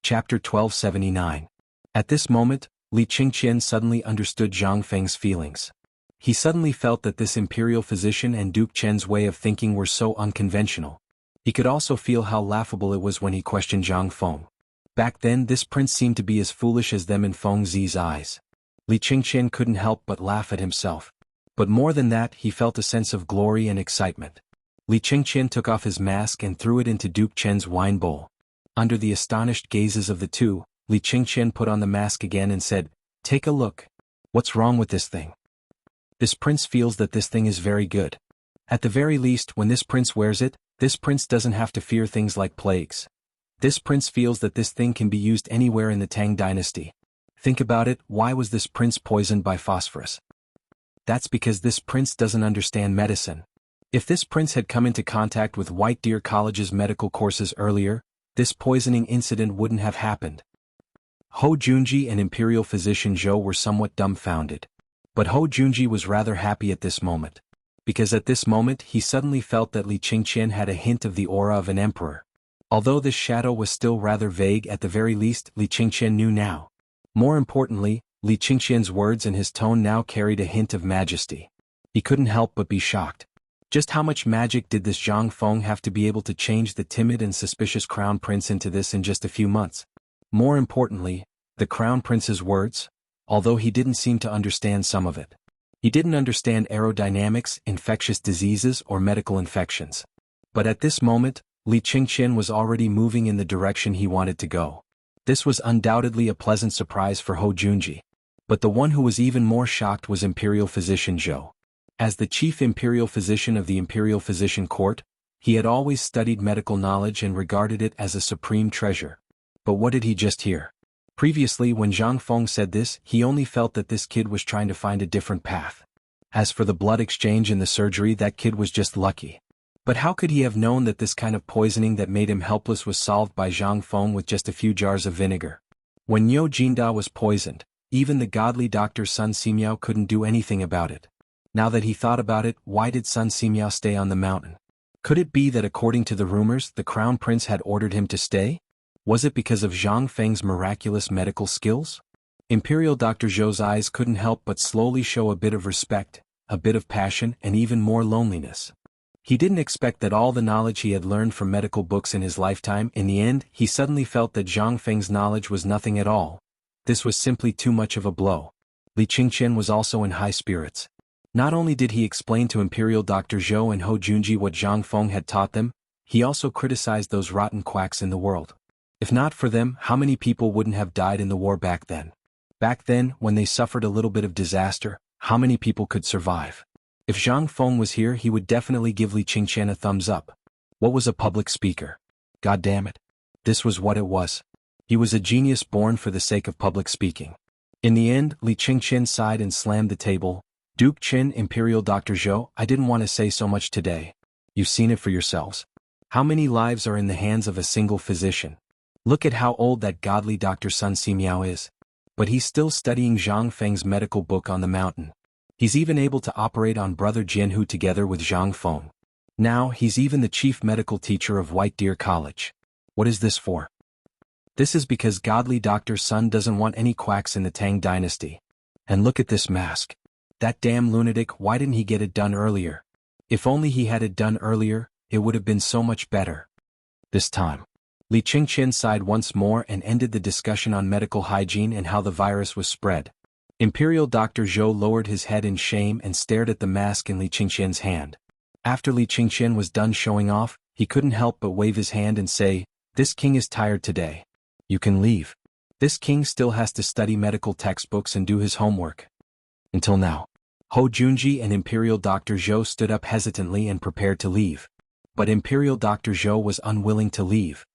Chapter 1279. At this moment, Li Qingqian suddenly understood Zhang Feng's feelings. He suddenly felt that this imperial physician and Duke Chen's way of thinking were so unconventional. He could also feel how laughable it was when he questioned Zhang Feng. Back then this prince seemed to be as foolish as them in Feng Zi's eyes. Li Qingqian couldn't help but laugh at himself. But more than that, he felt a sense of glory and excitement. Li Qingqian took off his mask and threw it into Duke Chen's wine bowl. Under the astonished gazes of the two, Li Qingqian put on the mask again and said, "Take a look. What's wrong with this thing?" "This prince feels that this thing is very good. At the very least, when this prince wears it, this prince doesn't have to fear things like plagues. This prince feels that this thing can be used anywhere in the Tang Dynasty. Think about it, why was this prince poisoned by phosphorus? That's because this prince doesn't understand medicine. If this prince had come into contact with White Deer College's medical courses earlier, this poisoning incident wouldn't have happened." Hou Junji and Imperial Physician Zhou were somewhat dumbfounded. But Hou Junji was rather happy at this moment. Because at this moment he suddenly felt that Li Qingqian had a hint of the aura of an emperor. Although this shadow was still rather vague, at the very least Li Qingqian knew now. More importantly, Li Qingqian's words and his tone now carried a hint of majesty. He couldn't help but be shocked. Just how much magic did this Zhang Feng have to be able to change the timid and suspicious crown prince into this in just a few months? More importantly, the crown prince's words, although he didn't seem to understand some of it. He didn't understand aerodynamics, infectious diseases, or medical infections. But at this moment, Li Qingqian was already moving in the direction he wanted to go. This was undoubtedly a pleasant surprise for Hou Junji. But the one who was even more shocked was Imperial Physician Zhou. As the chief imperial physician of the Imperial Physician Court, he had always studied medical knowledge and regarded it as a supreme treasure. But what did he just hear? Previously, when Zhang Feng said this, he only felt that this kid was trying to find a different path. As for the blood exchange in the surgery, that kid was just lucky. But how could he have known that this kind of poisoning that made him helpless was solved by Zhang Feng with just a few jars of vinegar? When Niu Jinda was poisoned, even the godly Dr. Sun Simiao couldn't do anything about it. Now that he thought about it, why did Sun Simiao stay on the mountain? Could it be that according to the rumors, the crown prince had ordered him to stay? Was it because of Zhang Feng's miraculous medical skills? Imperial Dr. Zhou's eyes couldn't help but slowly show a bit of respect, a bit of passion, and even more loneliness. He didn't expect that all the knowledge he had learned from medical books in his lifetime, in the end, he suddenly felt that Zhang Feng's knowledge was nothing at all. This was simply too much of a blow. Li Qingqian was also in high spirits. Not only did he explain to Imperial Dr. Zhou and Hou Junji what Zhang Feng had taught them, he also criticized those rotten quacks in the world. If not for them, how many people wouldn't have died in the war back then? Back then, when they suffered a little bit of disaster, how many people could survive? If Zhang Feng was here, he would definitely give Li Qingqian a thumbs up. What was a public speaker? God damn it. This was what it was. He was a genius born for the sake of public speaking. In the end, Li Qingqian sighed and slammed the table. "Duke Qin, Imperial Dr. Zhou, I didn't want to say so much today. You've seen it for yourselves. How many lives are in the hands of a single physician? Look at how old that godly Dr. Sun Simiao is. But he's still studying Zhang Feng's medical book on the mountain. He's even able to operate on Brother Jianhu together with Zhang Feng. Now, he's even the chief medical teacher of White Deer College. What is this for? This is because godly Dr. Sun doesn't want any quacks in the Tang Dynasty. And look at this mask. That damn lunatic, why didn't he get it done earlier? If only he had it done earlier, it would have been so much better. This time. Li Qingqian sighed once more and ended the discussion on medical hygiene and how the virus was spread. Imperial Dr. Zhou lowered his head in shame and stared at the mask in Li Qingqian's hand. After Li Qingqian was done showing off, he couldn't help but wave his hand and say, "This king is tired today. You can leave. This king still has to study medical textbooks and do his homework." Until now. Hou Junji and Imperial Dr. Zhou stood up hesitantly and prepared to leave. But Imperial Dr. Zhou was unwilling to leave.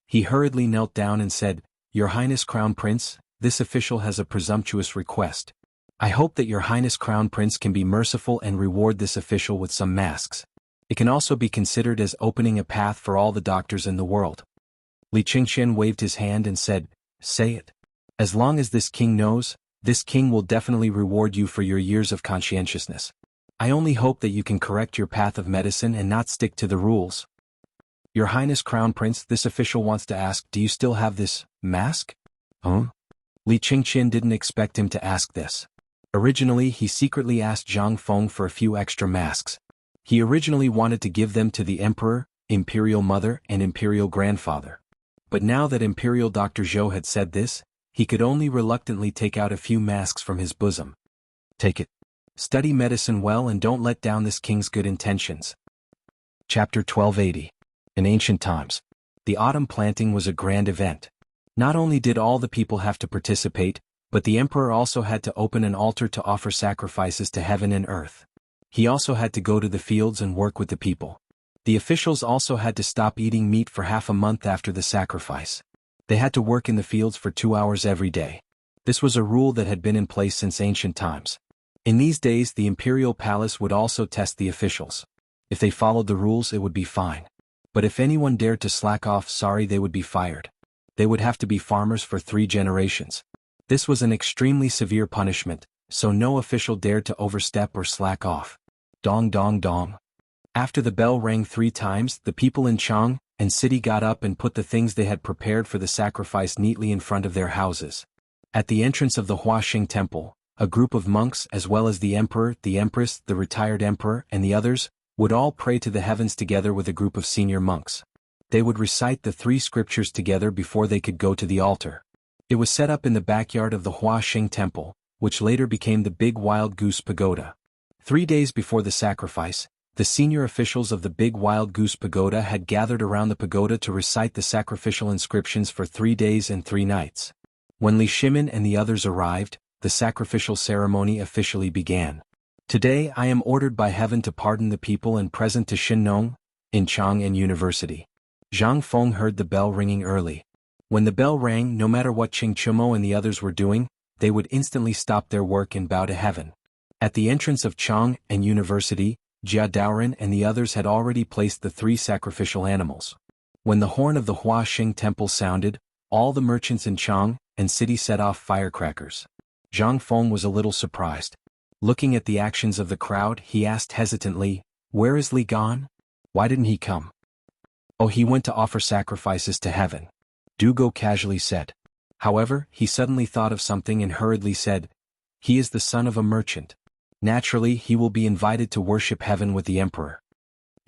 He hurriedly knelt down and said, "Your Highness Crown Prince, this official has a presumptuous request. I hope that Your Highness Crown Prince can be merciful and reward this official with some masks. It can also be considered as opening a path for all the doctors in the world." Li Qingqian waved his hand and said, "Say it. As long as this king knows, this king will definitely reward you for your years of conscientiousness. I only hope that you can correct your path of medicine and not stick to the rules." Your Highness Crown Prince, this official wants to ask, do you still have this mask? Huh? Li Qingqian didn't expect him to ask this. Originally, he secretly asked Zhang Feng for a few extra masks. He originally wanted to give them to the Emperor, Imperial Mother, and Imperial Grandfather. But now that Imperial Dr. Zhou had said this, he could only reluctantly take out a few masks from his bosom. Take it. Study medicine well and don't let down this king's good intentions. Chapter 1280. In ancient times, the autumn planting was a grand event. Not only did all the people have to participate, but the emperor also had to open an altar to offer sacrifices to heaven and earth. He also had to go to the fields and work with the people. The officials also had to stop eating meat for half a month after the sacrifice. They had to work in the fields for 2 hours every day. This was a rule that had been in place since ancient times. In these days, the imperial palace would also test the officials. If they followed the rules, it would be fine. But if anyone dared to slack off, they would be fired. They would have to be farmers for 3 generations. This was an extremely severe punishment, so no official dared to overstep or slack off. Dong dong dong. After the bell rang 3 times, the people in Chang and city got up and put the things they had prepared for the sacrifice neatly in front of their houses. At the entrance of the Huaxing Temple, a group of monks as well as the emperor, the empress, the retired emperor, and the others, would all pray to the heavens together with a group of senior monks. They would recite the 3 scriptures together before they could go to the altar. It was set up in the backyard of the Huaxing Temple, which later became the Big Wild Goose Pagoda. 3 days before the sacrifice, the senior officials of the Big Wild Goose Pagoda had gathered around the pagoda to recite the sacrificial inscriptions for 3 days and 3 nights. When Li Shimin and the others arrived, the sacrificial ceremony officially began. Today I am ordered by heaven to pardon the people and present to Shinnong, in Chang'an University. Zhang Feng heard the bell ringing early. When the bell rang, no matter what Qing Chumo and the others were doing, they would instantly stop their work and bow to heaven. At the entrance of Chang'an University, Jia Daoren and the others had already placed the 3 sacrificial animals. When the horn of the Huaxing Temple sounded, all the merchants in Chang'an city set off firecrackers. Zhang Feng was a little surprised. Looking at the actions of the crowd, he asked hesitantly, "Where is Li gone? Why didn't he come?" "Oh, he went to offer sacrifices to heaven," Dugo casually said. However, he suddenly thought of something and hurriedly said, "He is the son of a merchant. Naturally, he will be invited to worship heaven with the emperor."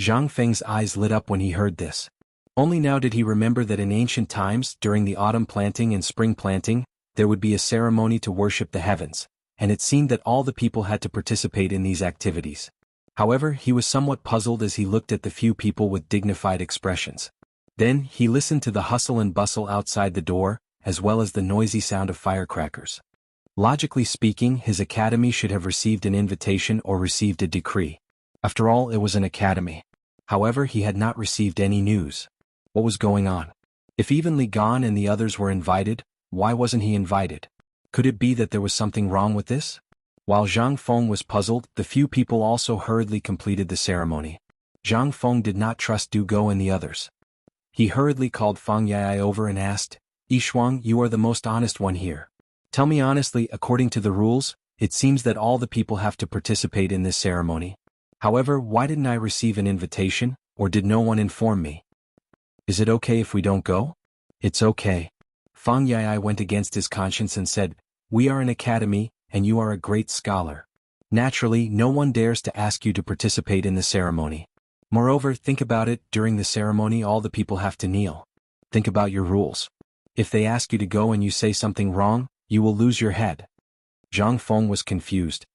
Zhang Feng's eyes lit up when he heard this. Only now did he remember that in ancient times, during the autumn planting and spring planting, there would be a ceremony to worship the heavens, and it seemed that all the people had to participate in these activities. However, he was somewhat puzzled as he looked at the few people with dignified expressions. Then, he listened to the hustle and bustle outside the door, as well as the noisy sound of firecrackers. Logically speaking, his academy should have received an invitation or received a decree. After all, it was an academy. However, he had not received any news. What was going on? If even Li Gan and the others were invited, why wasn't he invited? Could it be that there was something wrong with this? While Zhang Feng was puzzled, the few people also hurriedly completed the ceremony. Zhang Feng did not trust Du Go and the others. He hurriedly called Fang Yai over and asked, "Yishuang, you are the most honest one here. Tell me honestly, according to the rules, it seems that all the people have to participate in this ceremony. However, why didn't I receive an invitation, or did no one inform me? Is it okay if we don't go?" "It's okay." Fang Yai went against his conscience and said, "We are an academy, and you are a great scholar. Naturally, no one dares to ask you to participate in the ceremony. Moreover, think about it, during the ceremony all the people have to kneel. Think about your rules. If they ask you to go and you say something wrong, you will lose your head." Zhang Feng was confused.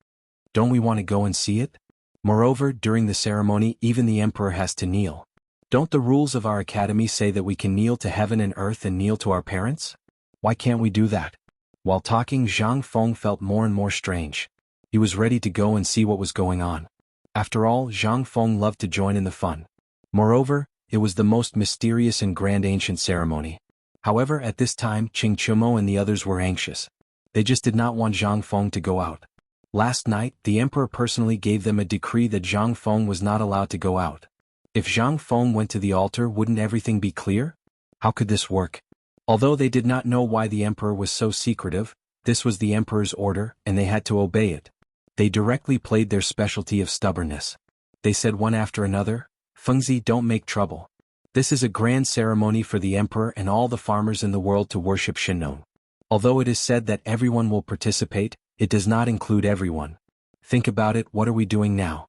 "Don't we want to go and see it? Moreover, during the ceremony even the emperor has to kneel. Don't the rules of our academy say that we can kneel to heaven and earth and kneel to our parents? Why can't we do that?" While talking, Zhang Feng felt more and more strange. He was ready to go and see what was going on. After all, Zhang Feng loved to join in the fun. Moreover, it was the most mysterious and grand ancient ceremony. However, at this time, Qing Chumo and the others were anxious. They just did not want Zhang Feng to go out. Last night, the emperor personally gave them a decree that Zhang Feng was not allowed to go out. If Zhang Feng went to the altar, wouldn't everything be clear? How could this work? Although they did not know why the emperor was so secretive, this was the emperor's order, and they had to obey it. They directly played their specialty of stubbornness. They said one after another, "Fengzi, don't make trouble. This is a grand ceremony for the emperor and all the farmers in the world to worship Shinon. Although it is said that everyone will participate, it does not include everyone. Think about it, what are we doing now?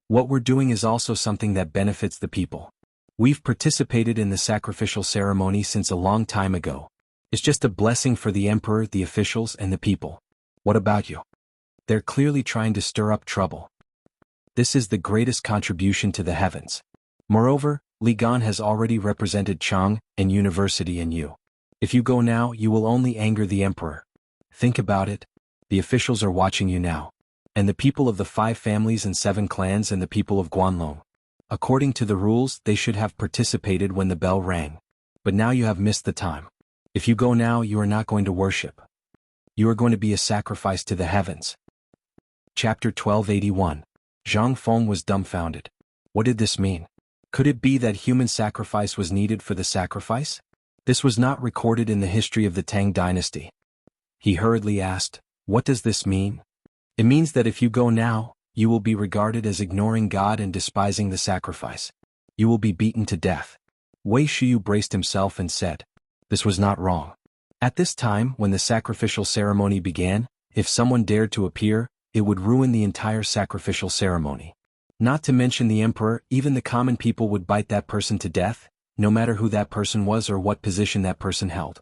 What we're doing is also something that benefits the people. We've participated in the sacrificial ceremony since a long time ago. It's just a blessing for the emperor, the officials, and the people. What about you? They're clearly trying to stir up trouble. This is the greatest contribution to the heavens. Moreover, Li Gan has already represented Chang and University and you. If you go now, you will only anger the emperor. Think about it. The officials are watching you now. And the people of the 5 families and 7 clans and the people of Guanlong. According to the rules, they should have participated when the bell rang. But now you have missed the time. If you go now, you are not going to worship. You are going to be a sacrifice to the heavens. Chapter 1281. Zhang Feng was dumbfounded. What did this mean? Could it be that human sacrifice was needed for the sacrifice? This was not recorded in the history of the Tang Dynasty. He hurriedly asked, what does this mean? It means that if you go now, you will be regarded as ignoring God and despising the sacrifice. You will be beaten to death. Wei Shiyu braced himself and said, this was not wrong. At this time, when the sacrificial ceremony began, if someone dared to appear, it would ruin the entire sacrificial ceremony. Not to mention the emperor, even the common people would bite that person to death, no matter who that person was or what position that person held.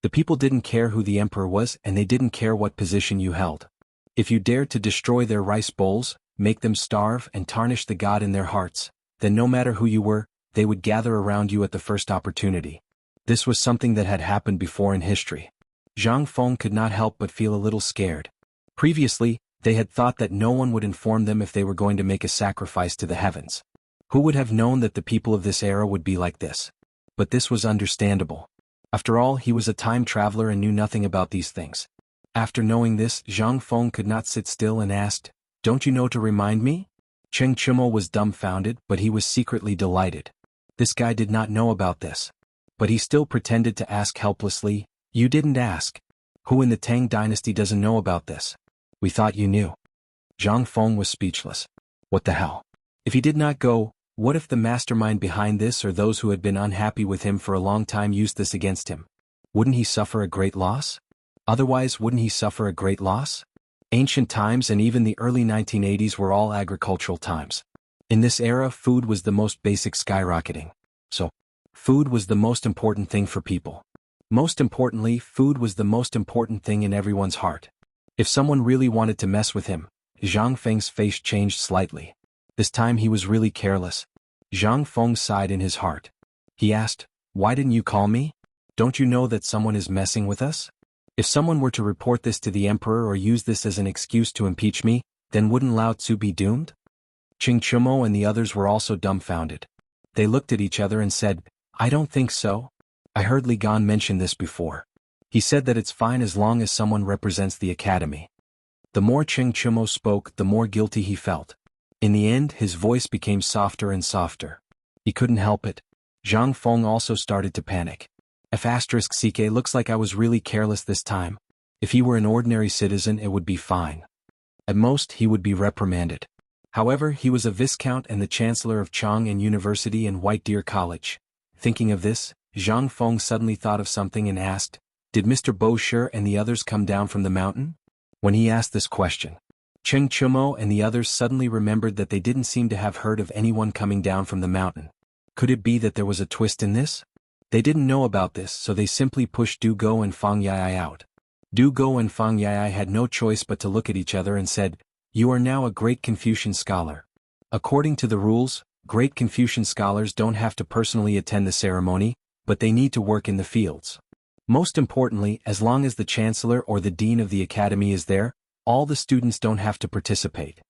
The people didn't care who the emperor was and they didn't care what position you held. If you dared to destroy their rice bowls, make them starve and tarnish the God in their hearts, then no matter who you were, they would gather around you at the first opportunity. This was something that had happened before in history. Zhang Feng could not help but feel a little scared. Previously, they had thought that no one would inform them if they were going to make a sacrifice to the heavens. Who would have known that the people of this era would be like this? But this was understandable. After all, he was a time traveler and knew nothing about these things. After knowing this, Zhang Feng could not sit still and asked, don't you know to remind me? Cheng Chumo was dumbfounded, but he was secretly delighted. This guy did not know about this. But he still pretended to ask helplessly, you didn't ask. Who in the Tang Dynasty doesn't know about this? We thought you knew. Zhang Feng was speechless. What the hell? If he did not go, what if the mastermind behind this or those who had been unhappy with him for a long time used this against him? Wouldn't he suffer a great loss? Otherwise, wouldn't he suffer a great loss? Ancient times and even the early 1980s were all agricultural times. In this era, food was the most basic, skyrocketing. So, food was the most important thing for people. Most importantly, food was the most important thing in everyone's heart. If someone really wanted to mess with him, Zhang Feng's face changed slightly. This time he was really careless. Zhang Feng sighed in his heart. He asked, why didn't you call me? Don't you know that someone is messing with us? If someone were to report this to the emperor or use this as an excuse to impeach me, then wouldn't Lao Tzu be doomed? Cheng Chumo and the others were also dumbfounded. They looked at each other and said, I don't think so. I heard Li Gan mention this before. He said that it's fine as long as someone represents the academy. The more Cheng Chumo spoke, the more guilty he felt. In the end, his voice became softer and softer. He couldn't help it. Zhang Feng also started to panic. F***ck looks like I was really careless this time. If he were an ordinary citizen, it would be fine. At most, he would be reprimanded. However, he was a viscount and the chancellor of Chang and University and White Deer College. Thinking of this, Zhang Feng suddenly thought of something and asked, did Mr. Bosher and the others come down from the mountain? When he asked this question, Cheng Chumo and the others suddenly remembered that they didn't seem to have heard of anyone coming down from the mountain. Could it be that there was a twist in this? They didn't know about this, so they simply pushed Du Go and Fang Yai out. Du Go and Fang Yai had no choice but to look at each other and said, you are now a great Confucian scholar. According to the rules, great Confucian scholars don't have to personally attend the ceremony, but they need to work in the fields. Most importantly, as long as the chancellor or the dean of the academy is there, all the students don't have to participate.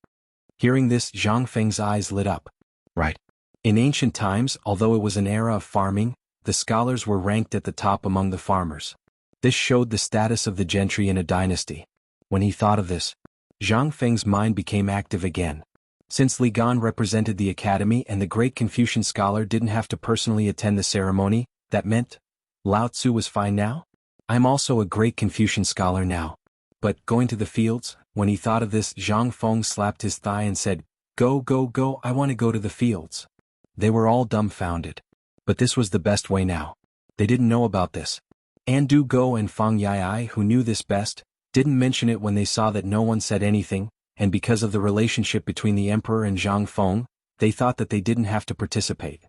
Hearing this, Zhang Feng's eyes lit up. Right. In ancient times, although it was an era of farming, the scholars were ranked at the top among the farmers. This showed the status of the gentry in a dynasty. When he thought of this, Zhang Feng's mind became active again. Since Li Gan represented the academy and the great Confucian scholar didn't have to personally attend the ceremony, that meant Lao Tzu was fine now? I'm also a great Confucian scholar now. But going to the fields, when he thought of this, Zhang Feng slapped his thigh and said, go, go, go, I want to go to the fields. They were all dumbfounded. But this was the best way now. They didn't know about this. Andu Go and Fang Yai, who knew this best, didn't mention it when they saw that no one said anything, and because of the relationship between the emperor and Zhang Feng, they thought that they didn't have to participate.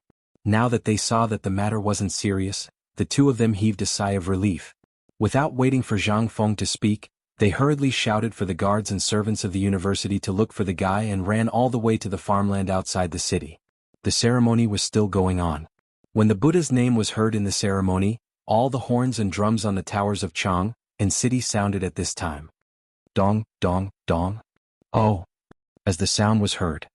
Now that they saw that the matter wasn't serious, the two of them heaved a sigh of relief. Without waiting for Zhang Feng to speak, they hurriedly shouted for the guards and servants of the university to look for the guy and ran all the way to the farmland outside the city. The ceremony was still going on. When the Buddha's name was heard in the ceremony, all the horns and drums on the towers of Chang and city sounded at this time. Dong, dong, dong. Oh! As the sound was heard,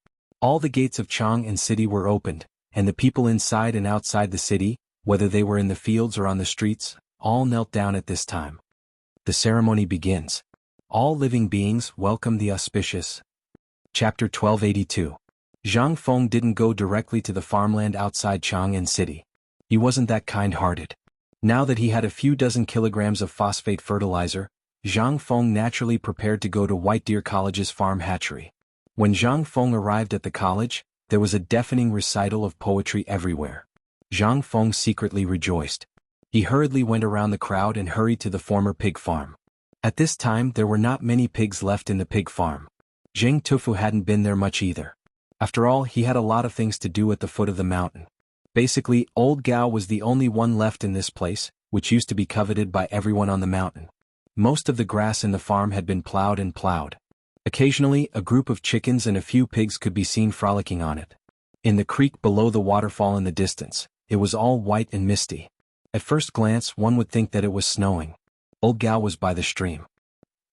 all the gates of Chang and city were opened, and the people inside and outside the city, whether they were in the fields or on the streets, all knelt down at this time. The ceremony begins. All living beings welcome the auspicious. Chapter 1282. Zhang Feng didn't go directly to the farmland outside Chang'an City. He wasn't that kind-hearted. Now that he had a few dozen kilograms of phosphate fertilizer, Zhang Feng naturally prepared to go to White Deer College's farm hatchery. When Zhang Feng arrived at the college, there was a deafening recital of poetry everywhere. Zhang Feng secretly rejoiced. He hurriedly went around the crowd and hurried to the former pig farm. At this time there were not many pigs left in the pig farm. Zheng Tufu hadn't been there much either. After all, he had a lot of things to do at the foot of the mountain. Basically, Old Gao was the only one left in this place, which used to be coveted by everyone on the mountain. Most of the grass in the farm had been plowed and plowed. Occasionally, a group of chickens and a few pigs could be seen frolicking on it. In the creek below the waterfall in the distance, it was all white and misty. At first glance, one would think that it was snowing. Old Gao was by the stream.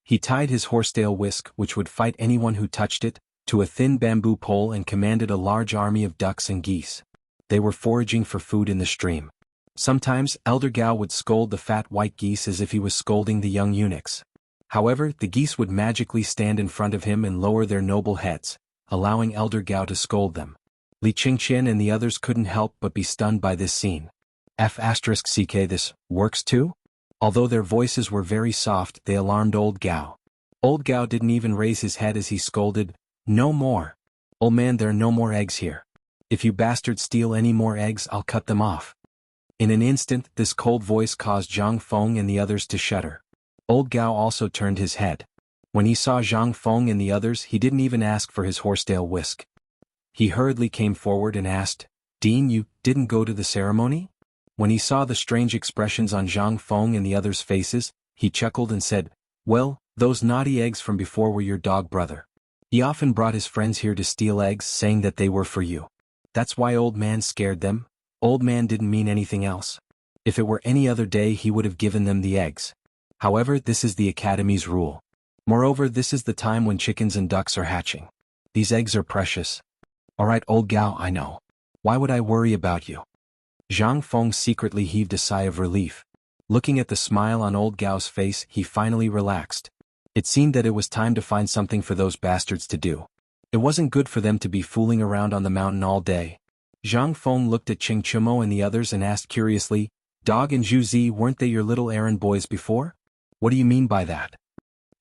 He tied his horsetail whisk, which would fight anyone who touched it, to a thin bamboo pole and commanded a large army of ducks and geese. They were foraging for food in the stream. Sometimes, Elder Gao would scold the fat white geese as if he was scolding the young eunuchs. However, the geese would magically stand in front of him and lower their noble heads, allowing Elder Gao to scold them. Li Qingqian and the others couldn't help but be stunned by this scene. F***ck this works too? Although their voices were very soft, they alarmed Old Gao. Old Gao didn't even raise his head as he scolded, "No more. Old man, there are no more eggs here. If you bastards steal any more eggs, I'll cut them off." In an instant, this cold voice caused Zhang Feng and the others to shudder. Old Gao also turned his head. When he saw Zhang Feng and the others, he didn't even ask for his horsetail whisk. He hurriedly came forward and asked, "Dean, you didn't go to the ceremony?" When he saw the strange expressions on Zhang Feng and the others' faces, he chuckled and said, "Well, those naughty eggs from before were your dog brother. He often brought his friends here to steal eggs, saying that they were for you. That's why Old Man scared them. Old Man didn't mean anything else. If it were any other day, he would have given them the eggs. However, this is the Academy's rule. Moreover, this is the time when chickens and ducks are hatching. These eggs are precious." "Alright, Old Gao, I know. Why would I worry about you?" Zhang Feng secretly heaved a sigh of relief. Looking at the smile on Old Gao's face, he finally relaxed. It seemed that it was time to find something for those bastards to do. It wasn't good for them to be fooling around on the mountain all day. Zhang Feng looked at Cheng Chumo and the others and asked curiously, "Dog and Zhu Zi, weren't they your little errand boys before? What do you mean by that?"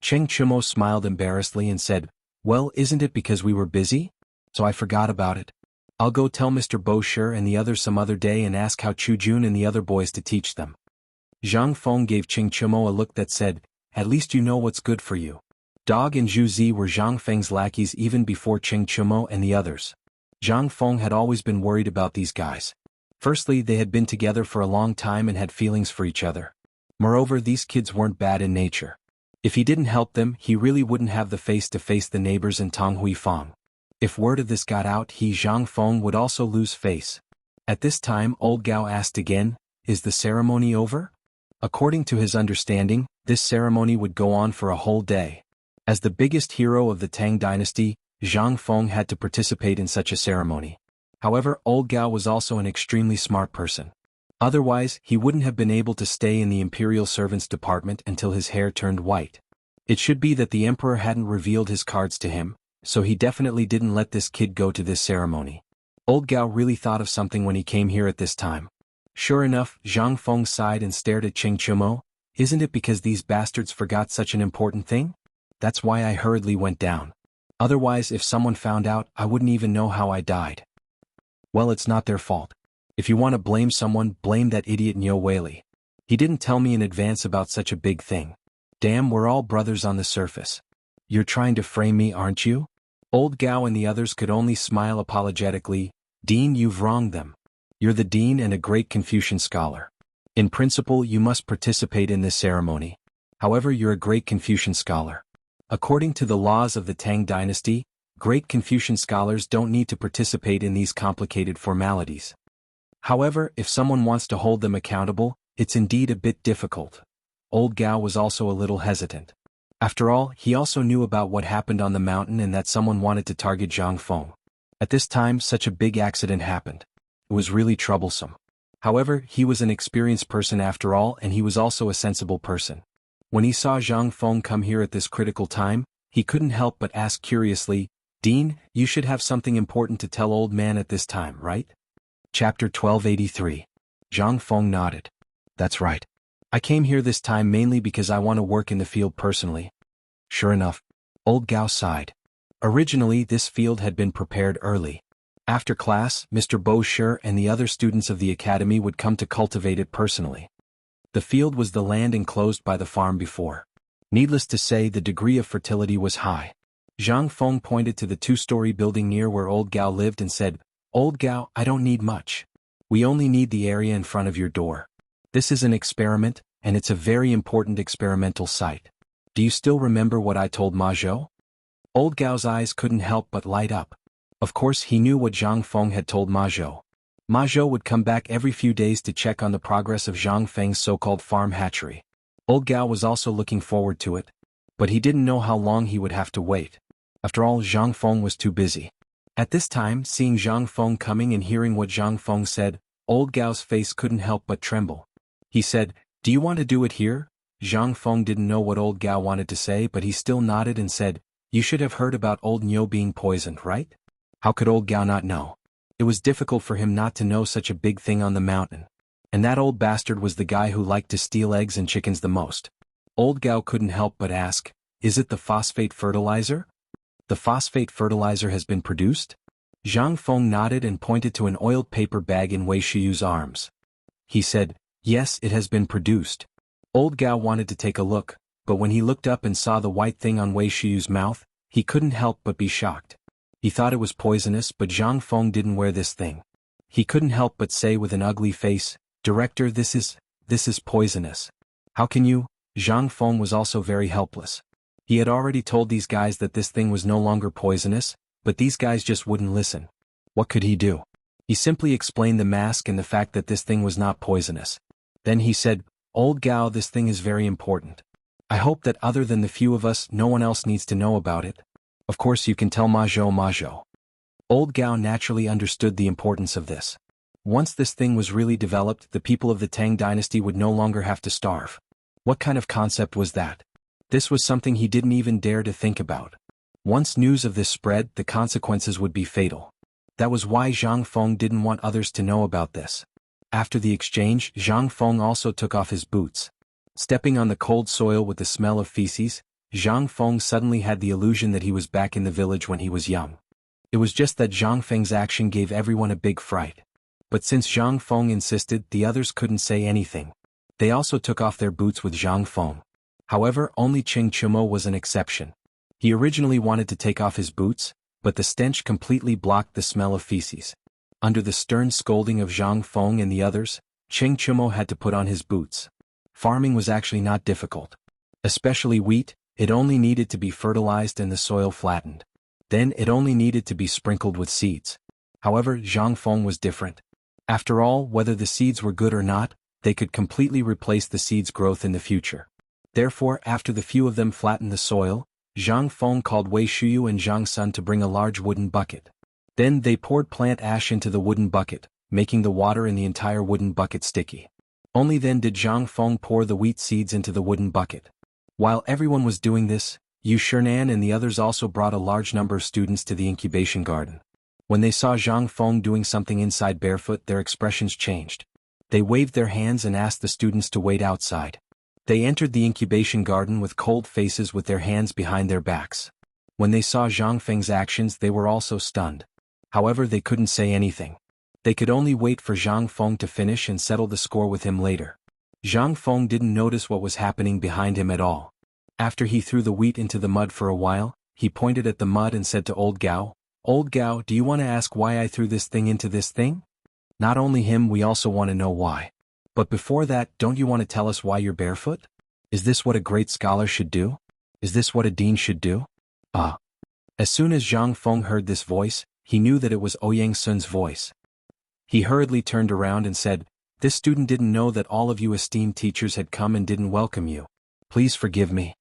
Cheng Chumo smiled embarrassedly and said, "Well, isn't it because we were busy? So I forgot about it. I'll go tell Mr. Bosher and the others some other day and ask how Chu Jun and the other boys to teach them." Zhang Feng gave Cheng Chumo a look that said, "At least you know what's good for you." Dog and Zhu Zi were Zhang Feng's lackeys even before Cheng Chumo and the others. Zhang Feng had always been worried about these guys. Firstly, they had been together for a long time and had feelings for each other. Moreover, these kids weren't bad in nature. If he didn't help them, he really wouldn't have the face to face the neighbors in Tonghui Fang. If word of this got out, he, Zhang Feng, would also lose face. At this time, Old Gao asked again, "Is the ceremony over?" According to his understanding, this ceremony would go on for a whole day. As the biggest hero of the Tang Dynasty, Zhang Feng had to participate in such a ceremony. However, Old Gao was also an extremely smart person. Otherwise, he wouldn't have been able to stay in the Imperial Servants Department until his hair turned white. It should be that the Emperor hadn't revealed his cards to him, so he definitely didn't let this kid go to this ceremony. Old Gao really thought of something when he came here at this time. Sure enough, Zhang Feng sighed and stared at Cheng Chumo. "Isn't it because these bastards forgot such an important thing? That's why I hurriedly went down. Otherwise, if someone found out, I wouldn't even know how I died." "Well, it's not their fault. If you want to blame someone, blame that idiot Nyo Whaley. He didn't tell me in advance about such a big thing. Damn, we're all brothers on the surface. You're trying to frame me, aren't you? Old Gao and the others could only smile apologetically. Dean, you've wronged them. You're the dean and a great Confucian scholar. In principle, you must participate in this ceremony. However, you're a great Confucian scholar. According to the laws of the Tang Dynasty, great Confucian scholars don't need to participate in these complicated formalities. However, if someone wants to hold them accountable, it's indeed a bit difficult. Old Gao was also a little hesitant. After all, he also knew about what happened on the mountain and that someone wanted to target Zhang Feng. At this time, such a big accident happened. It was really troublesome. However, he was an experienced person after all, and he was also a sensible person. When he saw Zhang Feng come here at this critical time, he couldn't help but ask curiously, Dean, you should have something important to tell old man at this time, right? Chapter 1283. Zhang Feng nodded. That's right. I came here this time mainly because I want to work in the field personally. Sure enough. Old Gao sighed. Originally, this field had been prepared early. After class, Mr. Bo Shi and the other students of the academy would come to cultivate it personally. The field was the land enclosed by the farm before. Needless to say, the degree of fertility was high. Zhang Feng pointed to the two-story building near where Old Gao lived and said, Old Gao, I don't need much. We only need the area in front of your door. This is an experiment, and it's a very important experimental site. Do you still remember what I told Ma Zhou? Old Gao's eyes couldn't help but light up. Of course, he knew what Zhang Feng had told Ma Zhou. Ma Zhou would come back every few days to check on the progress of Zhang Feng's so-called farm hatchery. Old Gao was also looking forward to it, but he didn't know how long he would have to wait. After all, Zhang Feng was too busy. At this time, seeing Zhang Feng coming and hearing what Zhang Feng said, Old Gao's face couldn't help but tremble. He said, Do you want to do it here? Zhang Feng didn't know what Old Gao wanted to say, but he still nodded and said, You should have heard about Old Nyo being poisoned, right? How could Old Gao not know? It was difficult for him not to know such a big thing on the mountain. And that old bastard was the guy who liked to steal eggs and chickens the most. Old Gao couldn't help but ask, Is it the phosphate fertilizer? The phosphate fertilizer has been produced? Zhang Feng nodded and pointed to an oiled paper bag in Wei Shiyu's arms. He said, Yes, it has been produced. Old Gao wanted to take a look, but when he looked up and saw the white thing on Wei Shiyu's mouth, he couldn't help but be shocked. He thought it was poisonous, but Zhang Feng didn't wear this thing. He couldn't help but say with an ugly face, Director, this is poisonous. How can you? Zhang Feng was also very helpless. He had already told these guys that this thing was no longer poisonous, but these guys just wouldn't listen. What could he do? He simply explained the mask and the fact that this thing was not poisonous. Then he said, Old Gao, this thing is very important. I hope that other than the few of us, no one else needs to know about it. Of course you can tell Ma Zhou. Old Gao naturally understood the importance of this. Once this thing was really developed, the people of the Tang Dynasty would no longer have to starve. What kind of concept was that? This was something he didn't even dare to think about. Once news of this spread, the consequences would be fatal. That was why Zhang Feng didn't want others to know about this. After the exchange, Zhang Feng also took off his boots. Stepping on the cold soil with the smell of feces, Zhang Feng suddenly had the illusion that he was back in the village when he was young. It was just that Zhang Feng's action gave everyone a big fright. But since Zhang Feng insisted, the others couldn't say anything. They also took off their boots with Zhang Feng. However, only Ching Chumo was an exception. He originally wanted to take off his boots, but the stench completely blocked the smell of feces. Under the stern scolding of Zhang Feng and the others, Ching Chumo had to put on his boots. Farming was actually not difficult. Especially wheat, it only needed to be fertilized and the soil flattened. Then it only needed to be sprinkled with seeds. However, Zhang Feng was different. After all, whether the seeds were good or not, they could completely replace the seeds' growth in the future. Therefore, after the few of them flattened the soil, Zhang Feng called Wei Shiyu and Zhang Sun to bring a large wooden bucket. Then they poured plant ash into the wooden bucket, making the water in the entire wooden bucket sticky. Only then did Zhang Feng pour the wheat seeds into the wooden bucket. While everyone was doing this, Yu Shernan and the others also brought a large number of students to the incubation garden. When they saw Zhang Feng doing something inside barefoot, their expressions changed. They waved their hands and asked the students to wait outside. They entered the incubation garden with cold faces with their hands behind their backs. When they saw Zhang Feng's actions, they were also stunned. However, they couldn't say anything. They could only wait for Zhang Feng to finish and settle the score with him later. Zhang Feng didn't notice what was happening behind him at all. After he threw the wheat into the mud for a while, he pointed at the mud and said to Old Gao, "Old Gao, do you want to ask why I threw this thing into this thing? Not only him, we also want to know why. But before that, don't you want to tell us why you're barefoot? Is this what a great scholar should do? Is this what a dean should do?" As soon as Zhang Feng heard this voice, he knew that it was Ouyang Sun's voice. He hurriedly turned around and said, "This student didn't know that all of you esteemed teachers had come and didn't welcome you. Please forgive me."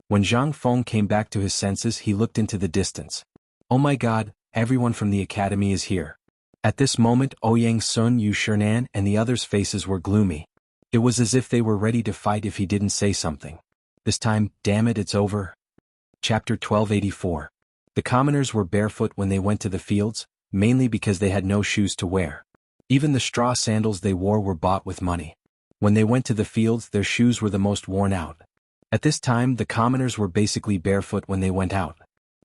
When Zhang Feng came back to his senses, he looked into the distance. "Oh my God, everyone from the academy is here." At this moment, Ouyang Sun, Yu Shernan, and the others' faces were gloomy. It was as if they were ready to fight if he didn't say something. This time, damn it, it's over. Chapter 1284. The commoners were barefoot when they went to the fields, mainly because they had no shoes to wear. Even the straw sandals they wore were bought with money. When they went to the fields, their shoes were the most worn out. At this time, the commoners were basically barefoot when they went out.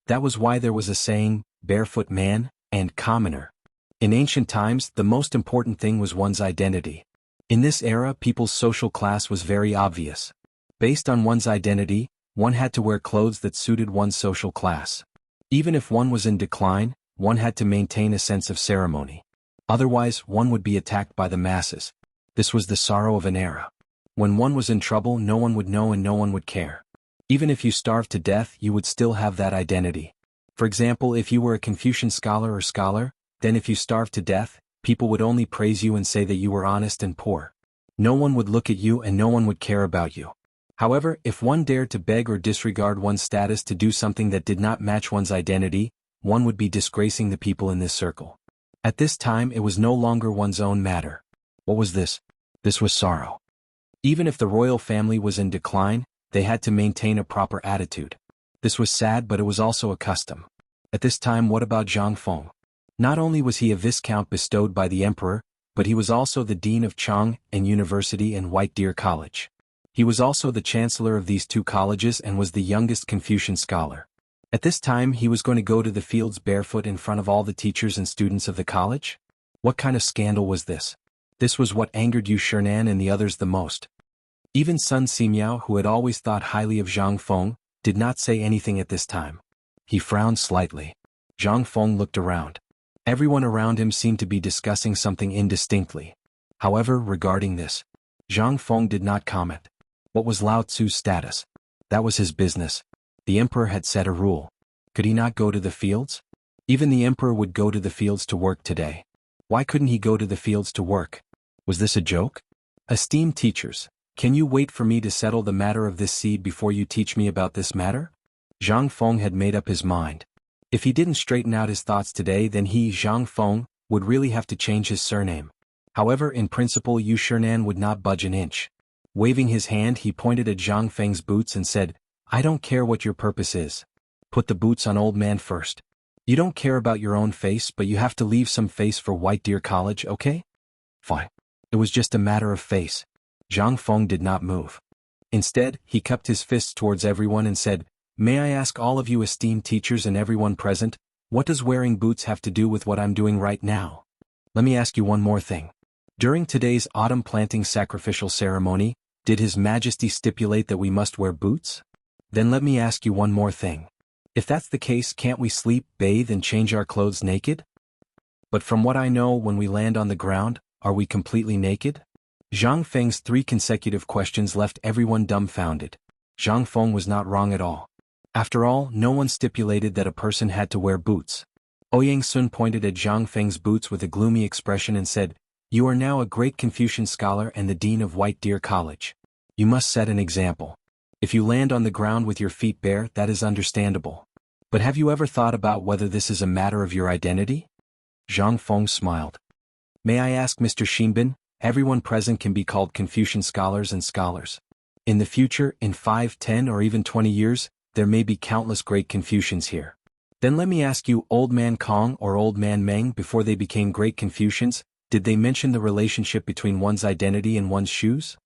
That was why there was a saying, barefoot man, and commoner. In ancient times, the most important thing was one's identity. In this era, people's social class was very obvious. Based on one's identity, one had to wear clothes that suited one's social class. Even if one was in decline, one had to maintain a sense of ceremony. Otherwise, one would be attacked by the masses. This was the sorrow of an era. When one was in trouble, no one would know and no one would care. Even if you starved to death, you would still have that identity. For example, if you were a Confucian scholar, then if you starved to death, people would only praise you and say that you were honest and poor. No one would look at you and no one would care about you. However, if one dared to beg or disregard one's status to do something that did not match one's identity, one would be disgracing the people in this circle. At this time, it was no longer one's own matter. What was this? This was sorrow. Even if the royal family was in decline, they had to maintain a proper attitude. This was sad, but it was also a custom. At this time, what about Zhang Feng? Not only was he a viscount bestowed by the emperor, but he was also the dean of Chang and University and White Deer College. He was also the chancellor of these two colleges and was the youngest Confucian scholar. At this time, he was going to go to the fields barefoot in front of all the teachers and students of the college? What kind of scandal was this? This was what angered Yu Shernan and the others the most. Even Sun Simiao, who had always thought highly of Zhang Feng, did not say anything at this time. He frowned slightly. Zhang Feng looked around. Everyone around him seemed to be discussing something indistinctly. However, regarding this, Zhang Feng did not comment. What was Lao Tzu's status? That was his business. The emperor had set a rule. Could he not go to the fields? Even the emperor would go to the fields to work today. Why couldn't he go to the fields to work? Was this a joke? Esteemed teachers, can you wait for me to settle the matter of this seed before you teach me about this matter? Zhang Feng had made up his mind. If he didn't straighten out his thoughts today, then he, Zhang Feng, would really have to change his surname. However, in principle, Yu Shernan would not budge an inch. Waving his hand, he pointed at Zhang Feng's boots and said, "I don't care what your purpose is. Put the boots on old man first. You don't care about your own face, but you have to leave some face for White Deer College, okay?" Fine. It was just a matter of face. Zhang Feng did not move. Instead, he cupped his fists towards everyone and said, "May I ask all of you esteemed teachers and everyone present, what does wearing boots have to do with what I'm doing right now? Let me ask you one more thing. During today's autumn planting sacrificial ceremony, did His Majesty stipulate that we must wear boots? Then let me ask you one more thing. If that's the case, can't we sleep, bathe and change our clothes naked? But from what I know, when we land on the ground, are we completely naked?" Zhang Feng's 3 consecutive questions left everyone dumbfounded. Zhang Feng was not wrong at all. After all, no one stipulated that a person had to wear boots. Ouyang Sun pointed at Zhang Feng's boots with a gloomy expression and said, "You are now a great Confucian scholar and the dean of White Deer College. You must set an example. If you land on the ground with your feet bare, that is understandable. But have you ever thought about whether this is a matter of your identity?" Zhang Feng smiled. "May I ask, Mr. Xinbin, everyone present can be called Confucian scholars and scholars. In the future, in 5, 10 or even 20 years, there may be countless great Confucians here. Then let me ask you, Old Man Kong or Old Man Meng, before they became great Confucians, did they mention the relationship between one's identity and one's shoes?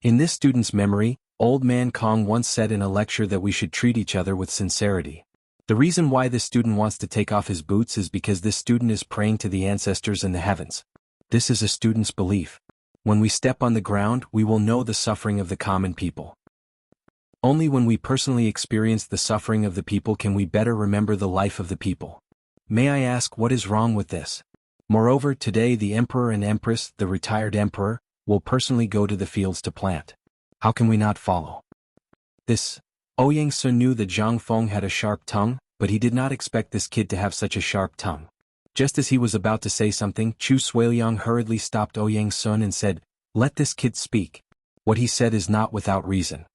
In this student's memory, Old Man Kong once said in a lecture that we should treat each other with sincerity. The reason why this student wants to take off his boots is because this student is praying to the ancestors in the heavens. This is a student's belief. When we step on the ground, we will know the suffering of the common people. Only when we personally experience the suffering of the people can we better remember the life of the people. May I ask what is wrong with this? Moreover, today the emperor and empress, the retired emperor, will personally go to the fields to plant. How can we not follow? This. Ouyang Sun knew that Zhang Feng had a sharp tongue, but he did not expect this kid to have such a sharp tongue. Just as he was about to say something, Chu Suiliang hurriedly stopped Ouyang Sun and said, "Let this kid speak. What he said is not without reason."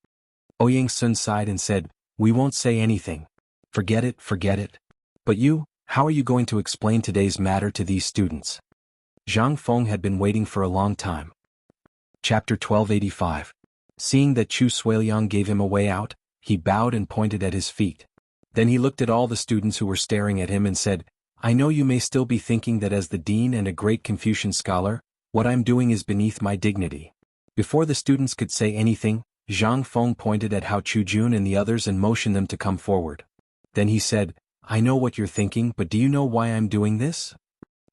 Ouyang Sun sighed and said, "We won't say anything. Forget it, forget it. But you, how are you going to explain today's matter to these students?" Zhang Feng had been waiting for a long time. Chapter 1285. Seeing that Chu Suiliang gave him a way out, he bowed and pointed at his feet. Then he looked at all the students who were staring at him and said, "I know you may still be thinking that as the dean and a great Confucian scholar, what I'm doing is beneath my dignity." Before the students could say anything, Zhang Feng pointed at Hao Chujun and the others and motioned them to come forward. Then he said, "I know what you're thinking, but do you know why I'm doing this?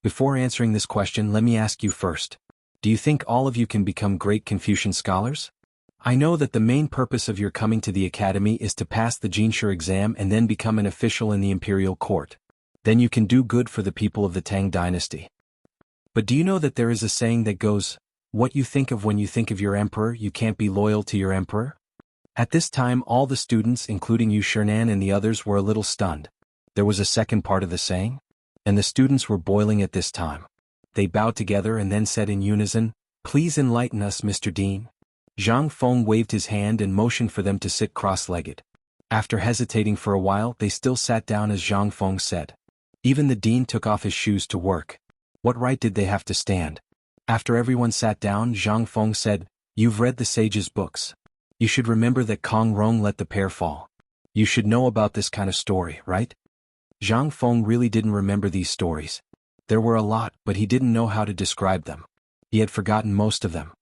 Before answering this question, let me ask you first. Do you think all of you can become great Confucian scholars? I know that the main purpose of your coming to the academy is to pass the Jinshu exam and then become an official in the imperial court. Then you can do good for the people of the Tang Dynasty. But do you know that there is a saying that goes, what you think of when you think of your emperor, you can't be loyal to your emperor? At this time all the students, including Yu Shernan and the others, were a little stunned. There was a second part of the saying? And the students were boiling at this time. They bowed together and then said in unison, "Please enlighten us, Mr. Dean." Zhang Feng waved his hand and motioned for them to sit cross-legged. After hesitating for a while, they still sat down as Zhang Feng said. Even the dean took off his shoes to work. What right did they have to stand? After everyone sat down, Zhang Feng said, "You've read the sage's books. You should remember that Kong Rong let the pear fall. You should know about this kind of story, right?" Zhang Feng really didn't remember these stories. There were a lot, but he didn't know how to describe them. He had forgotten most of them.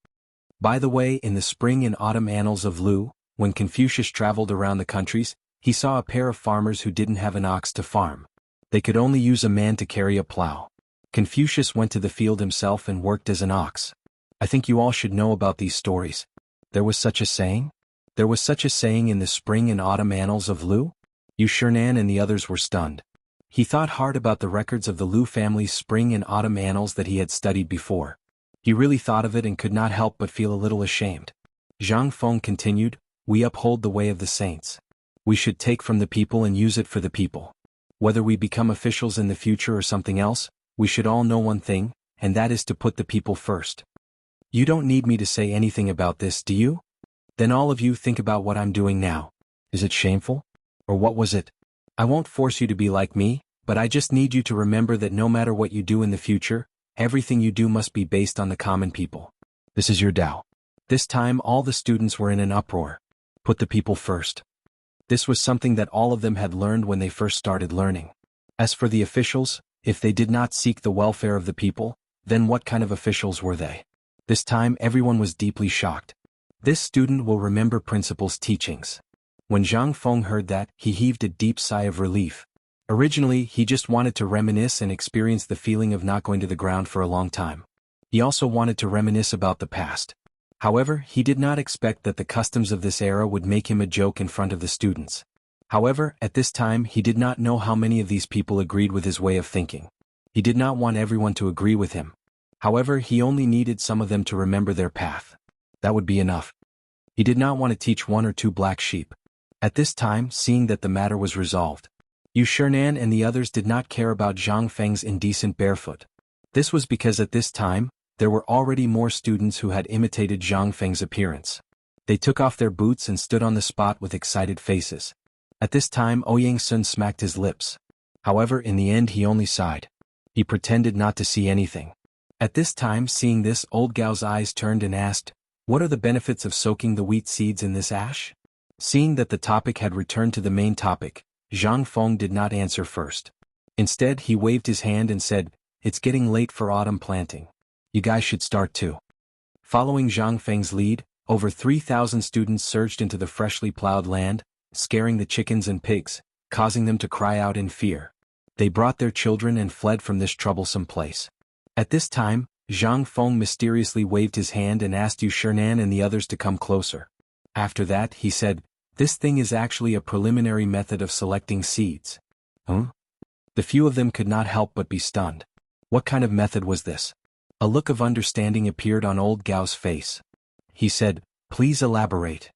By the way, in the spring and autumn annals of Lu, when Confucius traveled around the countries, he saw a pair of farmers who didn't have an ox to farm. They could only use a man to carry a plow. Confucius went to the field himself and worked as an ox. I think you all should know about these stories. There was such a saying? There was such a saying in the spring and autumn annals of Lu? Yu Shernan and the others were stunned. He thought hard about the records of the Lu family's spring and autumn annals that he had studied before. He really thought of it and could not help but feel a little ashamed. Zhang Feng continued, "We uphold the way of the saints. We should take from the people and use it for the people. Whether we become officials in the future or something else, we should all know one thing, and that is to put the people first. You don't need me to say anything about this, do you? Then all of you think about what I'm doing now. Is it shameful? Or what was it? I won't force you to be like me, but I just need you to remember that no matter what you do in the future, everything you do must be based on the common people. This is your Tao." This time all the students were in an uproar. Put the people first. This was something that all of them had learned when they first started learning. As for the officials, if they did not seek the welfare of the people, then what kind of officials were they? This time everyone was deeply shocked. This student will remember principal's teachings. When Zhang Feng heard that, he heaved a deep sigh of relief. Originally, he just wanted to reminisce and experience the feeling of not going to the ground for a long time. He also wanted to reminisce about the past. However, he did not expect that the customs of this era would make him a joke in front of the students. However, at this time he did not know how many of these people agreed with his way of thinking. He did not want everyone to agree with him. However, he only needed some of them to remember their path. That would be enough. He did not want to teach one or two black sheep. At this time, seeing that the matter was resolved, Yu Shernan and the others did not care about Zhang Feng's indecent barefoot. This was because at this time, there were already more students who had imitated Zhang Feng's appearance. They took off their boots and stood on the spot with excited faces. At this time Ouyang Sun smacked his lips. However, in the end he only sighed. He pretended not to see anything. At this time, seeing this, old Gao's eyes turned and asked, "What are the benefits of soaking the wheat seeds in this ash?" Seeing that the topic had returned to the main topic, Zhang Feng did not answer first. Instead, he waved his hand and said, "It's getting late for autumn planting. You guys should start too." Following Zhang Feng's lead, over 3,000 students surged into the freshly plowed land, scaring the chickens and pigs, causing them to cry out in fear. They brought their children and fled from this troublesome place. At this time, Zhang Feng mysteriously waved his hand and asked Yu Shernan and the others to come closer. After that, he said, "This thing is actually a preliminary method of selecting seeds." Huh? The few of them could not help but be stunned. What kind of method was this? A look of understanding appeared on old Gao's face. He said, "Please elaborate."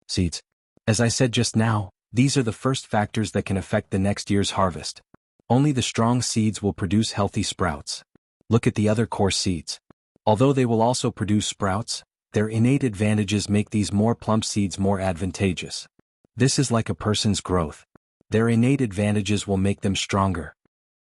Seeds. As I said just now, these are the first factors that can affect the next year's harvest. Only the strong seeds will produce healthy sprouts. Look at the other coarse seeds. Although they will also produce sprouts, their innate advantages make these more plump seeds more advantageous. This is like a person's growth. Their innate advantages will make them stronger.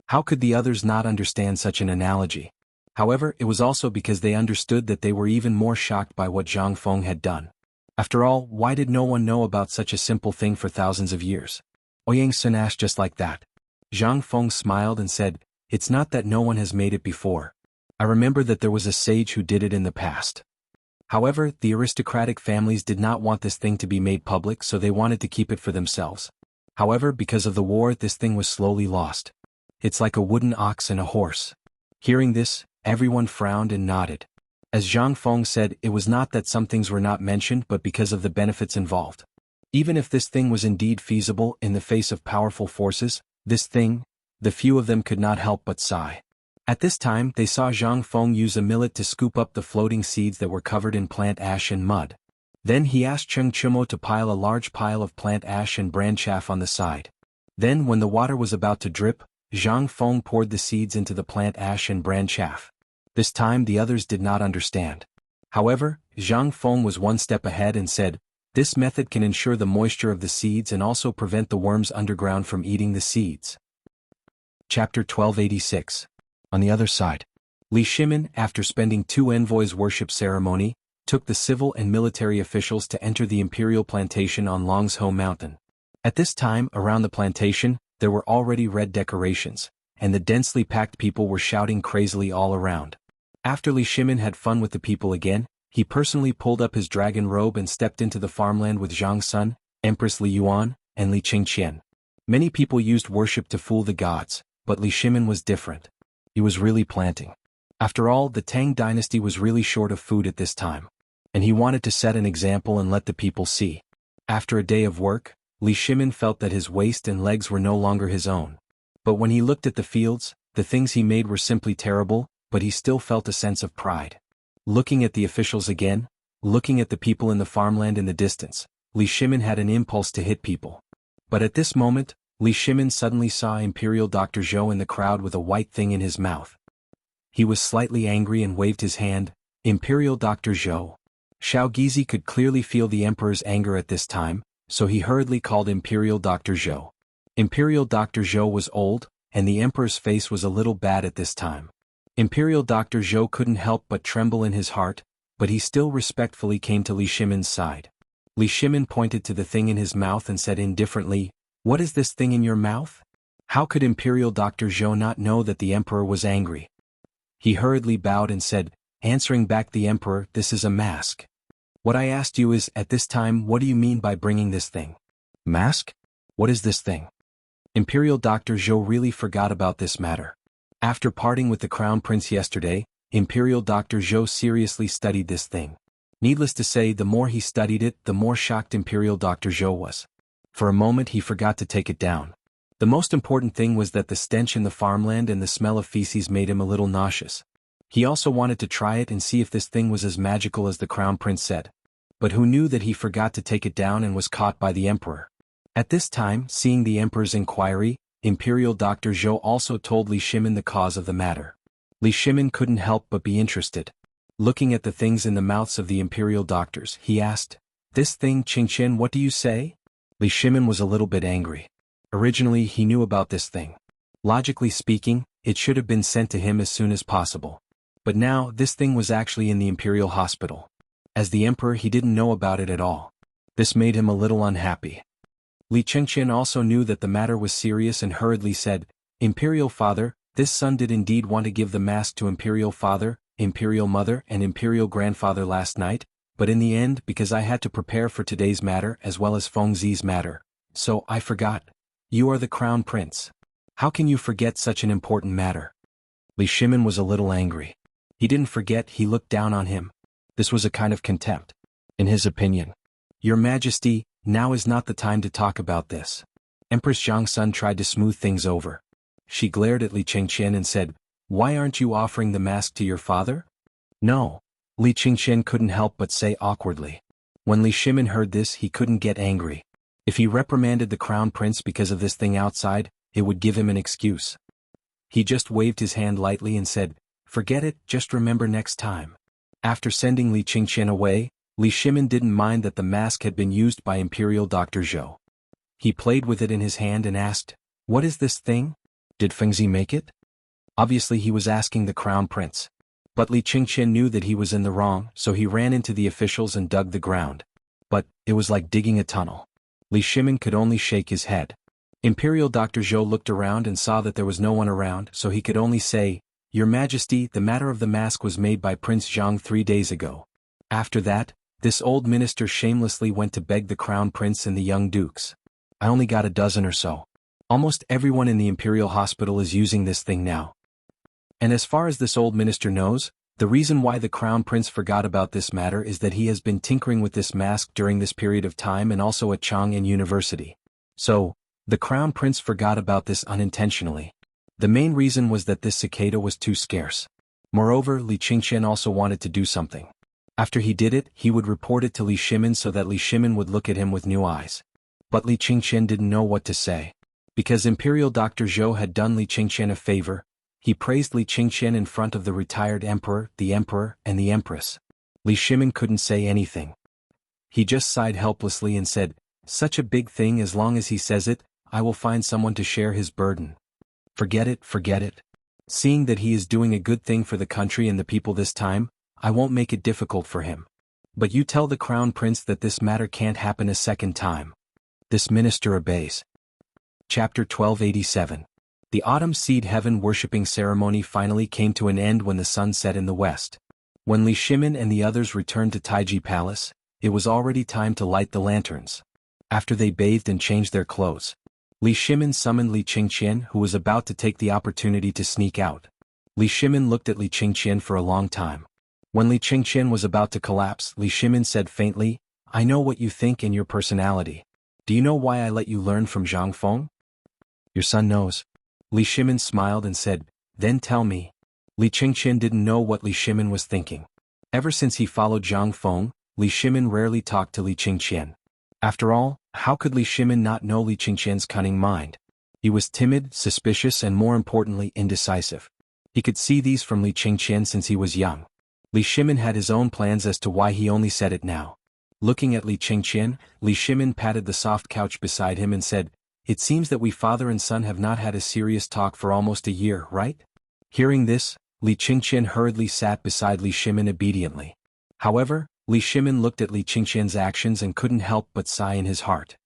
How could the others not understand such an analogy? However, it was also because they understood that they were even more shocked by what Zhang Feng had done. After all, why did no one know about such a simple thing for thousands of years? Ouyang Sun asked just like that. Zhang Feng smiled and said, "It's not that no one has made it before. I remember that there was a sage who did it in the past. However, the aristocratic families did not want this thing to be made public, so they wanted to keep it for themselves. However, because of the war, this thing was slowly lost. It's like a wooden ox and a horse." Hearing this, everyone frowned and nodded. As Zhang Feng said, it was not that some things were not mentioned but because of the benefits involved. Even if this thing was indeed feasible in the face of powerful forces, this thing, the few of them could not help but sigh. At this time, they saw Zhang Feng use a millet to scoop up the floating seeds that were covered in plant ash and mud. Then he asked Cheng Chumo to pile a large pile of plant ash and bran chaff on the side. Then when the water was about to drip, Zhang Feng poured the seeds into the plant ash and bran chaff. This time the others did not understand. However, Zhang Feng was one step ahead and said, "This method can ensure the moisture of the seeds and also prevent the worms underground from eating the seeds." Chapter 1286. On the other side, Li Shimin, after spending 2 envoys' worship ceremony, took the civil and military officials to enter the imperial plantation on Longsho Mountain. At this time, around the plantation, there were already red decorations, and the densely packed people were shouting crazily all around. After Li Shimin had fun with the people again, he personally pulled up his dragon robe and stepped into the farmland with Zhang Sun, Empress Li Yuan, and Li Qingqian. Many people used worship to fool the gods, but Li Shimin was different. He was really planting. After all, the Tang Dynasty was really short of food at this time, and he wanted to set an example and let the people see. After a day of work, Li Shimin felt that his waist and legs were no longer his own. But when he looked at the fields, the things he made were simply terrible, but he still felt a sense of pride. Looking at the officials again, looking at the people in the farmland in the distance, Li Shimin had an impulse to hit people. But at this moment, Li Shimin suddenly saw Imperial Dr. Zhou in the crowd with a white thing in his mouth. He was slightly angry and waved his hand. "Imperial Dr. Zhou." Xiao Gizi could clearly feel the emperor's anger at this time, so he hurriedly called Imperial Dr. Zhou. Imperial Dr. Zhou was old, and the emperor's face was a little bad at this time. Imperial Dr. Zhou couldn't help but tremble in his heart, but he still respectfully came to Li Shimin's side. Li Shimin pointed to the thing in his mouth and said indifferently, "What is this thing in your mouth?" How could Imperial Dr. Zhou not know that the emperor was angry? He hurriedly bowed and said, answering back the emperor, "This is a mask. What I asked you is, at this time, what do you mean by bringing this thing?" "Mask? What is this thing?" Imperial Dr. Zhou really forgot about this matter. After parting with the crown prince yesterday, Imperial Dr. Zhou seriously studied this thing. Needless to say, the more he studied it, the more shocked Imperial Dr. Zhou was. For a moment he forgot to take it down. The most important thing was that the stench in the farmland and the smell of feces made him a little nauseous. He also wanted to try it and see if this thing was as magical as the crown prince said. But who knew that he forgot to take it down and was caught by the emperor? At this time, seeing the emperor's inquiry, Imperial Dr. Zhou also told Li Shimin the cause of the matter. Li Shimin couldn't help but be interested. Looking at the things in the mouths of the imperial doctors, he asked, "This thing, Qingqian, what do you say?" Li Shimin was a little bit angry. Originally he knew about this thing. Logically speaking, it should have been sent to him as soon as possible. But now, this thing was actually in the imperial hospital. As the emperor, he didn't know about it at all. This made him a little unhappy. Li Qingqian also knew that the matter was serious and hurriedly said, "Imperial father, this son did indeed want to give the mask to imperial father, imperial mother and imperial grandfather last night, but in the end, because I had to prepare for today's matter as well as Feng Zi's matter, so I forgot." You are the crown prince. How can you forget such an important matter? Li Shimin was a little angry. He didn't forget, he looked down on him. This was a kind of contempt. In his opinion. Your Majesty, now is not the time to talk about this. Empress Zhangsun tried to smooth things over. She glared at Li Qingqian and said, Why aren't you offering the mask to your father? No. Li Qingqian couldn't help but say awkwardly. When Li Shimin heard this, he couldn't get angry. If he reprimanded the crown prince because of this thing outside, it would give him an excuse. He just waved his hand lightly and said, Forget it, just remember next time. After sending Li Qingqian away, Li Shimin didn't mind that the mask had been used by Imperial Dr. Zhou. He played with it in his hand and asked, What is this thing? Did Fengzi make it? Obviously he was asking the crown prince. But Li Qingqian knew that he was in the wrong, so he ran into the officials and dug the ground. But, it was like digging a tunnel. Li Shimin could only shake his head. Imperial Dr. Zhou looked around and saw that there was no one around, so he could only say, Your Majesty, the matter of the mask was made by Prince Zhang 3 days ago. After that, this old minister shamelessly went to beg the crown prince and the young dukes. I only got a dozen or so. Almost everyone in the imperial hospital is using this thing now. And as far as this old minister knows, the reason why the crown prince forgot about this matter is that he has been tinkering with this mask during this period of time and also at Chang'an University. So, the crown prince forgot about this unintentionally. The main reason was that this cicada was too scarce. Moreover, Li Qingqian also wanted to do something. After he did it, he would report it to Li Shimin so that Li Shimin would look at him with new eyes. But Li Qingqian didn't know what to say. Because Imperial Dr. Zhou had done Li Qingqian a favor, he praised Li Qingqian in front of the retired emperor, and the empress. Li Shimin couldn't say anything. He just sighed helplessly and said, Such a big thing, as long as he says it, I will find someone to share his burden. Forget it, forget it. Seeing that he is doing a good thing for the country and the people this time, I won't make it difficult for him. But you tell the crown prince that this matter can't happen a second time. This minister obeys. Chapter 1287. The autumn seed heaven worshipping ceremony finally came to an end when the sun set in the west. When Li Shimin and the others returned to Taiji Palace, it was already time to light the lanterns. After they bathed and changed their clothes, Li Shimin summoned Li Qingqian, who was about to take the opportunity to sneak out. Li Shimin looked at Li Qingqian for a long time. When Li Qingqian was about to collapse, Li Shimin said faintly, I know what you think and your personality. Do you know why I let you learn from Zhang Feng? Your son knows. Li Shimin smiled and said, Then tell me. Li Qingqian didn't know what Li Shimin was thinking. Ever since he followed Zhang Feng, Li Shimin rarely talked to Li Qingqian. After all, how could Li Shimin not know Li Qingqian's cunning mind? He was timid, suspicious, and more importantly indecisive. He could see these from Li Qingqian since he was young. Li Shimin had his own plans as to why he only said it now. Looking at Li Qingqian, Li Shimin patted the soft couch beside him and said, It seems that we father and son have not had a serious talk for almost a year, right? Hearing this, Li Qingqian hurriedly sat beside Li Shimin obediently. However, Li Shimin looked at Li Qingqian's actions and couldn't help but sigh in his heart.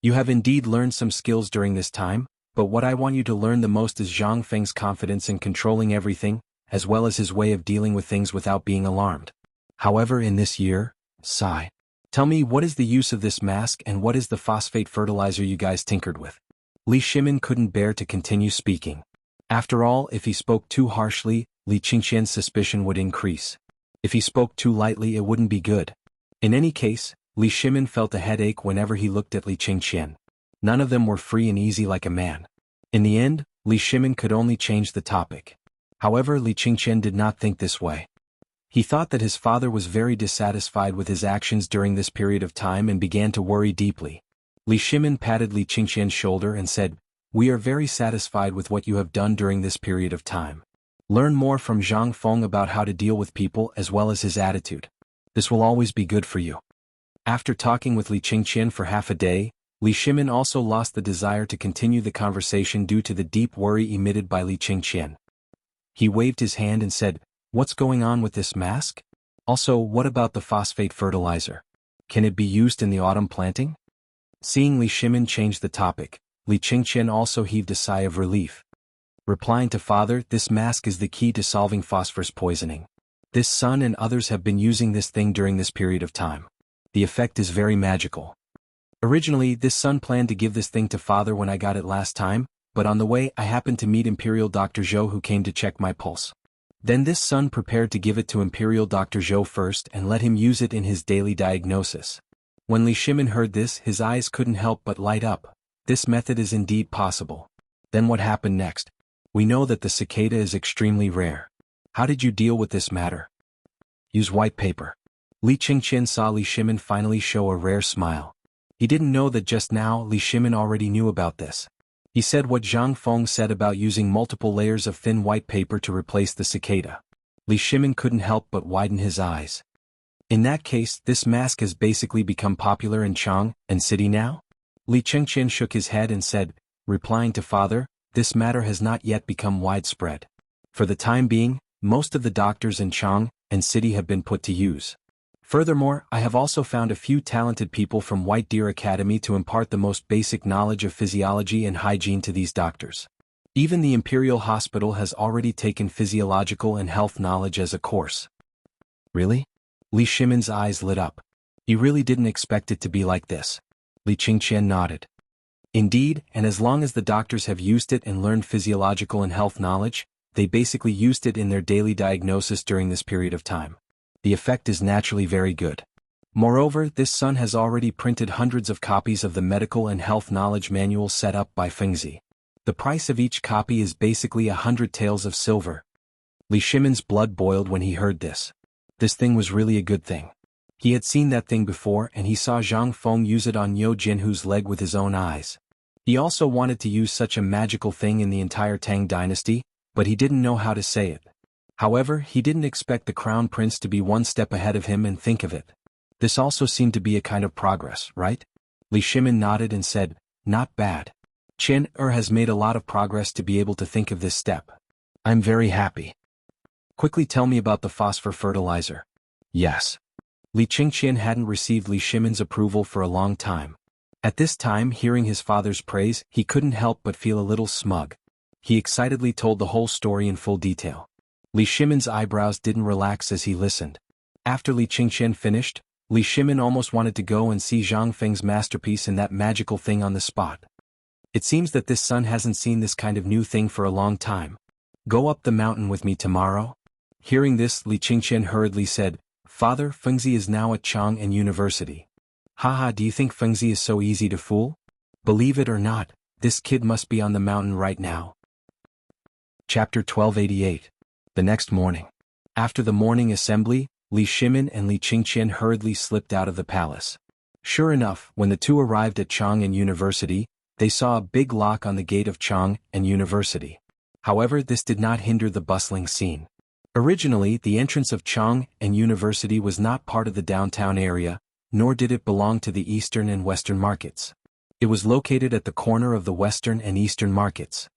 You have indeed learned some skills during this time, but what I want you to learn the most is Zhang Feng's confidence in controlling everything, as well as his way of dealing with things without being alarmed. However, in this year, sigh. Tell me, what is the use of this mask and what is the phosphate fertilizer you guys tinkered with? Li Shimin couldn't bear to continue speaking. After all, if he spoke too harshly, Li Qingqian's suspicion would increase. If he spoke too lightly, it wouldn't be good. In any case, Li Shimin felt a headache whenever he looked at Li Qingqian. None of them were free and easy like a man. In the end, Li Shimin could only change the topic. However, Li Qingqian did not think this way. He thought that his father was very dissatisfied with his actions during this period of time and began to worry deeply. Li Shimin patted Li Qingqian's shoulder and said, We are very satisfied with what you have done during this period of time. Learn more from Zhang Feng about how to deal with people as well as his attitude. This will always be good for you. After talking with Li Qingqian for half a day, Li Shimin also lost the desire to continue the conversation due to the deep worry emitted by Li Qingqian. He waved his hand and said, What's going on with this mask? Also, what about the phosphate fertilizer? Can it be used in the autumn planting? Seeing Li Shimin change the topic, Li Qingqian also heaved a sigh of relief. Replying to father, this mask is the key to solving phosphorus poisoning. This son and others have been using this thing during this period of time. The effect is very magical. Originally, this son planned to give this thing to father when I got it last time, but on the way I happened to meet Imperial Dr. Zhou who came to check my pulse. Then this son prepared to give it to Imperial Dr. Zhou first and let him use it in his daily diagnosis. When Li Shimin heard this, his eyes couldn't help but light up. This method is indeed possible. Then what happened next? We know that the cicada is extremely rare. How did you deal with this matter? Use white paper. Li Qingqian saw Li Shimin finally show a rare smile. He didn't know that just now Li Shimin already knew about this. He said what Zhang Feng said about using multiple layers of thin white paper to replace the cicada. Li Shimin couldn't help but widen his eyes. In that case, this mask has basically become popular in Chang and city now? Li Qingqian shook his head and said, replying to father, this matter has not yet become widespread. For the time being, most of the doctors in Chang and city have been put to use. Furthermore, I have also found a few talented people from White Deer Academy to impart the most basic knowledge of physiology and hygiene to these doctors. Even the Imperial Hospital has already taken physiological and health knowledge as a course. Really? Li Shimin's eyes lit up. He really didn't expect it to be like this. Li Qingqian nodded. Indeed, and as long as the doctors have used it and learned physiological and health knowledge, they basically used it in their daily diagnosis during this period of time. The effect is naturally very good. Moreover, this son has already printed hundreds of copies of the medical and health knowledge manual set up by Fengzi. The price of each copy is basically 100 taels of silver. Li Shimin's blood boiled when he heard this. This thing was really a good thing. He had seen that thing before and he saw Zhang Feng use it on Yo Jinhu's leg with his own eyes. He also wanted to use such a magical thing in the entire Tang Dynasty, but he didn't know how to say it. However, he didn't expect the Crown Prince to be one step ahead of him and think of it. This also seemed to be a kind of progress, right? Li Shimin nodded and said, not bad. Qin has made a lot of progress to be able to think of this step. I'm very happy. Quickly tell me about the phosphor fertilizer. Yes. Li Qingqian hadn't received Li Shimin's approval for a long time. At this time, hearing his father's praise, he couldn't help but feel a little smug. He excitedly told the whole story in full detail. Li Shimin's eyebrows didn't relax as he listened. After Li Qingqian finished, Li Shimin almost wanted to go and see Zhang Feng's masterpiece and that magical thing on the spot. It seems that this son hasn't seen this kind of new thing for a long time. Go up the mountain with me tomorrow? Hearing this, Li Qingqian hurriedly said, Father, Fengzi is now at Chang and University. Haha, do you think Fengzi is so easy to fool? Believe it or not, this kid must be on the mountain right now. Chapter 1288. The next morning. After the morning assembly, Li Shimin and Li Qingqian hurriedly slipped out of the palace. Sure enough, when the two arrived at Chang and University, they saw a big lock on the gate of Chang and University. However, this did not hinder the bustling scene. Originally, the entrance of Chang and University was not part of the downtown area, nor did it belong to the eastern and western markets. It was located at the corner of the western and eastern markets.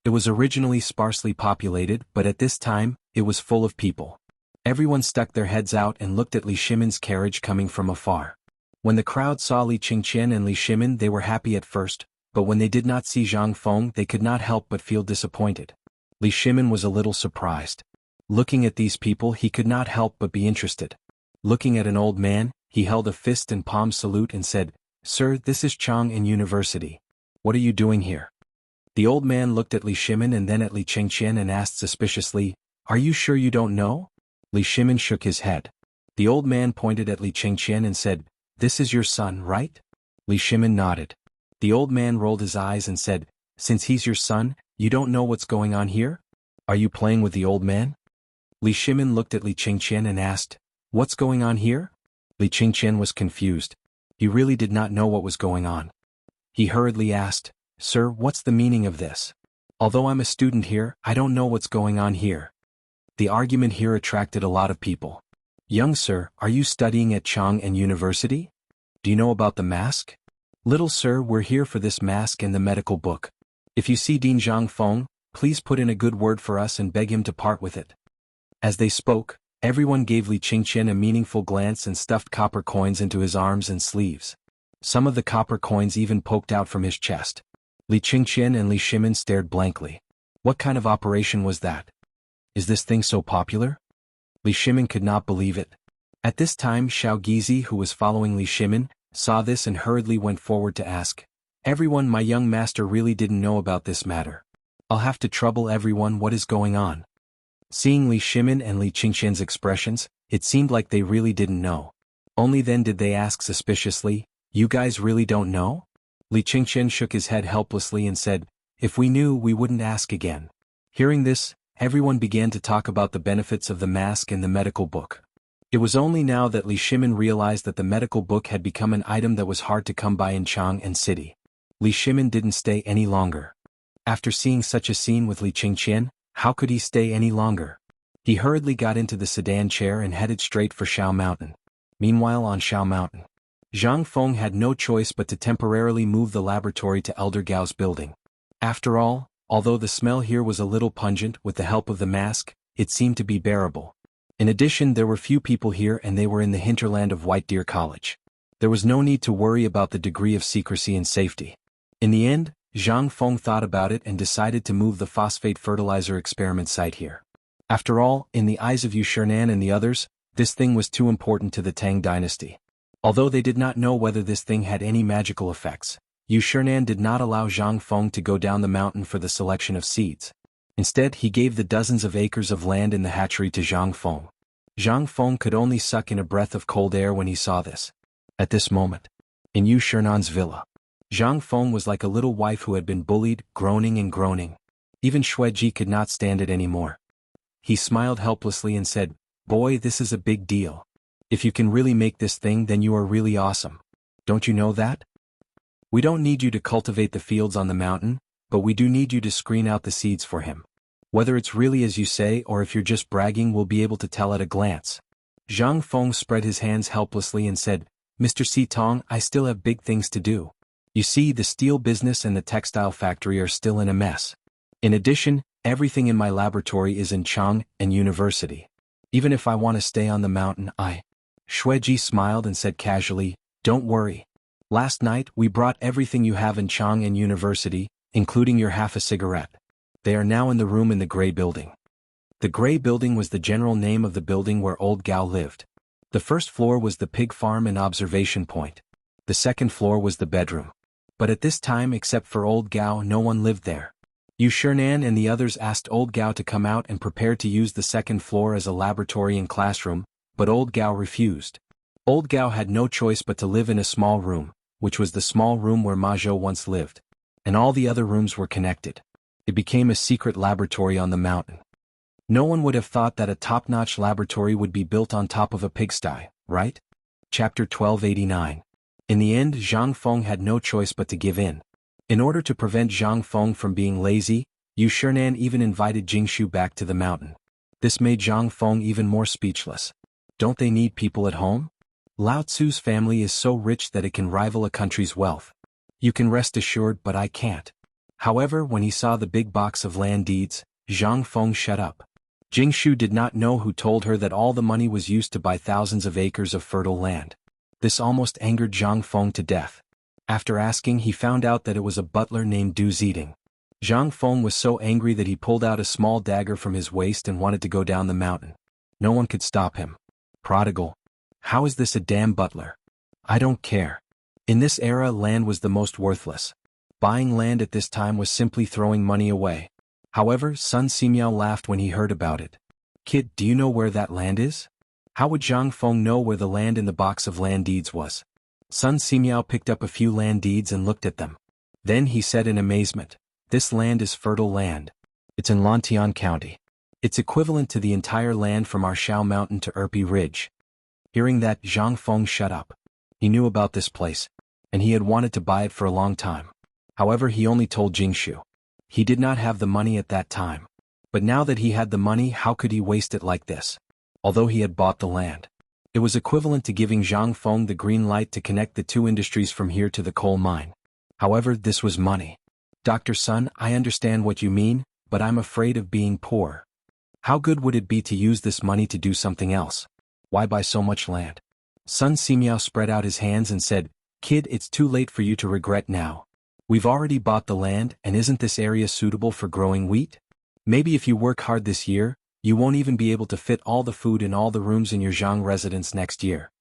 It was originally sparsely populated, but at this time, it was full of people. Everyone stuck their heads out and looked at Li Shimin's carriage coming from afar. When the crowd saw Li Qingqian and Li Shimin, they were happy at first, but when they did not see Zhang Feng, they could not help but feel disappointed. Li Shimin was a little surprised. Looking at these people, he could not help but be interested. Looking at an old man, he held a fist and palm salute and said, Sir, this is Chang and University. What are you doing here? The old man looked at Li Shimin and then at Li Qingqian and asked suspiciously, Are you sure you don't know? Li Shimin shook his head. The old man pointed at Li Qingqian and said, This is your son, right? Li Shimin nodded. The old man rolled his eyes and said, Since he's your son, you don't know what's going on here? Are you playing with the old man? Li Shimin looked at Li Qingqian and asked, What's going on here? Li Qingqian was confused. He really did not know what was going on. He hurriedly asked, Sir, what's the meaning of this? Although I'm a student here, I don't know what's going on here. The argument here attracted a lot of people. Young sir, are you studying at Chang and University? Do you know about the mask? Little sir, we're here for this mask and the medical book. If you see Dean Zhang Feng, please put in a good word for us and beg him to part with it. As they spoke, everyone gave Li Qingqian a meaningful glance and stuffed copper coins into his arms and sleeves. Some of the copper coins even poked out from his chest. Li Qingqian and Li Shimin stared blankly. What kind of operation was that? Is this thing so popular? Li Shimin could not believe it. At this time, Xiao Gizi, who was following Li Shimin, saw this and hurriedly went forward to ask, "Everyone, my young master really didn't know about this matter. I'll have to trouble everyone, what is going on?" Seeing Li Shimin and Li Qingqian's expressions, it seemed like they really didn't know. Only then did they ask suspiciously, "You guys really don't know?" Li Qingqian shook his head helplessly and said, "If we knew, we wouldn't ask again." Hearing this, everyone began to talk about the benefits of the mask and the medical book. It was only now that Li Shimin realized that the medical book had become an item that was hard to come by in Chang and city. Li Shimin didn't stay any longer. After seeing such a scene with Li Qingqian, how could he stay any longer? He hurriedly got into the sedan chair and headed straight for Shao Mountain. Meanwhile on Shao Mountain, Zhang Feng had no choice but to temporarily move the laboratory to Elder Gao's building. After all, although the smell here was a little pungent, with the help of the mask, it seemed to be bearable. In addition, there were few people here and they were in the hinterland of White Deer College. There was no need to worry about the degree of secrecy and safety. In the end, Zhang Feng thought about it and decided to move the phosphate fertilizer experiment site here. After all, in the eyes of Yu Shernan and the others, this thing was too important to the Tang Dynasty. Although they did not know whether this thing had any magical effects, Yu Shernan did not allow Zhang Feng to go down the mountain for the selection of seeds. Instead, he gave the dozens of acres of land in the hatchery to Zhang Feng. Zhang Feng could only suck in a breath of cold air when he saw this. At this moment, in Yu Shernan's villa, Zhang Feng was like a little wife who had been bullied, groaning and groaning. Even Xueji could not stand it anymore. He smiled helplessly and said, "Boy, this is a big deal. If you can really make this thing, then you are really awesome. Don't you know that? We don't need you to cultivate the fields on the mountain, but we do need you to screen out the seeds for him. Whether it's really as you say or if you're just bragging, we'll be able to tell at a glance." Zhang Feng spread his hands helplessly and said, "Mr. Tong, I still have big things to do. You see, the steel business and the textile factory are still in a mess. In addition, everything in my laboratory is in Chang and University. Even if I want to stay on the mountain, Xueji smiled and said casually, "Don't worry. Last night we brought everything you have in Chang and University, including your half a cigarette. They are now in the room in the Gray Building." The Gray Building was the general name of the building where Old Gao lived. The first floor was the pig farm and observation point. The second floor was the bedroom. But at this time, except for Old Gao, no one lived there. Yu Shernan and the others asked Old Gao to come out and prepared to use the second floor as a laboratory and classroom, but Old Gao refused. Old Gao had no choice but to live in a small room, which was the small room where Ma Zhou once lived. And all the other rooms were connected. It became a secret laboratory on the mountain. No one would have thought that a top-notch laboratory would be built on top of a pigsty, right? Chapter 1289. In the end, Zhang Feng had no choice but to give in. In order to prevent Zhang Feng from being lazy, Yu Shernan even invited Jingshu back to the mountain. This made Zhang Feng even more speechless. Don't they need people at home? Lao Tzu's family is so rich that it can rival a country's wealth. You can rest assured, but I can't. However, when he saw the big box of land deeds, Zhang Feng shut up. Jingshu did not know who told her that all the money was used to buy thousands of acres of fertile land. This almost angered Zhang Feng to death. After asking, he found out that it was a butler named Du Ziding. Zhang Feng was so angry that he pulled out a small dagger from his waist and wanted to go down the mountain. No one could stop him. Prodigal. How is this a damn butler? I don't care. In this era, land was the most worthless. Buying land at this time was simply throwing money away. However, Sun Simiao laughed when he heard about it. Kid, do you know where that land is? How would Zhang Feng know where the land in the box of land deeds was? Sun Simiao picked up a few land deeds and looked at them. Then he said in amazement, "This land is fertile land. It's in Lantian County. It's equivalent to the entire land from our Shao Mountain to Erpi Ridge." Hearing that, Zhang Feng shut up. He knew about this place, and he had wanted to buy it for a long time. However, he only told Jingshu. He did not have the money at that time. But now that he had the money, how could he waste it like this? Although he had bought the land, it was equivalent to giving Zhang Feng the green light to connect the two industries from here to the coal mine. However, this was money. "Dr. Sun, I understand what you mean, but I'm afraid of being poor. How good would it be to use this money to do something else? Why buy so much land?" Sun Simiao spread out his hands and said, "Kid, it's too late for you to regret now. We've already bought the land, and isn't this area suitable for growing wheat? Maybe if you work hard this year, you won't even be able to fit all the food in all the rooms in your Zhang residence next year."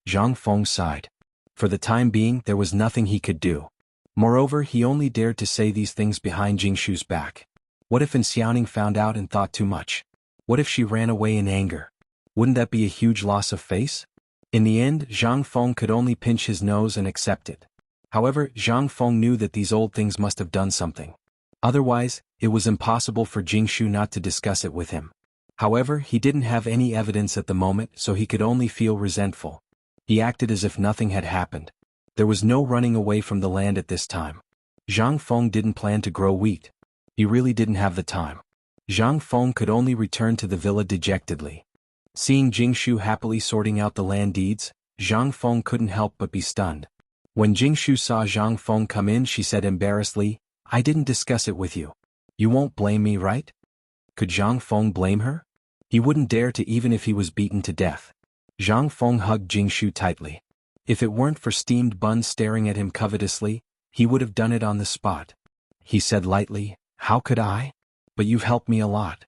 Zhang Feng sighed. For the time being, there was nothing he could do. Moreover, he only dared to say these things behind Jingshu's back. What if Xiaoning found out and thought too much? What if she ran away in anger? Wouldn't that be a huge loss of face? In the end, Zhang Feng could only pinch his nose and accept it. However, Zhang Feng knew that these old things must have done something. Otherwise, it was impossible for Jingshu not to discuss it with him. However, he didn't have any evidence at the moment, so he could only feel resentful. He acted as if nothing had happened. There was no running away from the land at this time. Zhang Feng didn't plan to grow wheat. He really didn't have the time. Zhang Feng could only return to the villa dejectedly. Seeing Jingshu happily sorting out the land deeds, Zhang Feng couldn't help but be stunned. When Jingshu saw Zhang Feng come in, she said embarrassedly, "I didn't discuss it with you. You won't blame me, right?" Could Zhang Feng blame her? He wouldn't dare to, even if he was beaten to death. Zhang Feng hugged Jingshu tightly. If it weren't for steamed buns staring at him covetously, he would have done it on the spot. He said lightly, "How could I? But you've helped me a lot."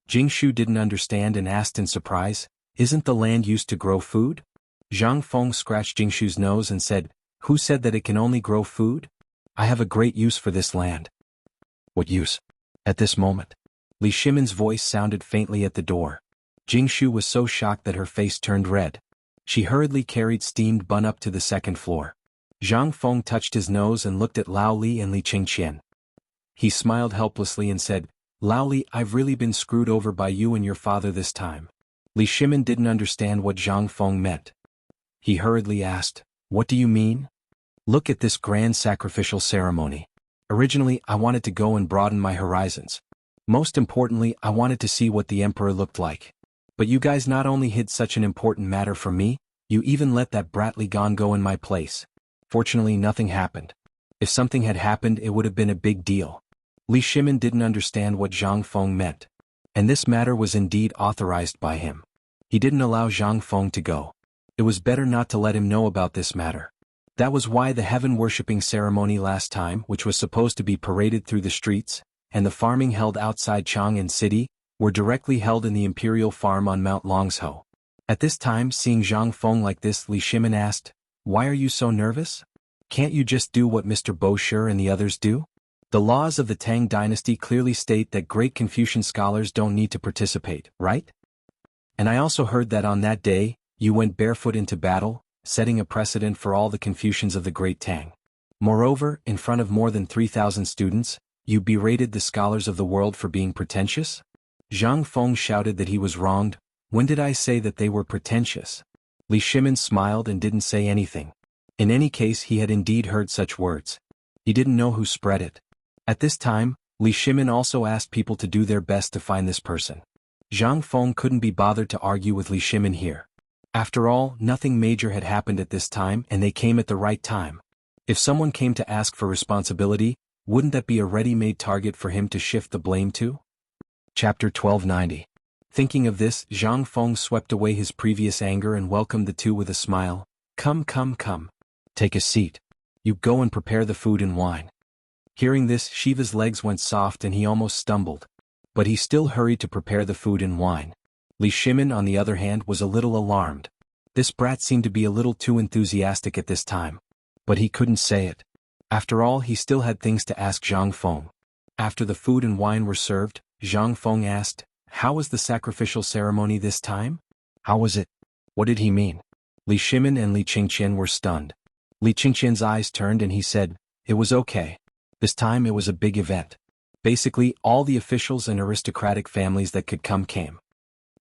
Jingshu didn't understand and asked in surprise, "Isn't the land used to grow food?" Zhang Feng scratched Jingshu's nose and said, "Who said that it can only grow food? I have a great use for this land." "What use?" At this moment, Li Shimin's voice sounded faintly at the door. Jingshu was so shocked that her face turned red. She hurriedly carried steamed bun up to the second floor. Zhang Feng touched his nose and looked at Lao Li and Li Qingqian. He smiled helplessly and said, "Lao Li, I've really been screwed over by you and your father this time." Li Shimin didn't understand what Zhang Feng meant. He hurriedly asked, "What do you mean?" "Look at this grand sacrificial ceremony. Originally, I wanted to go and broaden my horizons. Most importantly, I wanted to see what the emperor looked like. But you guys not only hid such an important matter from me, you even let that brat Li Gan go in my place. Fortunately, nothing happened. If something had happened, it would have been a big deal." Li Shimin didn't understand what Zhang Feng meant. And this matter was indeed authorized by him. He didn't allow Zhang Feng to go. It was better not to let him know about this matter. That was why the heaven-worshipping ceremony last time, which was supposed to be paraded through the streets, and the farming held outside Chang'an City, were directly held in the imperial farm on Mount Longsho. At this time, seeing Zhang Feng like this, Li Shimin asked, "Why are you so nervous? Can't you just do what Mr. Bo Shi and the others do? The laws of the Tang Dynasty clearly state that great Confucian scholars don't need to participate, right? And I also heard that on that day, you went barefoot into battle, setting a precedent for all the Confucians of the Great Tang. Moreover, in front of more than 3,000 students, you berated the scholars of the world for being pretentious?" Zhang Feng shouted that he was wronged. "When did I say that they were pretentious?" Li Shimin smiled and didn't say anything. In any case, he had indeed heard such words. He didn't know who spread it. At this time, Li Shimin also asked people to do their best to find this person. Zhang Feng couldn't be bothered to argue with Li Shimin here. After all, nothing major had happened at this time, and they came at the right time. If someone came to ask for responsibility, wouldn't that be a ready-made target for him to shift the blame to? Chapter 1290. Thinking of this, Zhang Feng swept away his previous anger and welcomed the two with a smile. Come. Take a seat. You go and prepare the food and wine." Hearing this, Shiva's legs went soft and he almost stumbled. But he still hurried to prepare the food and wine. Li Shimin, on the other hand, was a little alarmed. This brat seemed to be a little too enthusiastic at this time. But he couldn't say it. After all, he still had things to ask Zhang Feng. After the food and wine were served, Zhang Feng asked, "How was the sacrificial ceremony this time? How was it?" What did he mean? Li Shimin and Li Qingqian were stunned. Li Qingqian's eyes turned and he said, "It was okay. This time it was a big event. Basically, all the officials and aristocratic families that could come came."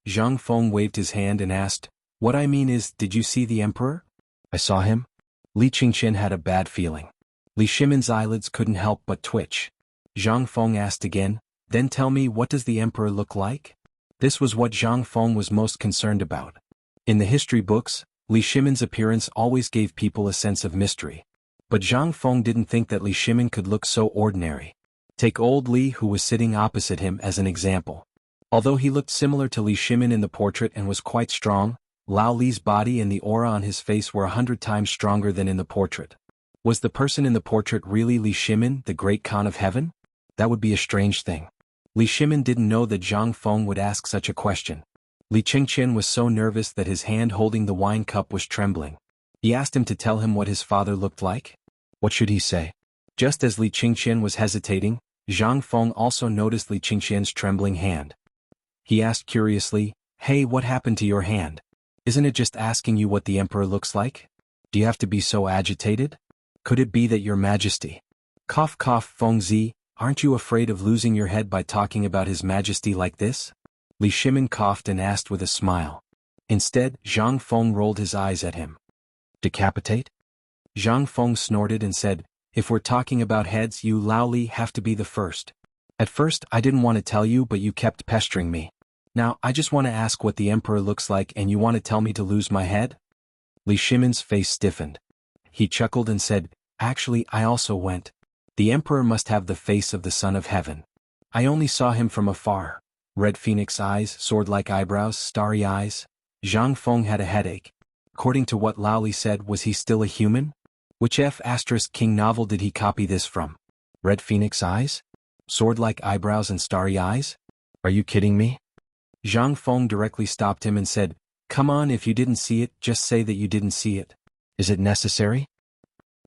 Zhang Feng waved his hand and asked, "What I mean is, did you see the emperor?" "I saw him." Li Qingqian had a bad feeling. Li Shimin's eyelids couldn't help but twitch. Zhang Feng asked again, "Then tell me, what does the emperor look like?" This was what Zhang Feng was most concerned about. In the history books, Li Shimin's appearance always gave people a sense of mystery. But Zhang Feng didn't think that Li Shimin could look so ordinary. Take old Li, who was sitting opposite him, as an example. Although he looked similar to Li Shimin in the portrait and was quite strong, Lao Li's body and the aura on his face were 100 times stronger than in the portrait. Was the person in the portrait really Li Shimin, the great Khan of heaven? That would be a strange thing. Li Shimin didn't know that Zhang Feng would ask such a question. Li Qingqian was so nervous that his hand holding the wine cup was trembling. He asked him to tell him what his father looked like. What should he say? Just as Li Qingqian was hesitating, Zhang Feng also noticed Li Qingqian's trembling hand. He asked curiously, "Hey, what happened to your hand? Isn't it just asking you what the emperor looks like? Do you have to be so agitated? Could it be that your majesty?" Cough cough Fengzi, aren't you afraid of losing your head by talking about his majesty like this? Li Shimin coughed and asked with a smile. Instead, Zhang Feng rolled his eyes at him. Decapitate? Zhang Feng snorted and said, "If we're talking about heads, you Laoli have to be the first. At first, I didn't want to tell you, but you kept pestering me. Now, I just want to ask what the emperor looks like and you want to tell me to lose my head?" Li Shimin's face stiffened. He chuckled and said, "Actually, I also went. The emperor must have the face of the son of heaven. I only saw him from afar. Red phoenix eyes, sword-like eyebrows, starry eyes." Zhang Feng had a headache. According to what Laoli said, was he still a human? Which King novel did he copy this from? Red phoenix eyes? Sword-like eyebrows and starry eyes? Are you kidding me? Zhang Feng directly stopped him and said, "Come on, if you didn't see it, just say that you didn't see it. Is it necessary?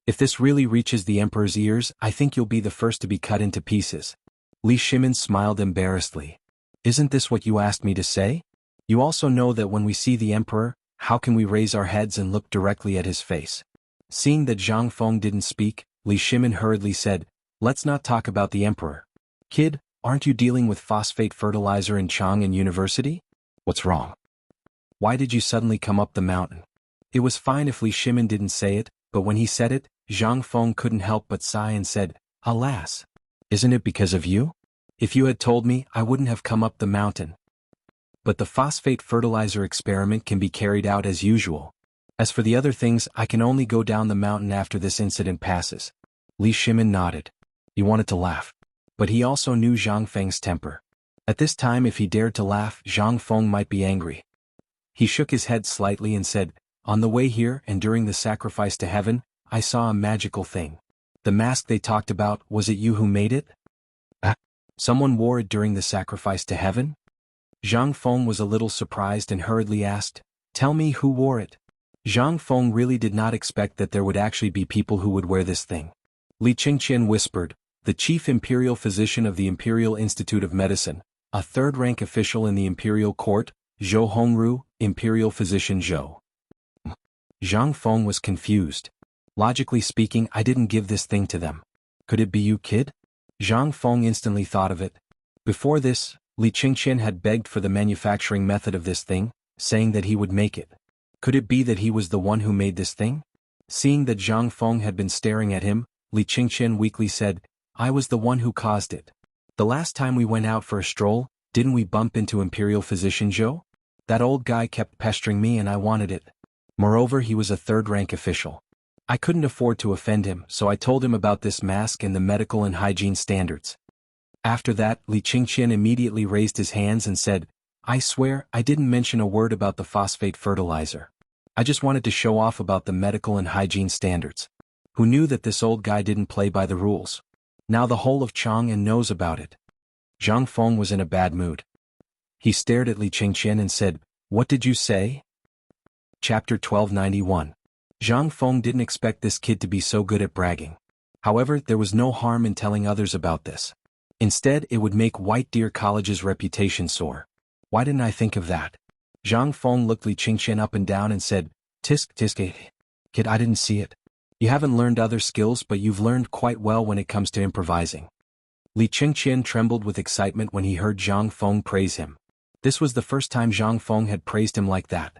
If this really reaches the emperor's ears, I think you'll be the first to be cut into pieces." Li Shimin smiled embarrassedly. "Isn't this what you asked me to say? You also know that when we see the emperor, how can we raise our heads and look directly at his face?" Seeing that Zhang Feng didn't speak, Li Shimin hurriedly said, "Let's not talk about the emperor. Kid, aren't you dealing with phosphate fertilizer in Chang'an University? What's wrong? Why did you suddenly come up the mountain?" It was fine if Li Shimin didn't say it, but when he said it, Zhang Feng couldn't help but sigh and said, "Alas! Isn't it because of you? If you had told me, I wouldn't have come up the mountain. But the phosphate fertilizer experiment can be carried out as usual. As for the other things, I can only go down the mountain after this incident passes." Li Shimin nodded. He wanted to laugh. But he also knew Zhang Feng's temper. At this time, if he dared to laugh, Zhang Feng might be angry. He shook his head slightly and said, "On the way here and during the sacrifice to heaven, I saw a magical thing. The mask they talked about, was it you who made it?" Someone wore it during the sacrifice to heaven? Zhang Feng was a little surprised and hurriedly asked, "Tell me who wore it." Zhang Feng really did not expect that there would actually be people who would wear this thing. Li Qingqian whispered, "The chief imperial physician of the Imperial Institute of Medicine, a third-rank official in the imperial court, Zhou Hongru, imperial physician Zhou." Zhang Feng was confused. Logically speaking, I didn't give this thing to them. Could it be you, kid? Zhang Feng instantly thought of it. Before this, Li Qingqian had begged for the manufacturing method of this thing, saying that he would make it. Could it be that he was the one who made this thing? Seeing that Zhang Feng had been staring at him, Li Qingqian weakly said, "I was the one who caused it. The last time we went out for a stroll, didn't we bump into Imperial Physician Zhou? That old guy kept pestering me and I wanted it. Moreover, he was a third-rank official. I couldn't afford to offend him, so I told him about this mask and the medical and hygiene standards." After that, Li Qingqian immediately raised his hands and said, "I swear, I didn't mention a word about the phosphate fertilizer. I just wanted to show off about the medical and hygiene standards. Who knew that this old guy didn't play by the rules? Now the whole of Chang'an knows about it." Zhang Feng was in a bad mood. He stared at Li Qingqian and said, "What did you say?" Chapter 1291. Zhang Feng didn't expect this kid to be so good at bragging. However, there was no harm in telling others about this. Instead, it would make White Deer College's reputation soar. Why didn't I think of that? Zhang Feng looked Li Qingqian up and down and said, Tisk, kid, I didn't see it. You haven't learned other skills, but you've learned quite well when it comes to improvising." Li Qingqian trembled with excitement when he heard Zhang Feng praise him. This was the first time Zhang Feng had praised him like that.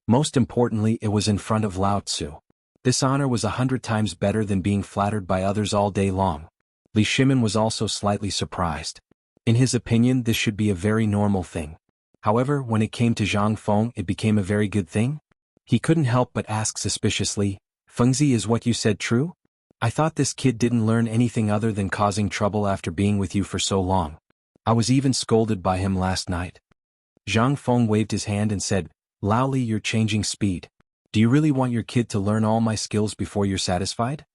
Most importantly, it was in front of Lao Tzu. This honor was 100 times better than being flattered by others all day long. Li Shimin was also slightly surprised. In his opinion, this should be a very normal thing. However, when it came to Zhang Feng, it became a very good thing. He couldn't help but ask suspiciously, "Fengzi, is what you said true? I thought this kid didn't learn anything other than causing trouble after being with you for so long. I was even scolded by him last night." Zhang Feng waved his hand and said, "Laoli, you're changing speed. Do you really want your kid to learn all my skills before you're satisfied?"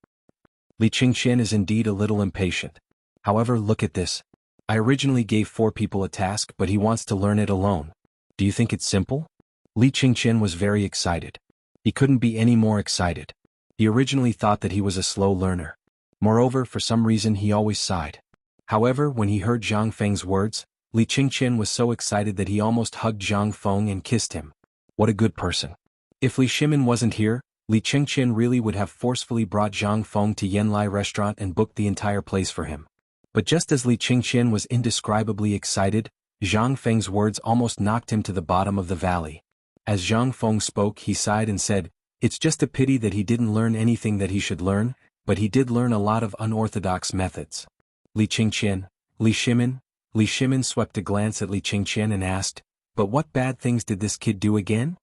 Li Qingqian is indeed a little impatient. However, look at this. I originally gave 4 people a task, but he wants to learn it alone. Do you think it's simple? Li Qingqian was very excited. He couldn't be any more excited. He originally thought that he was a slow learner. Moreover, for some reason he always sighed. However, when he heard Zhang Feng's words, Li Qingqian was so excited that he almost hugged Zhang Feng and kissed him. What a good person. If Li Shimin wasn't here, Li Qingqian really would have forcefully brought Zhang Feng to Yanlai restaurant and booked the entire place for him. But just as Li Qingqian was indescribably excited, Zhang Feng's words almost knocked him to the bottom of the valley. As Zhang Feng spoke, he sighed and said, "It's just a pity that he didn't learn anything that he should learn, but he did learn a lot of unorthodox methods." Li Qingqian, Li Shimin swept a glance at Li Qingqian and asked, "But what bad things did this kid do again?"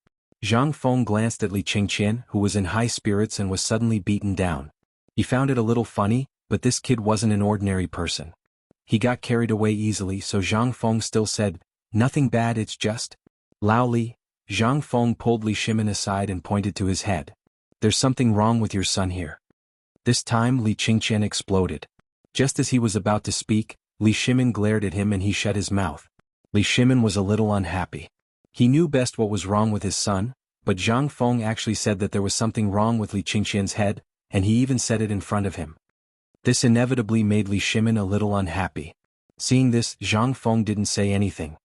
Zhang Feng glanced at Li Qingqian, who was in high spirits and was suddenly beaten down. He found it a little funny, but this kid wasn't an ordinary person. He got carried away easily, so Zhang Feng still said, "Nothing bad, it's just..." Lao Li. Zhang Feng pulled Li Shimin aside and pointed to his head. "There's something wrong with your son here." This time Li Qingqian exploded. Just as he was about to speak, Li Shimin glared at him and he shut his mouth. Li Shimin was a little unhappy. He knew best what was wrong with his son, but Zhang Feng actually said that there was something wrong with Li Qingqian's head, and he even said it in front of him. This inevitably made Li Shimin a little unhappy. Seeing this, Zhang Feng didn't say anything.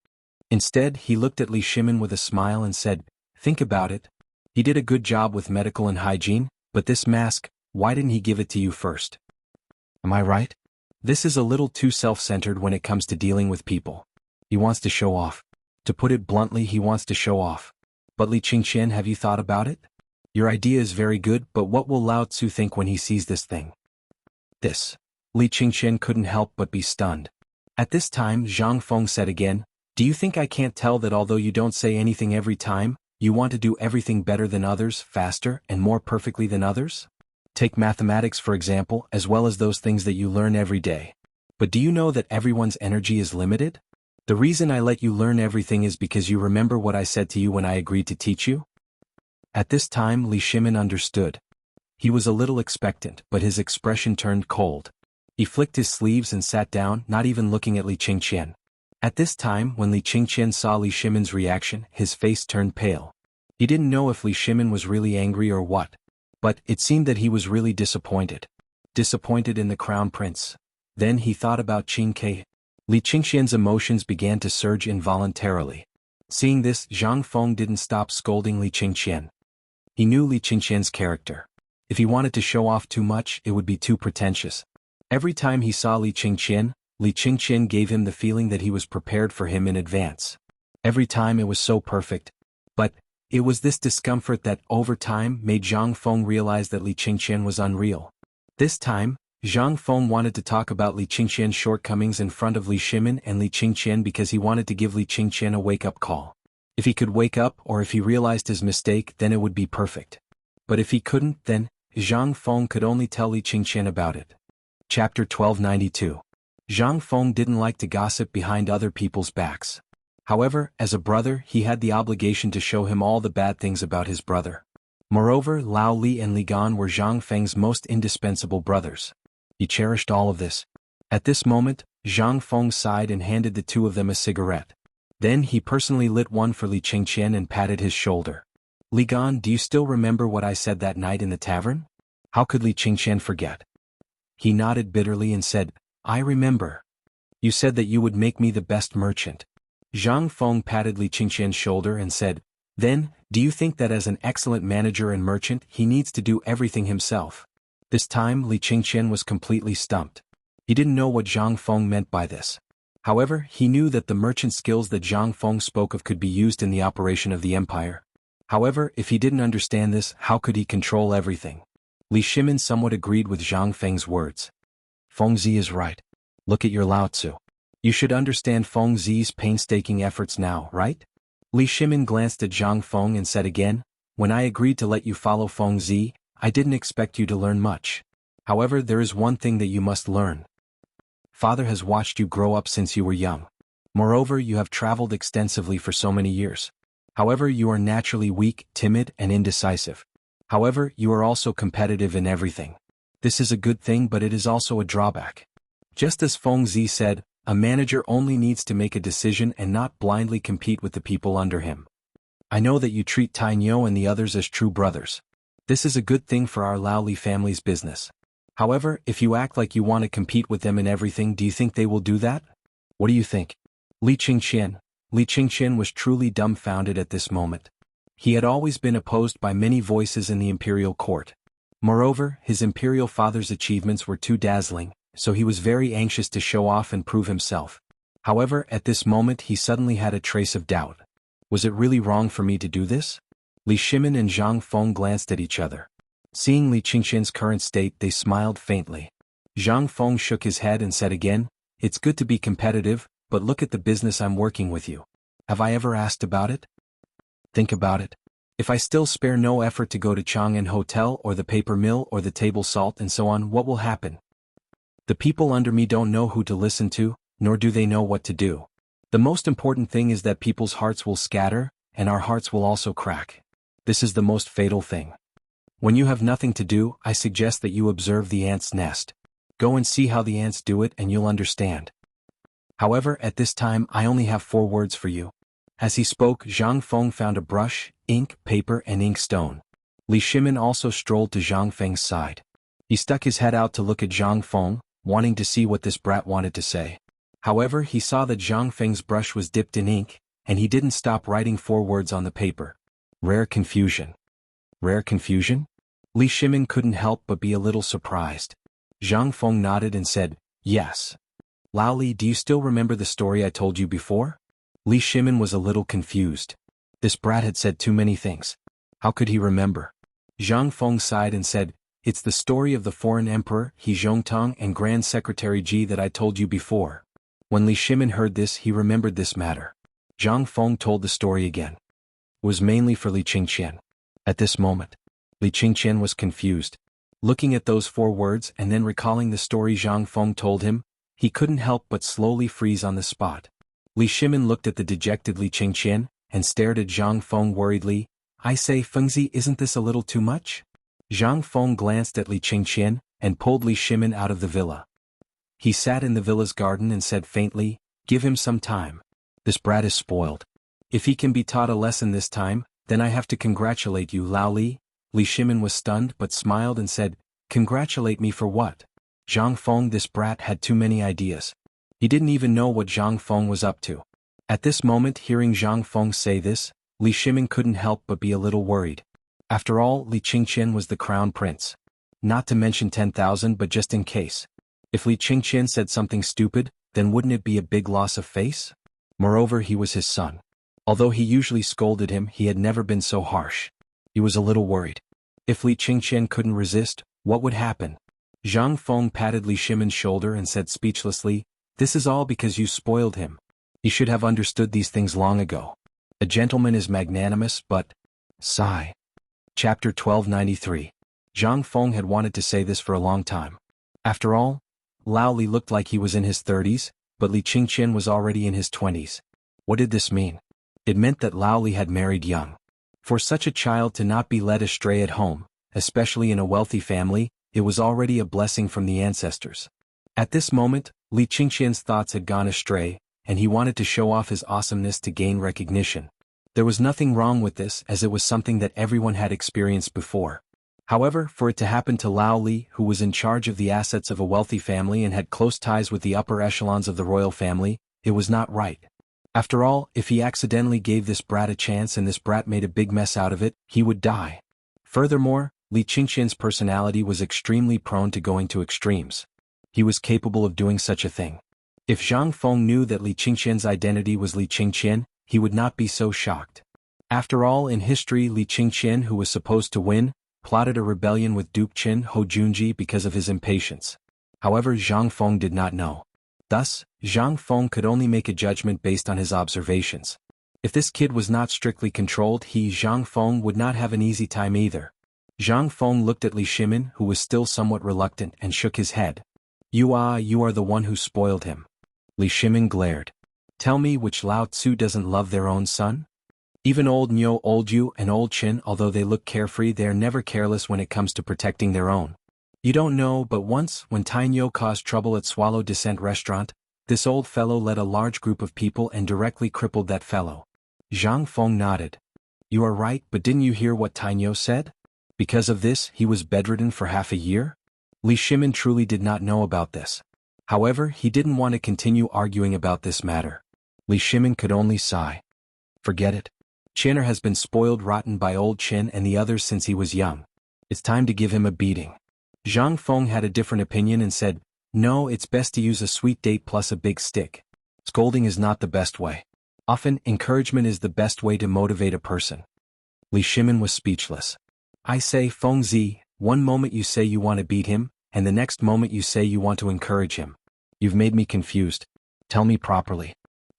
Instead, he looked at Li Shimin with a smile and said, "Think about it. He did a good job with medical and hygiene, but this mask, why didn't he give it to you first? Am I right? This is a little too self-centered when it comes to dealing with people. He wants to show off. To put it bluntly, he wants to show off. But Li Qingqian, have you thought about it? Your idea is very good, but what will Lao Tzu think when he sees this thing?" This. Li Qingqian couldn't help but be stunned. At this time, Zhang Feng said again, "Do you think I can't tell that although you don't say anything every time, you want to do everything better than others, faster, and more perfectly than others? Take mathematics for example, as well as those things that you learn every day. But do you know that everyone's energy is limited? The reason I let you learn everything is because you remember what I said to you when I agreed to teach you?" At this time Li Shimin understood. He was a little expectant, but his expression turned cold. He flicked his sleeves and sat down, not even looking at Li Qingqian. At this time, when Li Qingqian saw Li Shimin's reaction, his face turned pale. He didn't know if Li Shimin was really angry or what. But it seemed that he was really disappointed. Disappointed in the crown prince. Then he thought about Qing Ke. Li Qingqian's emotions began to surge involuntarily. Seeing this, Zhang Feng didn't stop scolding Li Qingqian. He knew Li Qingqian's character. If he wanted to show off too much, it would be too pretentious. Every time he saw Li Qingqian gave him the feeling that he was prepared for him in advance. Every time it was so perfect. But it was this discomfort that, over time, made Zhang Feng realize that Li Qingqian was unreal. This time, Zhang Feng wanted to talk about Li Qingqian's shortcomings in front of Li Shimin and Li Qingqian because he wanted to give Li Qingqian a wake-up call. If he could wake up or if he realized his mistake, then it would be perfect. But if he couldn't, then Zhang Feng could only tell Li Qingqian about it. Chapter 1292. Zhang Feng didn't like to gossip behind other people's backs. However, as a brother, he had the obligation to show him all the bad things about his brother. Moreover, Lao Li and Li Gan were Zhang Feng's most indispensable brothers. He cherished all of this. At this moment, Zhang Feng sighed and handed the two of them a cigarette. Then he personally lit one for Li Qingqian and patted his shoulder. "Li Gan, do you still remember what I said that night in the tavern?" How could Li Qingqian forget? He nodded bitterly and said, "I remember. You said that you would make me the best merchant." Zhang Feng patted Li Qingqian's shoulder and said, "Then, do you think that as an excellent manager and merchant he needs to do everything himself?" This time Li Qingqian was completely stumped. He didn't know what Zhang Feng meant by this. However, he knew that the merchant skills that Zhang Feng spoke of could be used in the operation of the empire. However, if he didn't understand this, how could he control everything? Li Shimin somewhat agreed with Zhang Feng's words. "Feng Zi is right. Look at your Lao Tzu. You should understand Feng Zi's painstaking efforts now, right?" Li Shimin glanced at Zhang Feng and said again, "When I agreed to let you follow Feng Zi, I didn't expect you to learn much. However, there is one thing that you must learn. Father has watched you grow up since you were young. Moreover, you have traveled extensively for so many years. However, you are naturally weak, timid, and indecisive. However, you are also competitive in everything. This is a good thing, but it is also a drawback. Just as Feng Zi said, a manager only needs to make a decision and not blindly compete with the people under him. I know that you treat Tai Nyo and the others as true brothers. This is a good thing for our Lao Li family's business. However, if you act like you want to compete with them in everything, do you think they will do that? What do you think? Li Qingqian was truly dumbfounded at this moment. He had always been opposed by many voices in the imperial court. Moreover, his imperial father's achievements were too dazzling, so he was very anxious to show off and prove himself. However, at this moment he suddenly had a trace of doubt. Was it really wrong for me to do this? Li Shimin and Zhang Feng glanced at each other. Seeing Li Qingqian's current state, they smiled faintly. Zhang Feng shook his head and said again, "It's good to be competitive, but look at the business I'm working with you. Have I ever asked about it? Think about it. If I still spare no effort to go to Chang'an Hotel or the paper mill or the table salt and so on, what will happen? The people under me don't know who to listen to, nor do they know what to do. The most important thing is that people's hearts will scatter, and our hearts will also crack. This is the most fatal thing. When you have nothing to do, I suggest that you observe the ants' nest. Go and see how the ants do it and you'll understand. However, at this time I only have 4 words for you." As he spoke, Zhang Feng found a brush, ink, paper and inkstone. Li Shimin also strolled to Zhang Feng's side. He stuck his head out to look at Zhang Feng, wanting to see what this brat wanted to say. However, he saw that Zhang Feng's brush was dipped in ink, and he didn't stop writing 4 words on the paper. Rare confusion. Rare confusion? Li Shimin couldn't help but be a little surprised. Zhang Feng nodded and said, "Yes. Lao Li, do you still remember the story I told you before?" Li Shimin was a little confused. This brat had said too many things. How could he remember? Zhang Feng sighed and said, "It's the story of the foreign emperor, He Zhongtong and Grand Secretary Ji that I told you before." When Li Shimin heard this, he remembered this matter. Zhang Feng told the story again. It was mainly for Li Qingqian. At this moment, Li Qingqian was confused. Looking at those 4 words and then recalling the story Zhang Feng told him, he couldn't help but slowly freeze on the spot. Li Shimin looked at the dejected Li Qingqian and stared at Zhang Feng worriedly. "I say, Fengzi, isn't this a little too much?" Zhang Feng glanced at Li Qingqian and pulled Li Shimin out of the villa. He sat in the villa's garden and said faintly, "Give him some time. This brat is spoiled. If he can be taught a lesson this time, then I have to congratulate you, Lao Li." Li Shimin was stunned but smiled and said, "Congratulate me for what?" Zhang Feng, this brat had too many ideas. He didn't even know what Zhang Feng was up to. At this moment, hearing Zhang Feng say this, Li Shimin couldn't help but be a little worried. After all, Li Qingqian was the crown prince. Not to mention 10,000, but just in case. If Li Qingqian said something stupid, then wouldn't it be a big loss of face? Moreover, he was his son. Although he usually scolded him, he had never been so harsh. He was a little worried. If Li Qingqian couldn't resist, what would happen? Zhang Feng patted Li Shimin's shoulder and said speechlessly, "This is all because you spoiled him. He should have understood these things long ago. A gentleman is magnanimous, but..." Sigh. Chapter 1293. Zhang Feng had wanted to say this for a long time. After all, Lao Li looked like he was in his 30s, but Li Qingqian was already in his 20s. What did this mean? It meant that Lao Li had married young. For such a child to not be led astray at home, especially in a wealthy family, it was already a blessing from the ancestors. At this moment, Li Qingqian's thoughts had gone astray, and he wanted to show off his awesomeness to gain recognition. There was nothing wrong with this, as it was something that everyone had experienced before. However, for it to happen to Lao Li, who was in charge of the assets of a wealthy family and had close ties with the upper echelons of the royal family, it was not right. After all, if he accidentally gave this brat a chance and this brat made a big mess out of it, he would die. Furthermore, Li Qingqian's personality was extremely prone to going to extremes. He was capable of doing such a thing. If Zhang Feng knew that Li Qingqian's identity was Li Qingqian, he would not be so shocked. After all, in history, Li Qingqian, who was supposed to win, plotted a rebellion with Duke Qin Ho Junji because of his impatience. However, Zhang Feng did not know. Thus, Zhang Feng could only make a judgment based on his observations. If this kid was not strictly controlled, Zhang Feng would not have an easy time either. Zhang Feng looked at Li Shimin, who was still somewhat reluctant, and shook his head. You are the one who spoiled him." Li Shimin glared. "Tell me which Lao Tzu doesn't love their own son? Even old Nyo, old Yu, and old Qin, although they look carefree, they are never careless when it comes to protecting their own. You don't know, but once, when Tai Nyo caused trouble at Swallow Descent Restaurant, this old fellow led a large group of people and directly crippled that fellow." Zhang Feng nodded. You are right, but didn't you hear what Tainyo said? Because of this, he was bedridden for half a year? Li Shimin truly did not know about this. However, he didn't want to continue arguing about this matter. Li Shimin could only sigh. Forget it. Chinner has been spoiled rotten by old Chin and the others since he was young. It's time to give him a beating. Zhang Feng had a different opinion and said, no, it's best to use a sweet date plus a big stick. Scolding is not the best way. Often, encouragement is the best way to motivate a person. Li Shimin was speechless. I say, Feng Zi, one moment you say you want to beat him, and the next moment you say you want to encourage him. You've made me confused. Tell me properly.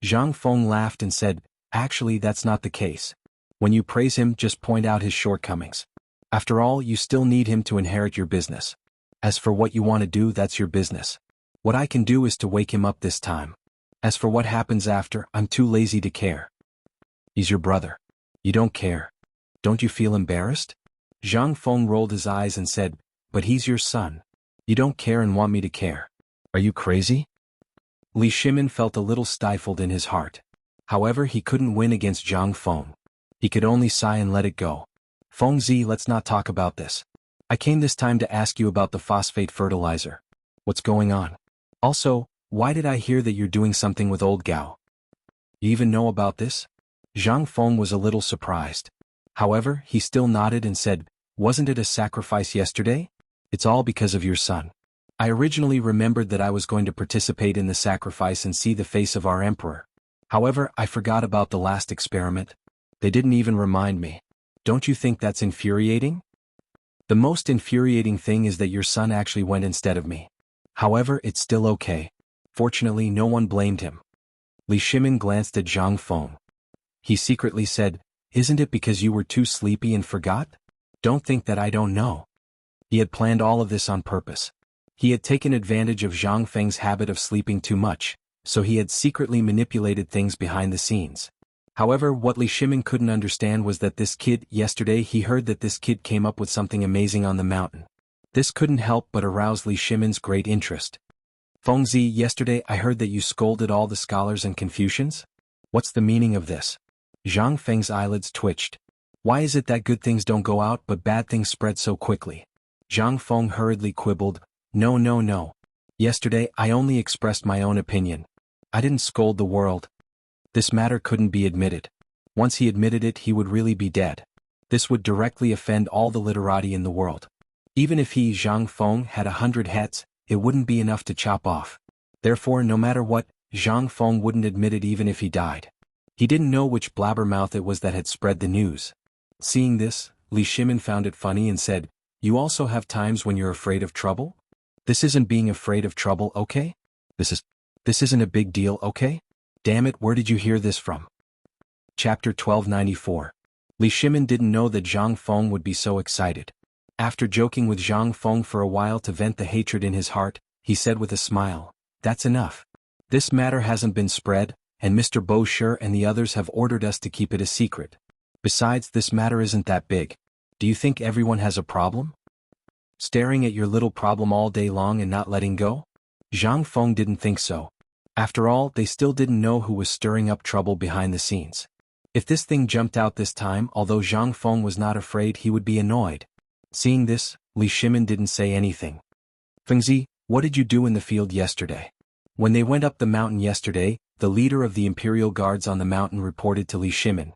Zhang Feng laughed and said, actually that's not the case. When you praise him, just point out his shortcomings. After all, you still need him to inherit your business. As for what you want to do, that's your business. What I can do is to wake him up this time. As for what happens after, I'm too lazy to care. He's your brother. You don't care. Don't you feel embarrassed? Zhang Feng rolled his eyes and said, but he's your son. You don't care and want me to care. Are you crazy? Li Shimin felt a little stifled in his heart. However, he couldn't win against Zhang Feng. He could only sigh and let it go. Feng Zi, let's not talk about this. I came this time to ask you about the phosphate fertilizer. What's going on? Also, why did I hear that you're doing something with old Gao? You even know about this? Zhang Feng was a little surprised. However, he still nodded and said, wasn't it a sacrifice yesterday? It's all because of your son. I originally remembered that I was going to participate in the sacrifice and see the face of our emperor. However, I forgot about the last experiment. They didn't even remind me. Don't you think that's infuriating? The most infuriating thing is that your son actually went instead of me. However, it's still okay. Fortunately, no one blamed him. Li Shimin glanced at Zhang Feng. He secretly said, isn't it because you were too sleepy and forgot? Don't think that I don't know. He had planned all of this on purpose. He had taken advantage of Zhang Feng's habit of sleeping too much, so he had secretly manipulated things behind the scenes. However, what Li Shimin couldn't understand was that this kid, yesterday he heard that this kid came up with something amazing on the mountain. This couldn't help but arouse Li Shimin's great interest. Feng Zi, yesterday I heard that you scolded all the scholars and Confucians? What's the meaning of this? Zhang Feng's eyelids twitched. Why is it that good things don't go out but bad things spread so quickly? Zhang Feng hurriedly quibbled, No. Yesterday I only expressed my own opinion. I didn't scold the world. This matter couldn't be admitted. Once he admitted it, he would really be dead. This would directly offend all the literati in the world. Even if he, Zhang Feng, had 100 heads, it wouldn't be enough to chop off. Therefore, no matter what, Zhang Feng wouldn't admit it even if he died. He didn't know which blabbermouth it was that had spread the news. Seeing this, Li Shimin found it funny and said, you also have times when you're afraid of trouble? This isn't being afraid of trouble, okay? This isn't a big deal, okay? Damn it, where did you hear this from? Chapter 1294. Li Shimin didn't know that Zhang Feng would be so excited. After joking with Zhang Feng for a while to vent the hatred in his heart, he said with a smile, that's enough. This matter hasn't been spread, and Mr. Bosher and the others have ordered us to keep it a secret. Besides, this matter isn't that big. Do you think everyone has a problem? Staring at your little problem all day long and not letting go? Zhang Feng didn't think so. After all, they still didn't know who was stirring up trouble behind the scenes. If this thing jumped out this time, although Zhang Feng was not afraid, he would be annoyed. Seeing this, Li Shimin didn't say anything. Fengzi, what did you do in the field yesterday? When they went up the mountain yesterday, the leader of the Imperial Guards on the mountain reported to Li Shimin.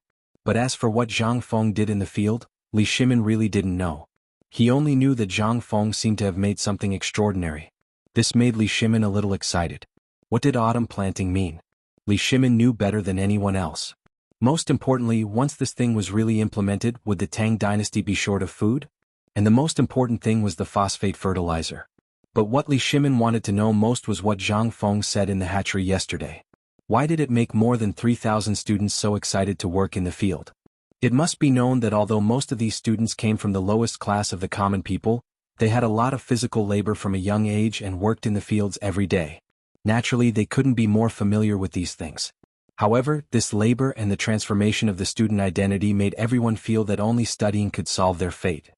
But as for what Zhang Feng did in the field, Li Shimin really didn't know. He only knew that Zhang Feng seemed to have made something extraordinary. This made Li Shimin a little excited. What did autumn planting mean? Li Shimin knew better than anyone else. Most importantly, once this thing was really implemented, would the Tang Dynasty be short of food? And the most important thing was the phosphate fertilizer. But what Li Shimin wanted to know most was what Zhang Feng said in the hatchery yesterday. Why did it make more than 3,000 students so excited to work in the field? It must be known that although most of these students came from the lowest class of the common people, they had a lot of physical labor from a young age and worked in the fields every day. Naturally, they couldn't be more familiar with these things. However, this labor and the transformation of the student identity made everyone feel that only studying could solve their fate.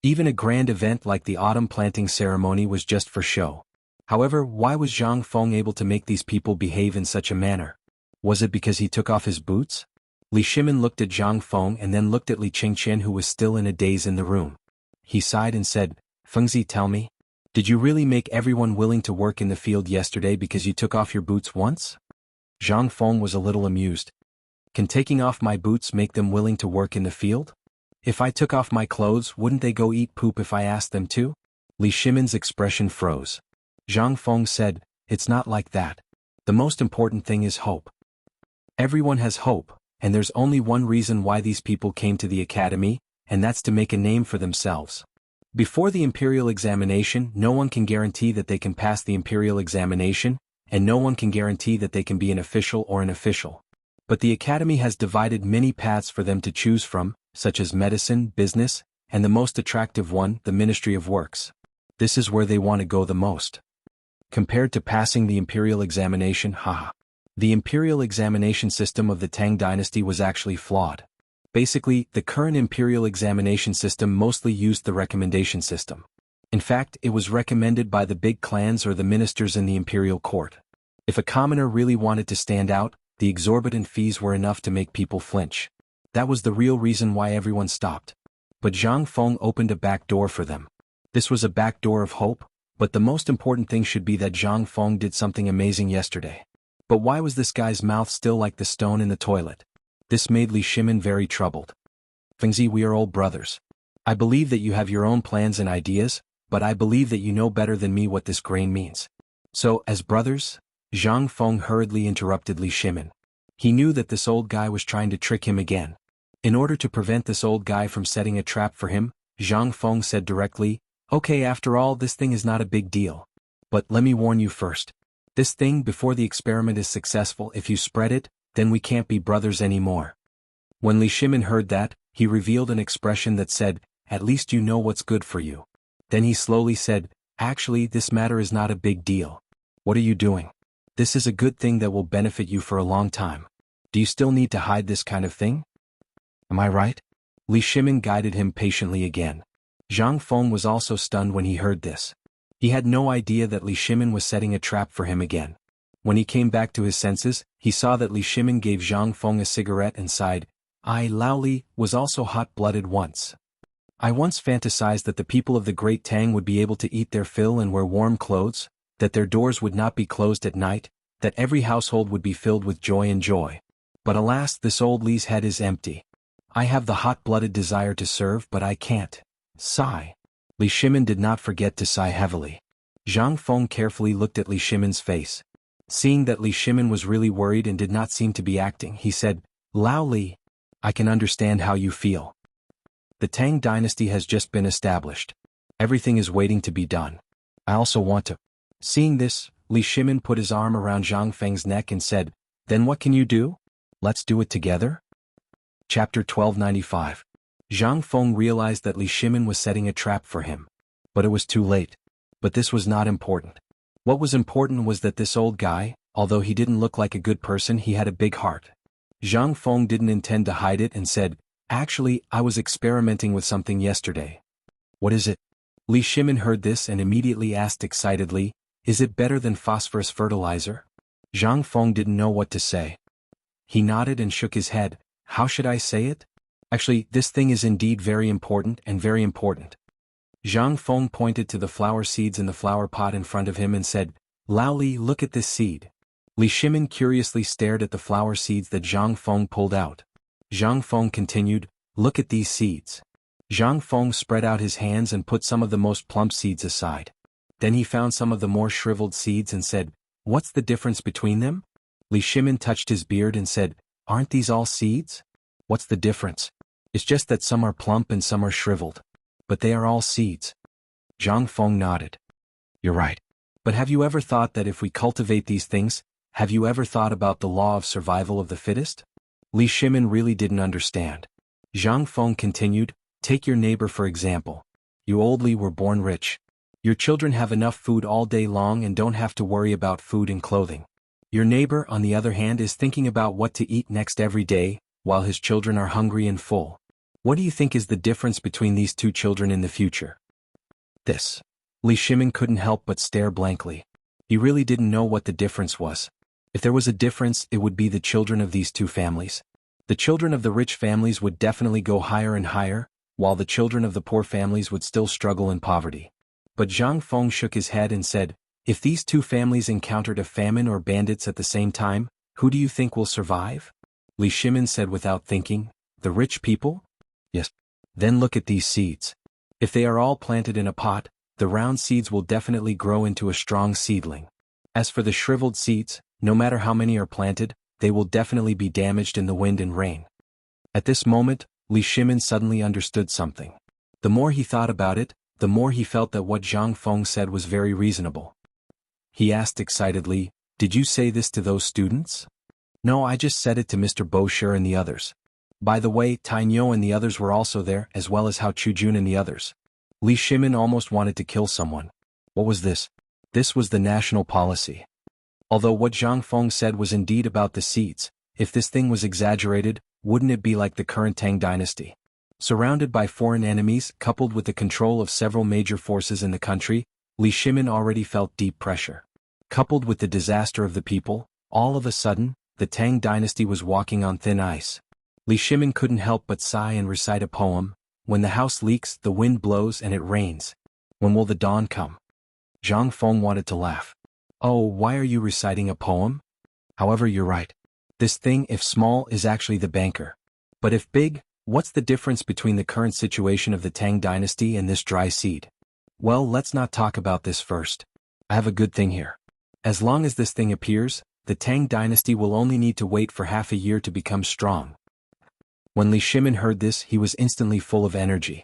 Even a grand event like the autumn planting ceremony was just for show. However, why was Zhang Feng able to make these people behave in such a manner? Was it because he took off his boots? Li Shimin looked at Zhang Feng and then looked at Li Qingqian, who was still in a daze in the room. He sighed and said, Fengzi, tell me, did you really make everyone willing to work in the field yesterday because you took off your boots once? Zhang Feng was a little amused. Can taking off my boots make them willing to work in the field? If I took off my clothes, wouldn't they go eat poop if I asked them to? Li Shimin's expression froze. Zhang Feng said, it's not like that. The most important thing is hope. Everyone has hope, and there's only one reason why these people came to the academy, and that's to make a name for themselves. Before the imperial examination, no one can guarantee that they can pass the imperial examination, and no one can guarantee that they can be an official or an official. But the academy has divided many paths for them to choose from, such as medicine, business, and the most attractive one, the Ministry of Works. This is where they want to go the most. Compared to passing the imperial examination, haha. The imperial examination system of the Tang Dynasty was actually flawed. Basically, the current imperial examination system mostly used the recommendation system. In fact, it was recommended by the big clans or the ministers in the imperial court. If a commoner really wanted to stand out, the exorbitant fees were enough to make people flinch. That was the real reason why everyone stopped. But Zhang Feng opened a back door for them. This was a back door of hope, but the most important thing should be that Zhang Feng did something amazing yesterday. But why was this guy's mouth still like the stone in the toilet? This made Li Shimin very troubled. Fengzi, we are old brothers. I believe that you have your own plans and ideas, but I believe that you know better than me what this grain means. So, as brothers? Zhang Feng hurriedly interrupted Li Shimin. He knew that this old guy was trying to trick him again. In order to prevent this old guy from setting a trap for him, Zhang Feng said directly, okay, after all, this thing is not a big deal. But let me warn you first. This thing, before the experiment is successful, if you spread it, then we can't be brothers anymore. When Li Shimin heard that, he revealed an expression that said, at least you know what's good for you. Then he slowly said, actually, this matter is not a big deal. What are you doing? This is a good thing that will benefit you for a long time. Do you still need to hide this kind of thing? Am I right? Li Shimin guided him patiently again. Zhang Feng was also stunned when he heard this. He had no idea that Li Shimin was setting a trap for him again. When he came back to his senses, he saw that Li Shimin gave Zhang Feng a cigarette and sighed, I, Lao Li, was also hot-blooded once. I once fantasized that the people of the Great Tang would be able to eat their fill and wear warm clothes, that their doors would not be closed at night, that every household would be filled with joy and joy. But alas, this old Li's head is empty. I have the hot-blooded desire to serve, but I can't. Sigh. Li Shimin did not forget to sigh heavily. Zhang Feng carefully looked at Li Shimin's face. Seeing that Li Shimin was really worried and did not seem to be acting, he said, Lao Li, I can understand how you feel. The Tang Dynasty has just been established. Everything is waiting to be done. I also want to. Seeing this, Li Shimin put his arm around Zhang Feng's neck and said, then what can you do? Let's do it together? Chapter 1295. Zhang Feng realized that Li Shimin was setting a trap for him. But it was too late. But this was not important. What was important was that this old guy, although he didn't look like a good person, he had a big heart. Zhang Feng didn't intend to hide it and said, actually, I was experimenting with something yesterday. What is it? Li Shimin heard this and immediately asked excitedly, is it better than phosphorus fertilizer? Zhang Feng didn't know what to say. He nodded and shook his head. How should I say it? Actually, this thing is indeed very important and very important. Zhang Feng pointed to the flower seeds in the flower pot in front of him and said, Lao Li, look at this seed. Li Shimin curiously stared at the flower seeds that Zhang Feng pulled out. Zhang Feng continued, look at these seeds. Zhang Feng spread out his hands and put some of the most plump seeds aside. Then he found some of the more shriveled seeds and said, what's the difference between them? Li Shimin touched his beard and said, aren't these all seeds? What's the difference? It's just that some are plump and some are shriveled. But they are all seeds. Zhang Feng nodded. You're right. But have you ever thought that if we cultivate these things, have you ever thought about the law of survival of the fittest? Li Shimin really didn't understand. Zhang Feng continued, take your neighbor for example. You old Li were born rich. Your children have enough food all day long and don't have to worry about food and clothing. Your neighbor, on the other hand, is thinking about what to eat next every day, while his children are hungry and full. What do you think is the difference between these two children in the future? This. Li Shimin couldn't help but stare blankly. He really didn't know what the difference was. If there was a difference, it would be the children of these two families. The children of the rich families would definitely go higher and higher, while the children of the poor families would still struggle in poverty. But Zhang Feng shook his head and said, if these two families encountered a famine or bandits at the same time, who do you think will survive? Li Shimin said without thinking, the rich people? Yes. Then look at these seeds. If they are all planted in a pot, the round seeds will definitely grow into a strong seedling. As for the shriveled seeds, no matter how many are planted, they will definitely be damaged in the wind and rain. At this moment, Li Shimin suddenly understood something. The more he thought about it, the more he felt that what Zhang Feng said was very reasonable. He asked excitedly, did you say this to those students? No, I just said it to Mr. Bosher and the others. By the way, Tainyo and the others were also there, as well as Hao Chujun and the others. Li Shimin almost wanted to kill someone. What was this? This was the national policy. Although what Zhang Feng said was indeed about the seeds, if this thing was exaggerated, wouldn't it be like the current Tang Dynasty? Surrounded by foreign enemies, coupled with the control of several major forces in the country, Li Shimin already felt deep pressure. Coupled with the disaster of the people, all of a sudden, the Tang Dynasty was walking on thin ice. Li Shimin couldn't help but sigh and recite a poem. When the house leaks, the wind blows and it rains. When will the dawn come? Zhang Feng wanted to laugh. Oh, why are you reciting a poem? However, you're right. This thing, if small, is actually the banker. But if big, what's the difference between the current situation of the Tang Dynasty and this dry seed? Well, let's not talk about this first. I have a good thing here. As long as this thing appears, the Tang Dynasty will only need to wait for half a year to become strong. When Li Shimin heard this, he was instantly full of energy.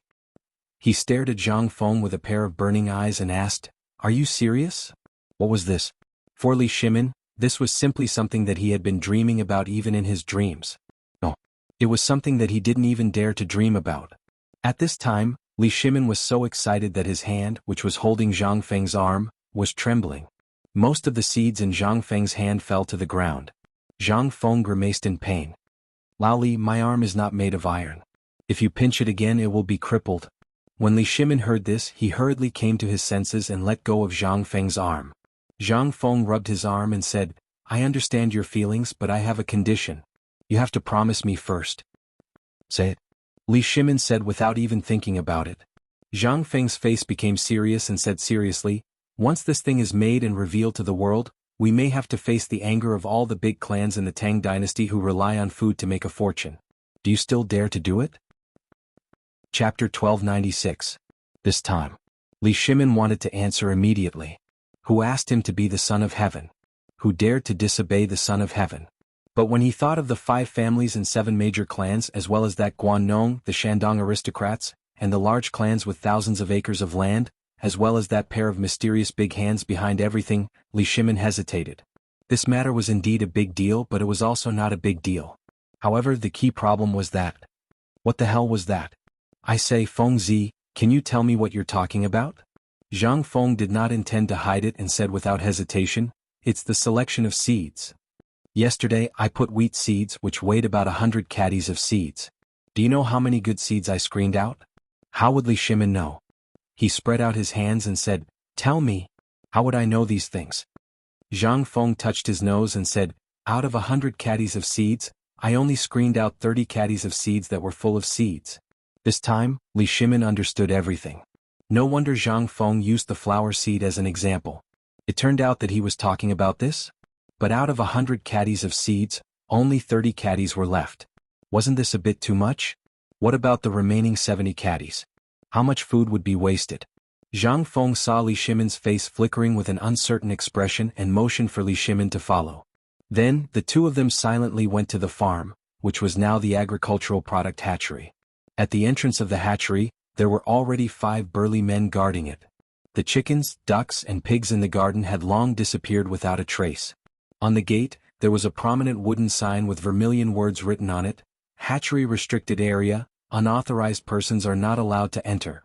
He stared at Zhang Feng with a pair of burning eyes and asked, are you serious? What was this? For Li Shimin, this was simply something that he had been dreaming about even in his dreams. No. It was something that he didn't even dare to dream about. At this time, Li Shimin was so excited that his hand, which was holding Zhang Feng's arm, was trembling. Most of the seeds in Zhang Feng's hand fell to the ground. Zhang Feng grimaced in pain. Lao Li, my arm is not made of iron. If you pinch it again, it will be crippled. When Li Shimin heard this, he hurriedly came to his senses and let go of Zhang Feng's arm. Zhang Feng rubbed his arm and said, I understand your feelings, but I have a condition. You have to promise me first. Say it. Li Shimin said without even thinking about it. Zhang Feng's face became serious and said seriously, once this thing is made and revealed to the world, we may have to face the anger of all the big clans in the Tang Dynasty who rely on food to make a fortune. Do you still dare to do it? Chapter 1296. This time, Li Shimin wanted to answer immediately. Who asked him to be the son of heaven? Who dared to disobey the son of heaven? But when he thought of the 5 families and 7 major clans as well as that Guannong, the Shandong aristocrats, and the large clans with thousands of acres of land, as well as that pair of mysterious big hands behind everything, Li Shimin hesitated. This matter was indeed a big deal, but it was also not a big deal. However, the key problem was that. What the hell was that? I say, Feng Zi, can you tell me what you're talking about? Zhang Feng did not intend to hide it and said without hesitation, it's the selection of seeds. Yesterday, I put wheat seeds which weighed about 100 caddies of seeds. Do you know how many good seeds I screened out? How would Li Shimin know? He spread out his hands and said, tell me, how would I know these things? Zhang Feng touched his nose and said, out of 100 caddies of seeds, I only screened out 30 caddies of seeds that were full of seeds. This time, Li Shimin understood everything. No wonder Zhang Feng used the flower seed as an example. It turned out that he was talking about this. But out of 100 caddies of seeds, only 30 caddies were left. Wasn't this a bit too much? What about the remaining 70 caddies? How much food would be wasted? Zhang Feng saw Li Shimin's face flickering with an uncertain expression and motioned for Li Shimin to follow. Then, the two of them silently went to the farm, which was now the agricultural product hatchery. At the entrance of the hatchery, there were already 5 burly men guarding it. The chickens, ducks, and pigs in the garden had long disappeared without a trace. On the gate, there was a prominent wooden sign with vermilion words written on it, Hatchery Restricted Area, unauthorized persons are not allowed to enter.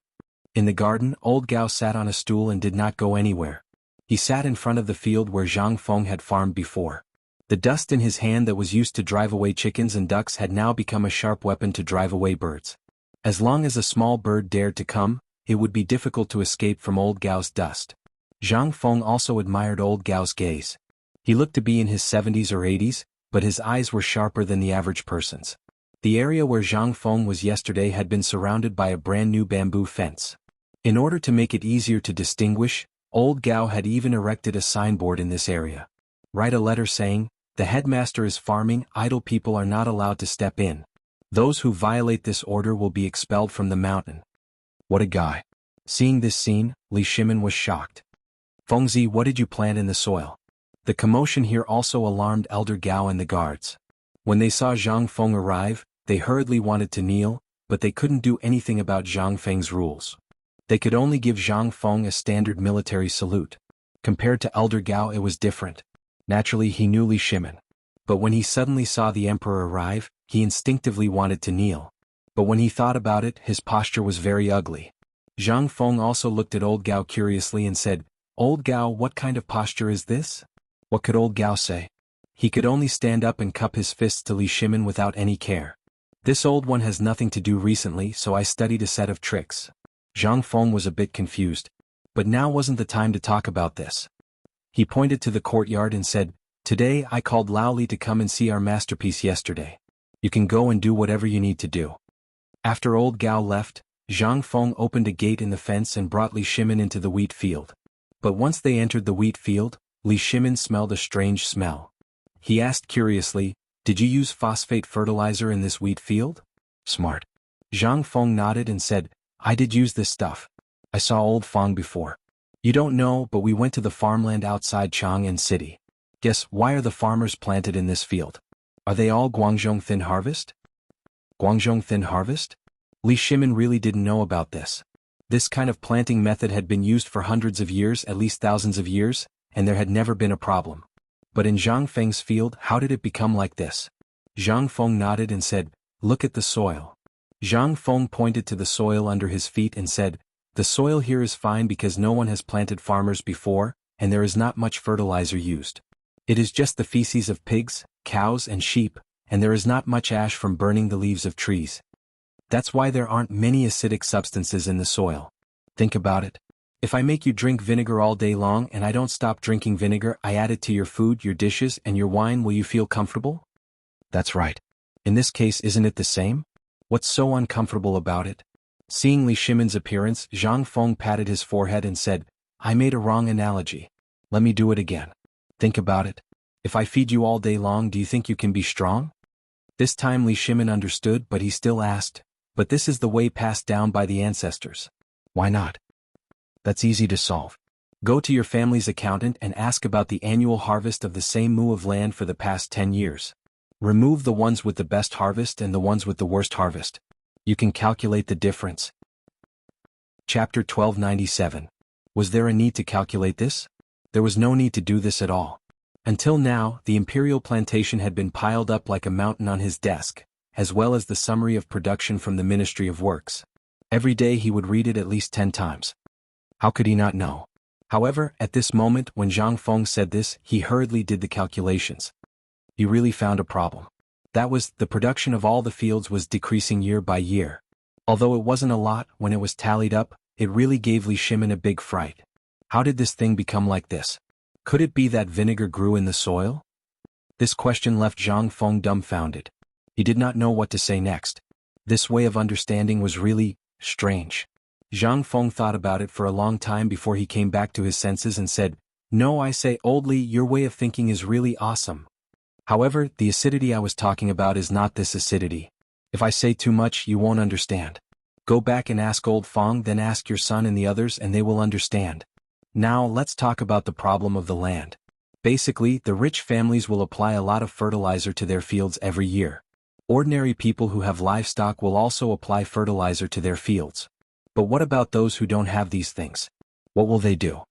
In the garden, Old Gao sat on a stool and did not go anywhere. He sat in front of the field where Zhang Feng had farmed before. The dust in his hand that was used to drive away chickens and ducks had now become a sharp weapon to drive away birds. As long as a small bird dared to come, it would be difficult to escape from Old Gao's dust. Zhang Feng also admired Old Gao's gaze. He looked to be in his 70s or 80s, but his eyes were sharper than the average person's. The area where Zhang Feng was yesterday had been surrounded by a brand new bamboo fence. In order to make it easier to distinguish, Old Gao had even erected a signboard in this area. Write a letter saying, "The headmaster is farming, idle people are not allowed to step in. Those who violate this order will be expelled from the mountain." What a guy. Seeing this scene, Li Shimin was shocked. "Fengzi, what did you plant in the soil?" The commotion here also alarmed Elder Gao and the guards. When they saw Zhang Feng arrive, they hurriedly wanted to kneel, but they couldn't do anything about Zhang Feng's rules. They could only give Zhang Feng a standard military salute. Compared to Elder Gao, it was different. Naturally, he knew Li Shimin. But when he suddenly saw the emperor arrive, he instinctively wanted to kneel. But when he thought about it, his posture was very ugly. Zhang Feng also looked at Old Gao curiously and said, "Old Gao, what kind of posture is this?" What could Old Gao say? He could only stand up and cup his fists to Li Shimin without any care. "This old one has nothing to do recently, so I studied a set of tricks." Zhang Feng was a bit confused. But now wasn't the time to talk about this. He pointed to the courtyard and said, "Today I called Lao Li to come and see our masterpiece yesterday. You can go and do whatever you need to do." After Old Gao left, Zhang Feng opened a gate in the fence and brought Li Shimin into the wheat field. But once they entered the wheat field, Li Shimin smelled a strange smell. He asked curiously, "Did you use phosphate fertilizer in this wheat field?" "Smart." Zhang Feng nodded and said, "I did use this stuff. I saw Old Feng before. You don't know, but we went to the farmland outside Chang'an City. Guess why are the farmers planted in this field? Are they all Guangzhong thin harvest?" Guangzhong thin harvest? Li Shimin really didn't know about this. This kind of planting method had been used for hundreds of years, at least thousands of years, and there had never been a problem. But in Zhang Feng's field, how did it become like this? Zhang Feng nodded and said, "Look at the soil." Zhang Feng pointed to the soil under his feet and said, "The soil here is fine because no one has planted farmers before, and there is not much fertilizer used. It is just the feces of pigs, cows and sheep, and there is not much ash from burning the leaves of trees. That's why there aren't many acidic substances in the soil. Think about it. If I make you drink vinegar all day long and I don't stop drinking vinegar, I add it to your food, your dishes, and your wine, will you feel comfortable?" That's right. In this case, isn't it the same? What's so uncomfortable about it? Seeing Li Shimin's appearance, Zhang Feng patted his forehead and said, "I made a wrong analogy. Let me do it again. Think about it. If I feed you all day long, do you think you can be strong?" This time Li Shimin understood, but he still asked, "But this is the way passed down by the ancestors. Why not?" That's easy to solve. Go to your family's accountant and ask about the annual harvest of the same mu of land for the past 10 years. Remove the ones with the best harvest and the ones with the worst harvest. You can calculate the difference. Chapter 1297. Was there a need to calculate this? There was no need to do this at all. Until now, the imperial plantation had been piled up like a mountain on his desk, as well as the summary of production from the Ministry of Works. Every day he would read it at least 10 times. How could he not know? However, at this moment when Zhang Feng said this, he hurriedly did the calculations. He really found a problem. That was, the production of all the fields was decreasing year by year. Although it wasn't a lot, when it was tallied up, it really gave Li Shimin a big fright. How did this thing become like this? Could it be that vinegar grew in the soil? This question left Zhang Feng dumbfounded. He did not know what to say next. This way of understanding was really strange. Zhang Feng thought about it for a long time before he came back to his senses and said, "No, I say, Old Li, your way of thinking is really awesome. However, the acidity I was talking about is not this acidity. If I say too much, you won't understand. Go back and ask Old Feng, then ask your son and the others and they will understand. Now let's talk about the problem of the land. Basically, the rich families will apply a lot of fertilizer to their fields every year. Ordinary people who have livestock will also apply fertilizer to their fields. But what about those who don't have these things? What will they do?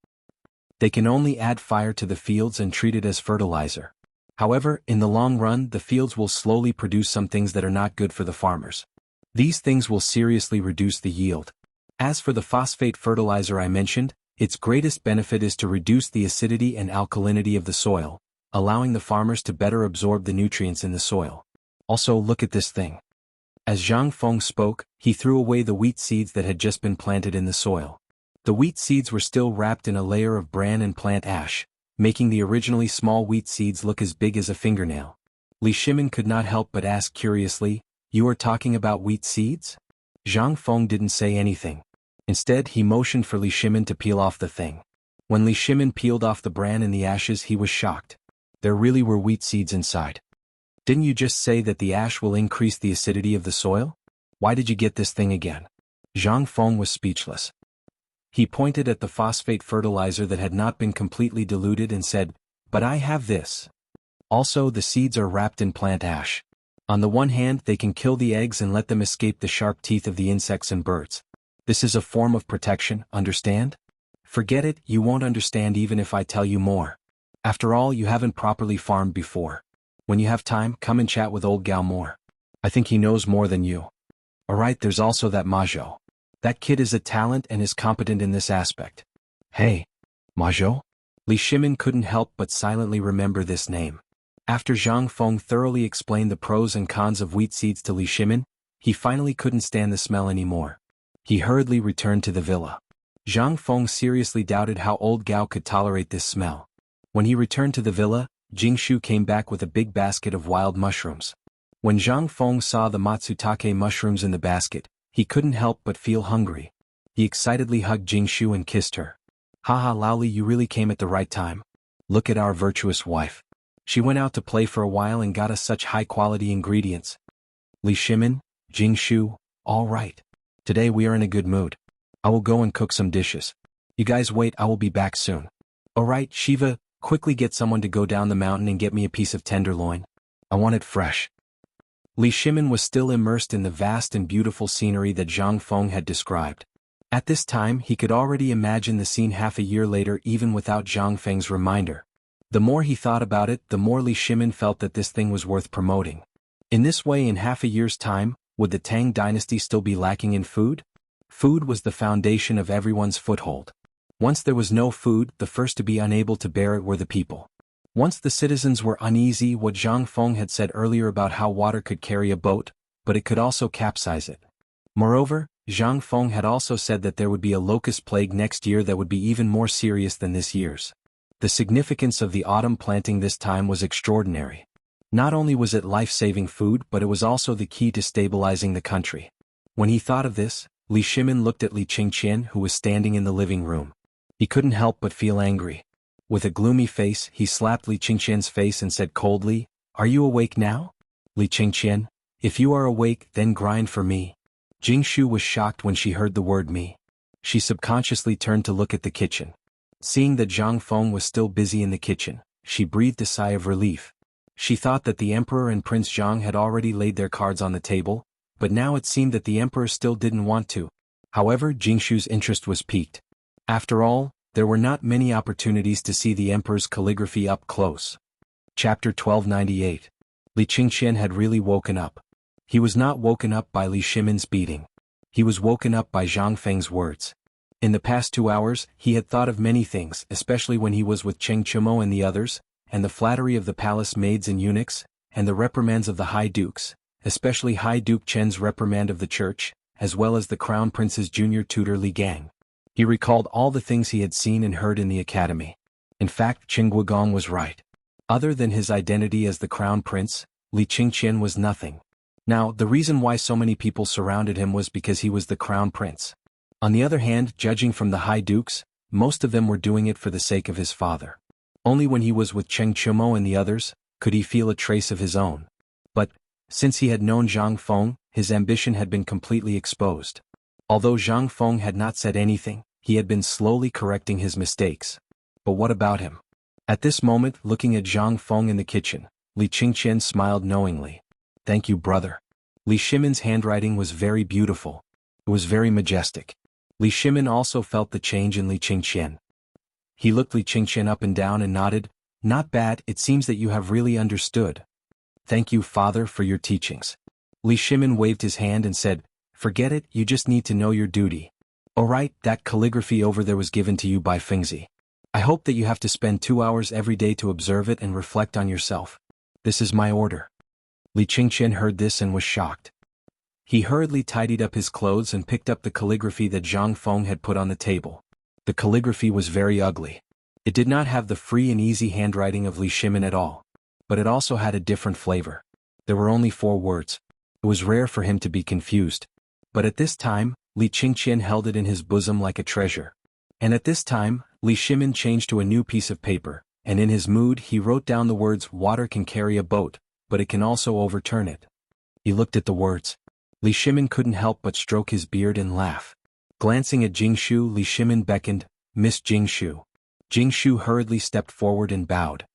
They can only add fire to the fields and treat it as fertilizer. However, in the long run, the fields will slowly produce some things that are not good for the farmers. These things will seriously reduce the yield. As for the phosphate fertilizer I mentioned, its greatest benefit is to reduce the acidity and alkalinity of the soil, allowing the farmers to better absorb the nutrients in the soil. Also, look at this thing." As Zhang Feng spoke, he threw away the wheat seeds that had just been planted in the soil. The wheat seeds were still wrapped in a layer of bran and plant ash, making the originally small wheat seeds look as big as a fingernail. Li Shimin could not help but ask curiously, You are talking about wheat seeds? Zhang Feng didn't say anything. Instead, he motioned for Li Shimin to peel off the thing. When Li Shimin peeled off the bran and the ashes, he was shocked. There really were wheat seeds inside. Didn't you just say that the ash will increase the acidity of the soil? Why did you get this thing again? Zhang Feng was speechless. He pointed at the phosphate fertilizer that had not been completely diluted and said, "But I have this." Also, the seeds are wrapped in plant ash. On the one hand, they can kill the eggs and let them escape the sharp teeth of the insects and birds. This is a form of protection, understand? Forget it, you won't understand even if I tell you more. After all, you haven't properly farmed before. When you have time, come and chat with old Gao more. I think he knows more than you. Alright, there's also that Majo. That kid is a talent and is competent in this aspect. Hey, Majo? Li Shimin couldn't help but silently remember this name. After Zhang Feng thoroughly explained the pros and cons of wheat seeds to Li Shimin, he finally couldn't stand the smell anymore. He hurriedly returned to the villa. Zhang Feng seriously doubted how old Gao could tolerate this smell. When he returned to the villa, Jingshu came back with a big basket of wild mushrooms. When Zhang Feng saw the matsutake mushrooms in the basket, he couldn't help but feel hungry. He excitedly hugged Jingshu and kissed her. Haha, Laoli, you really came at the right time. Look at our virtuous wife. She went out to play for a while and got us such high-quality ingredients. Li Shimin, Jingshu, all right. Today we are in a good mood. I will go and cook some dishes. You guys wait, I will be back soon. Alright, Shiva, quickly get someone to go down the mountain and get me a piece of tenderloin. I want it fresh. Li Shimin was still immersed in the vast and beautiful scenery that Zhang Feng had described. At this time, he could already imagine the scene half a year later even without Zhang Feng's reminder. The more he thought about it, the more Li Shimin felt that this thing was worth promoting. In this way, in half a year's time, would the Tang Dynasty still be lacking in food? Food was the foundation of everyone's foothold. Once there was no food, the first to be unable to bear it were the people. Once the citizens were uneasy, what Zhang Feng had said earlier about how water could carry a boat, but it could also capsize it. Moreover, Zhang Feng had also said that there would be a locust plague next year that would be even more serious than this year's. The significance of the autumn planting this time was extraordinary. Not only was it life-saving food, but it was also the key to stabilizing the country. When he thought of this, Li Shimin looked at Li Qingqian, who was standing in the living room. He couldn't help but feel angry. With a gloomy face, he slapped Li Qingqian's face and said coldly, "Are you awake now? Li Qingqian, if you are awake, then grind for me." Jingshu was shocked when she heard the word me. She subconsciously turned to look at the kitchen. Seeing that Zhang Feng was still busy in the kitchen, she breathed a sigh of relief. She thought that the Emperor and Prince Zhang had already laid their cards on the table, but now it seemed that the Emperor still didn't want to. However, Jingshu's interest was piqued. After all, there were not many opportunities to see the Emperor's calligraphy up close. Chapter 1298. Li Qingqian had really woken up. He was not woken up by Li Shimin's beating. He was woken up by Zhang Feng's words. In the past 2 hours, he had thought of many things, especially when he was with Cheng Chumo and the others, and the flattery of the palace maids and eunuchs, and the reprimands of the High Dukes, especially High Duke Chen's reprimand of the church, as well as the Crown Prince's junior tutor Li Gang. He recalled all the things he had seen and heard in the academy. In fact, Qing Guigong was right. Other than his identity as the Crown Prince, Li Qingqian was nothing. Now, the reason why so many people surrounded him was because he was the Crown Prince. On the other hand, judging from the High Dukes, most of them were doing it for the sake of his father. Only when he was with Cheng Chumo and the others, could he feel a trace of his own. But, since he had known Zhang Feng, his ambition had been completely exposed. Although Zhang Feng had not said anything, he had been slowly correcting his mistakes. But what about him? At this moment, looking at Zhang Feng in the kitchen, Li Qingqian smiled knowingly. "Thank you, brother." Li Shimin's handwriting was very beautiful. It was very majestic. Li Shimin also felt the change in Li Qingqian. He looked Li Qingqian up and down and nodded. "Not bad, it seems that you have really understood. Thank you, father, for your teachings." Li Shimin waved his hand and said, "Forget it, you just need to know your duty. Alright, that calligraphy over there was given to you by Fengzi. I hope that you have to spend 2 hours every day to observe it and reflect on yourself. This is my order." Li Qingqian heard this and was shocked. He hurriedly tidied up his clothes and picked up the calligraphy that Zhang Feng had put on the table. The calligraphy was very ugly. It did not have the free and easy handwriting of Li Shimin at all. But it also had a different flavor. There were only 4 words. It was rare for him to be confused. But at this time, Li Qingqian held it in his bosom like a treasure. And at this time, Li Shimin changed to a new piece of paper, and in his mood he wrote down the words, "Water can carry a boat, but it can also overturn it." He looked at the words. Li Shimin couldn't help but stroke his beard and laugh. Glancing at Jingshu, Li Shimin beckoned, "Miss Jingshu." Jingshu hurriedly stepped forward and bowed.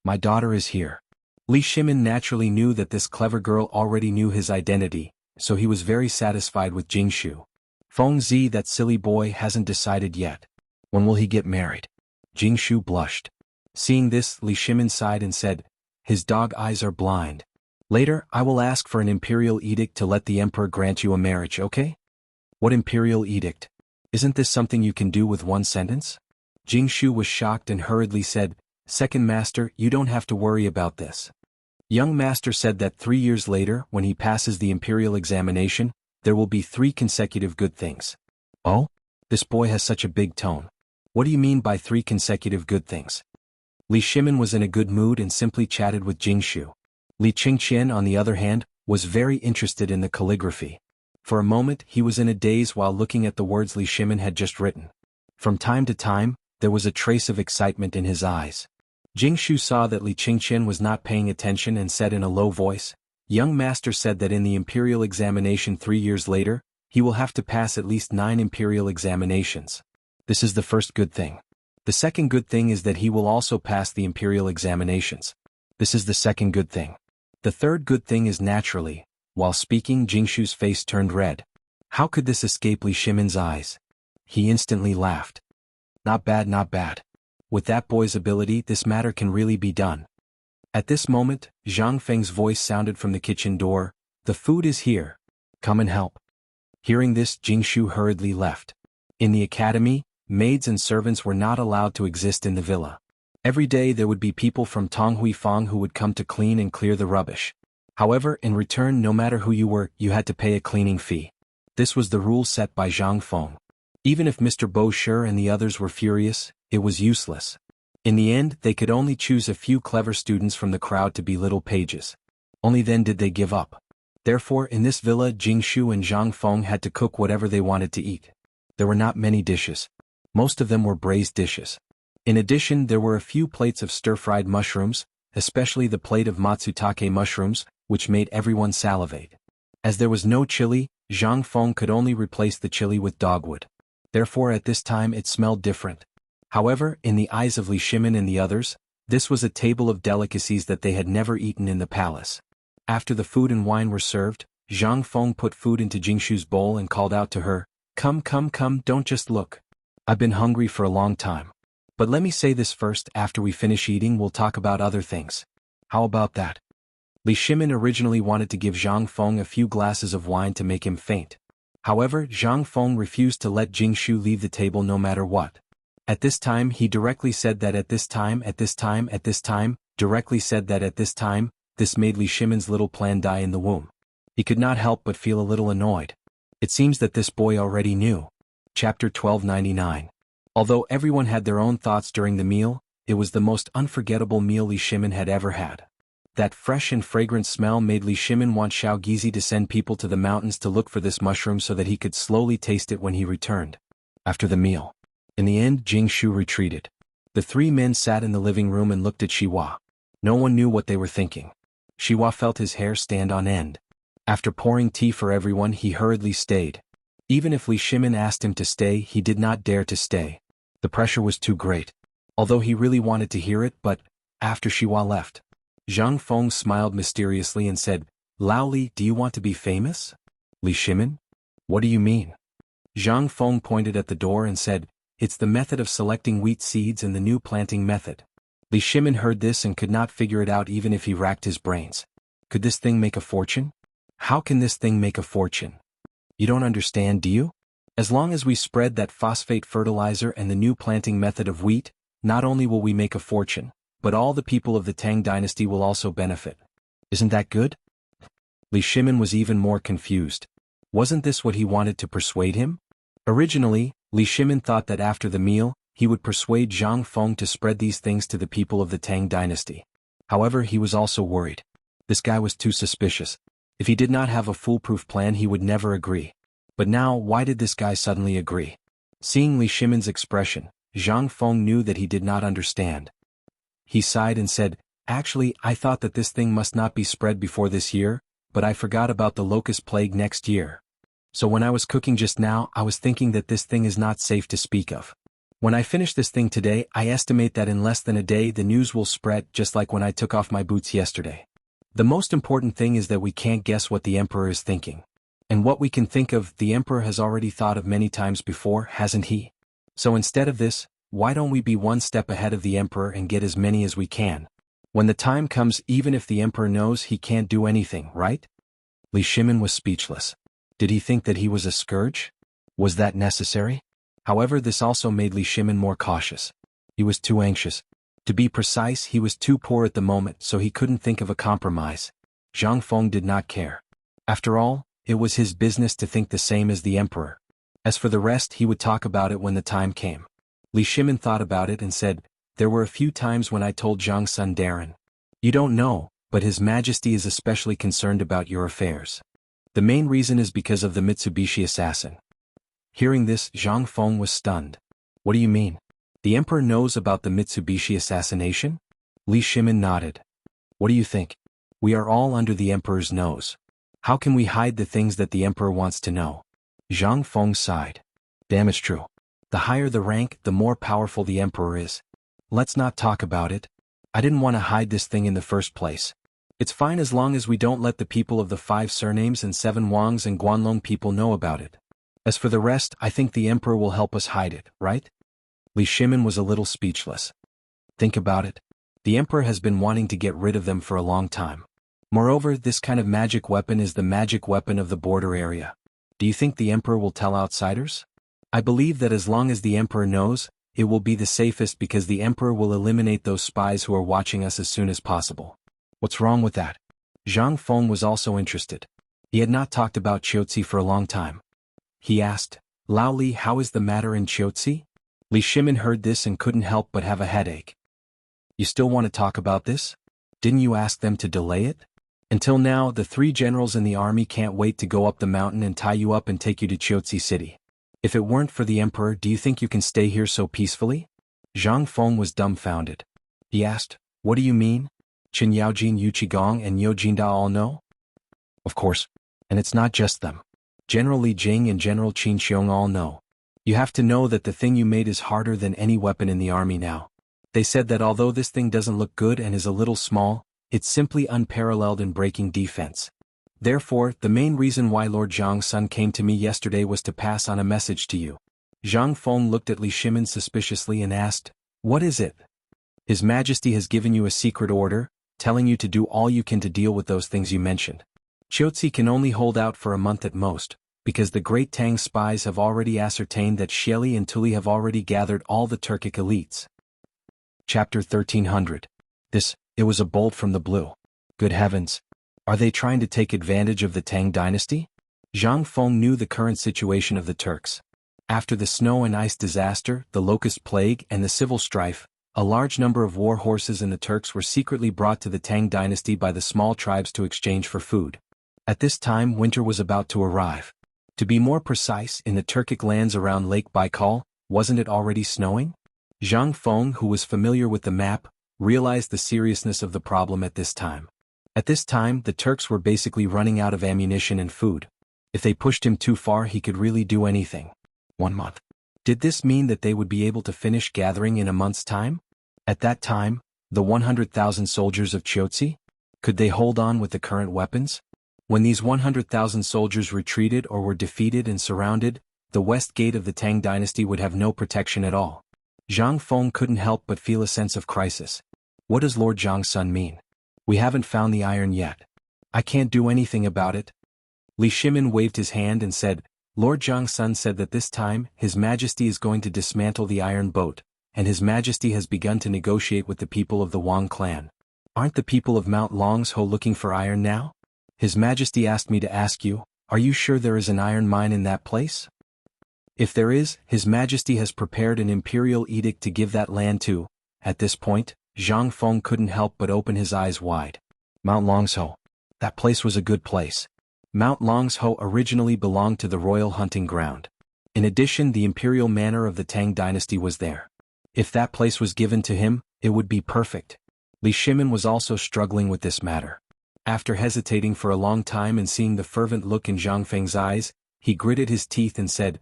"My daughter is here." Li Shimin naturally knew that this clever girl already knew his identity, so he was very satisfied with Jingshu. "Feng Zi, that silly boy, hasn't decided yet. When will he get married?" Jingshu blushed. Seeing this, Li Shimin sighed and said, "His dog eyes are blind. Later, I will ask for an imperial edict to let the emperor grant you a marriage, okay?" "What imperial edict? Isn't this something you can do with one sentence?" Jingshu was shocked and hurriedly said, "Second master, you don't have to worry about this. Young master said that 3 years later, when he passes the imperial examination, there will be 3 consecutive good things." "Oh? This boy has such a big tone. What do you mean by 3 consecutive good things?" Li Shimin was in a good mood and simply chatted with Jingshu. Li Qingqian, on the other hand, was very interested in the calligraphy. For a moment he was in a daze while looking at the words Li Shimin had just written. From time to time, there was a trace of excitement in his eyes. Jingshu saw that Li Qingqian was not paying attention and said in a low voice, "Young master said that in the imperial examination 3 years later, he will have to pass at least 9 imperial examinations. This is the first good thing. The second good thing is that he will also pass the imperial examinations. This is the second good thing. The third good thing is naturally." While speaking, Jingshu's face turned red. How could this escape Li Shimin's eyes? He instantly laughed. "Not bad, not bad. With that boy's ability, this matter can really be done." At this moment, Zhang Feng's voice sounded from the kitchen door, "The food is here. Come and help." Hearing this, Jingshu hurriedly left. In the academy, maids and servants were not allowed to exist in the villa. Every day there would be people from Tonghuifang who would come to clean and clear the rubbish. However, in return, no matter who you were, you had to pay a cleaning fee. This was the rule set by Zhang Feng. Even if Mr. Bo Shi and the others were furious, it was useless. In the end, they could only choose a few clever students from the crowd to be little pages. Only then did they give up. Therefore, in this villa, Jingshu and Zhang Feng had to cook whatever they wanted to eat. There were not many dishes. Most of them were braised dishes. In addition, there were a few plates of stir-fried mushrooms, especially the plate of matsutake mushrooms, which made everyone salivate. As there was no chili, Zhang Feng could only replace the chili with dogwood. Therefore at this time it smelled different. However, in the eyes of Li Shimin and the others, this was a table of delicacies that they had never eaten in the palace. After the food and wine were served, Zhang Feng put food into Jingshu's bowl and called out to her, "Come, come, come, don't just look. I've been hungry for a long time. But let me say this first, after we finish eating we'll talk about other things. How about that?" Li Shimin originally wanted to give Zhang Feng a few glasses of wine to make him faint. However, Zhang Feng refused to let Jingshu leave the table no matter what. At this time he directly said that at this time, directly said that at this time, this made Li Shimin's little plan die in the womb. He could not help but feel a little annoyed. It seems that this boy already knew. Chapter 1299. Although everyone had their own thoughts during the meal, it was the most unforgettable meal Li Shimin had ever had. That fresh and fragrant smell made Li Shimin want Xiao Gizi to send people to the mountains to look for this mushroom so that he could slowly taste it when he returned. After the meal. In the end, Jingshu retreated. The 3 men sat in the living room and looked at Shiwa. No one knew what they were thinking. Shiwa felt his hair stand on end. After pouring tea for everyone, he hurriedly stayed. Even if Li Shimin asked him to stay, he did not dare to stay. The pressure was too great. Although he really wanted to hear it, but after Shiwa left, Zhang Feng smiled mysteriously and said, "Lao Li, do you want to be famous?" "Li Shimin? What do you mean?" Zhang Feng pointed at the door and said, "It's the method of selecting wheat seeds and the new planting method." Li Shimin heard this and could not figure it out even if he racked his brains. Could this thing make a fortune? How can this thing make a fortune? You don't understand, do you? As long as we spread that phosphate fertilizer and the new planting method of wheat, not only will we make a fortune, but all the people of the Tang Dynasty will also benefit. Isn't that good? Li Shimin was even more confused. Wasn't this what he wanted to persuade him? Originally, Li Shimin thought that after the meal, he would persuade Zhang Feng to spread these things to the people of the Tang Dynasty. However, he was also worried. This guy was too suspicious. If he did not have a foolproof plan he would never agree. But now why did this guy suddenly agree? Seeing Li Shimin's expression, Zhang Feng knew that he did not understand. He sighed and said, "Actually, I thought that this thing must not be spread before this year, but I forgot about the locust plague next year. So when I was cooking just now I was thinking that this thing is not safe to speak of. When I finish this thing today I estimate that in less than a day the news will spread just like when I took off my boots yesterday. The most important thing is that we can't guess what the emperor is thinking. And what we can think of the emperor has already thought of many times before, hasn't he? So instead of this, why don't we be one step ahead of the emperor and get as many as we can? When the time comes even if the emperor knows he can't do anything, right?" Li Shimin was speechless. Did he think that he was a scourge? Was that necessary? However, this also made Li Shimin more cautious. He was too anxious. To be precise, he was too poor at the moment so he couldn't think of a compromise. Zhang Feng did not care. After all, it was his business to think the same as the emperor. As for the rest he would talk about it when the time came. Li Shimin thought about it and said, "There were a few times when I told Zhang Sun Darren. You don't know, but His Majesty is especially concerned about your affairs. The main reason is because of the Mitsubishi assassin." Hearing this, Zhang Feng was stunned. "What do you mean? The emperor knows about the Mitsubishi assassination?" Li Shimin nodded. "What do you think? We are all under the emperor's nose. How can we hide the things that the emperor wants to know?" Zhang Feng sighed. "Damn, it's true. The higher the rank, the more powerful the emperor is. Let's not talk about it. I didn't want to hide this thing in the first place. It's fine as long as we don't let the people of the 5 surnames and 7 Wangs and Guanlong people know about it. As for the rest, I think the emperor will help us hide it, right?" Li Shimin was a little speechless. Think about it. The emperor has been wanting to get rid of them for a long time. Moreover, this kind of magic weapon is the magic weapon of the border area. Do you think the emperor will tell outsiders? I believe that as long as the emperor knows, it will be the safest because the emperor will eliminate those spies who are watching us as soon as possible. What's wrong with that? Zhang Feng was also interested. He had not talked about Qiuzi for a long time. He asked, "Lao Li, how is the matter in Qiuzi?" Li Shimin heard this and couldn't help but have a headache. "You still want to talk about this? Didn't you ask them to delay it? Until now, the 3 generals in the army can't wait to go up the mountain and tie you up and take you to Qiuzi City. If it weren't for the emperor, do you think you can stay here so peacefully?" Zhang Feng was dumbfounded. He asked, "What do you mean? Qin Yaojin, Yu Qigong and Yo Jinda all know?" "Of course. And it's not just them. General Li Jing and General Qin Xiong all know. You have to know that the thing you made is harder than any weapon in the army now. They said that although this thing doesn't look good and is a little small, it's simply unparalleled in breaking defense. Therefore, the main reason why Lord Zhang Sun came to me yesterday was to pass on a message to you." Zhang Feng looked at Li Shimin suspiciously and asked, "What is it?" "His Majesty has given you a secret order, telling you to do all you can to deal with those things you mentioned. Qiuzi can only hold out for a month at most, because the great Tang spies have already ascertained that Xieli and Tuli have already gathered all the Turkic elites." Chapter 1300. It was a bolt from the blue. Good heavens! Are they trying to take advantage of the Tang dynasty? Zhang Feng knew the current situation of the Turks. After the snow and ice disaster, the locust plague and the civil strife, a large number of war horses in the Turks were secretly brought to the Tang dynasty by the small tribes to exchange for food. At this time winter was about to arrive. To be more precise, in the Turkic lands around Lake Baikal, wasn't it already snowing? Zhang Feng, who was familiar with the map, realized the seriousness of the problem at this time. At this time, the Turks were basically running out of ammunition and food. If they pushed him too far he could really do anything. 1 month. Did this mean that they would be able to finish gathering in a month's time? At that time, the 100,000 soldiers of Qiuzi? Could they hold on with the current weapons? When these 100,000 soldiers retreated or were defeated and surrounded, the west gate of the Tang dynasty would have no protection at all. Zhang Feng couldn't help but feel a sense of crisis. What does Lord Zhang Sun mean? We haven't found the iron yet. I can't do anything about it. Li Shimin waved his hand and said, Lord Zhang Sun said that this time, His Majesty is going to dismantle the iron boat, and His Majesty has begun to negotiate with the people of the Wang clan. Aren't the people of Mount Longsho looking for iron now? His Majesty asked me to ask you, are you sure there is an iron mine in that place? If there is, His Majesty has prepared an imperial edict to give that land to. At this point, Zhang Feng couldn't help but open his eyes wide. Mount Longsho. That place was a good place. Mount Longsho originally belonged to the royal hunting ground. In addition, the imperial manor of the Tang dynasty was there. If that place was given to him, it would be perfect. Li Shimin was also struggling with this matter. After hesitating for a long time and seeing the fervent look in Zhang Feng's eyes, he gritted his teeth and said,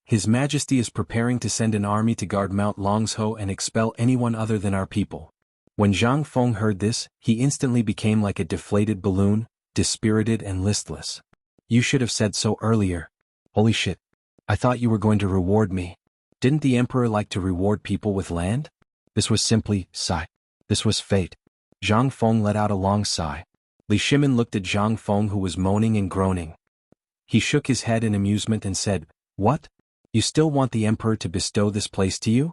"His Majesty is preparing to send an army to guard Mount Longsho and expel anyone other than our people." When Zhang Feng heard this, he instantly became like a deflated balloon, dispirited and listless. "You should have said so earlier. Holy shit. I thought you were going to reward me. Didn't the emperor like to reward people with land? This was simply sigh. This was fate." Zhang Feng let out a long sigh. Li Shimin looked at Zhang Feng, who was moaning and groaning. He shook his head in amusement and said, "What? You still want the emperor to bestow this place to you?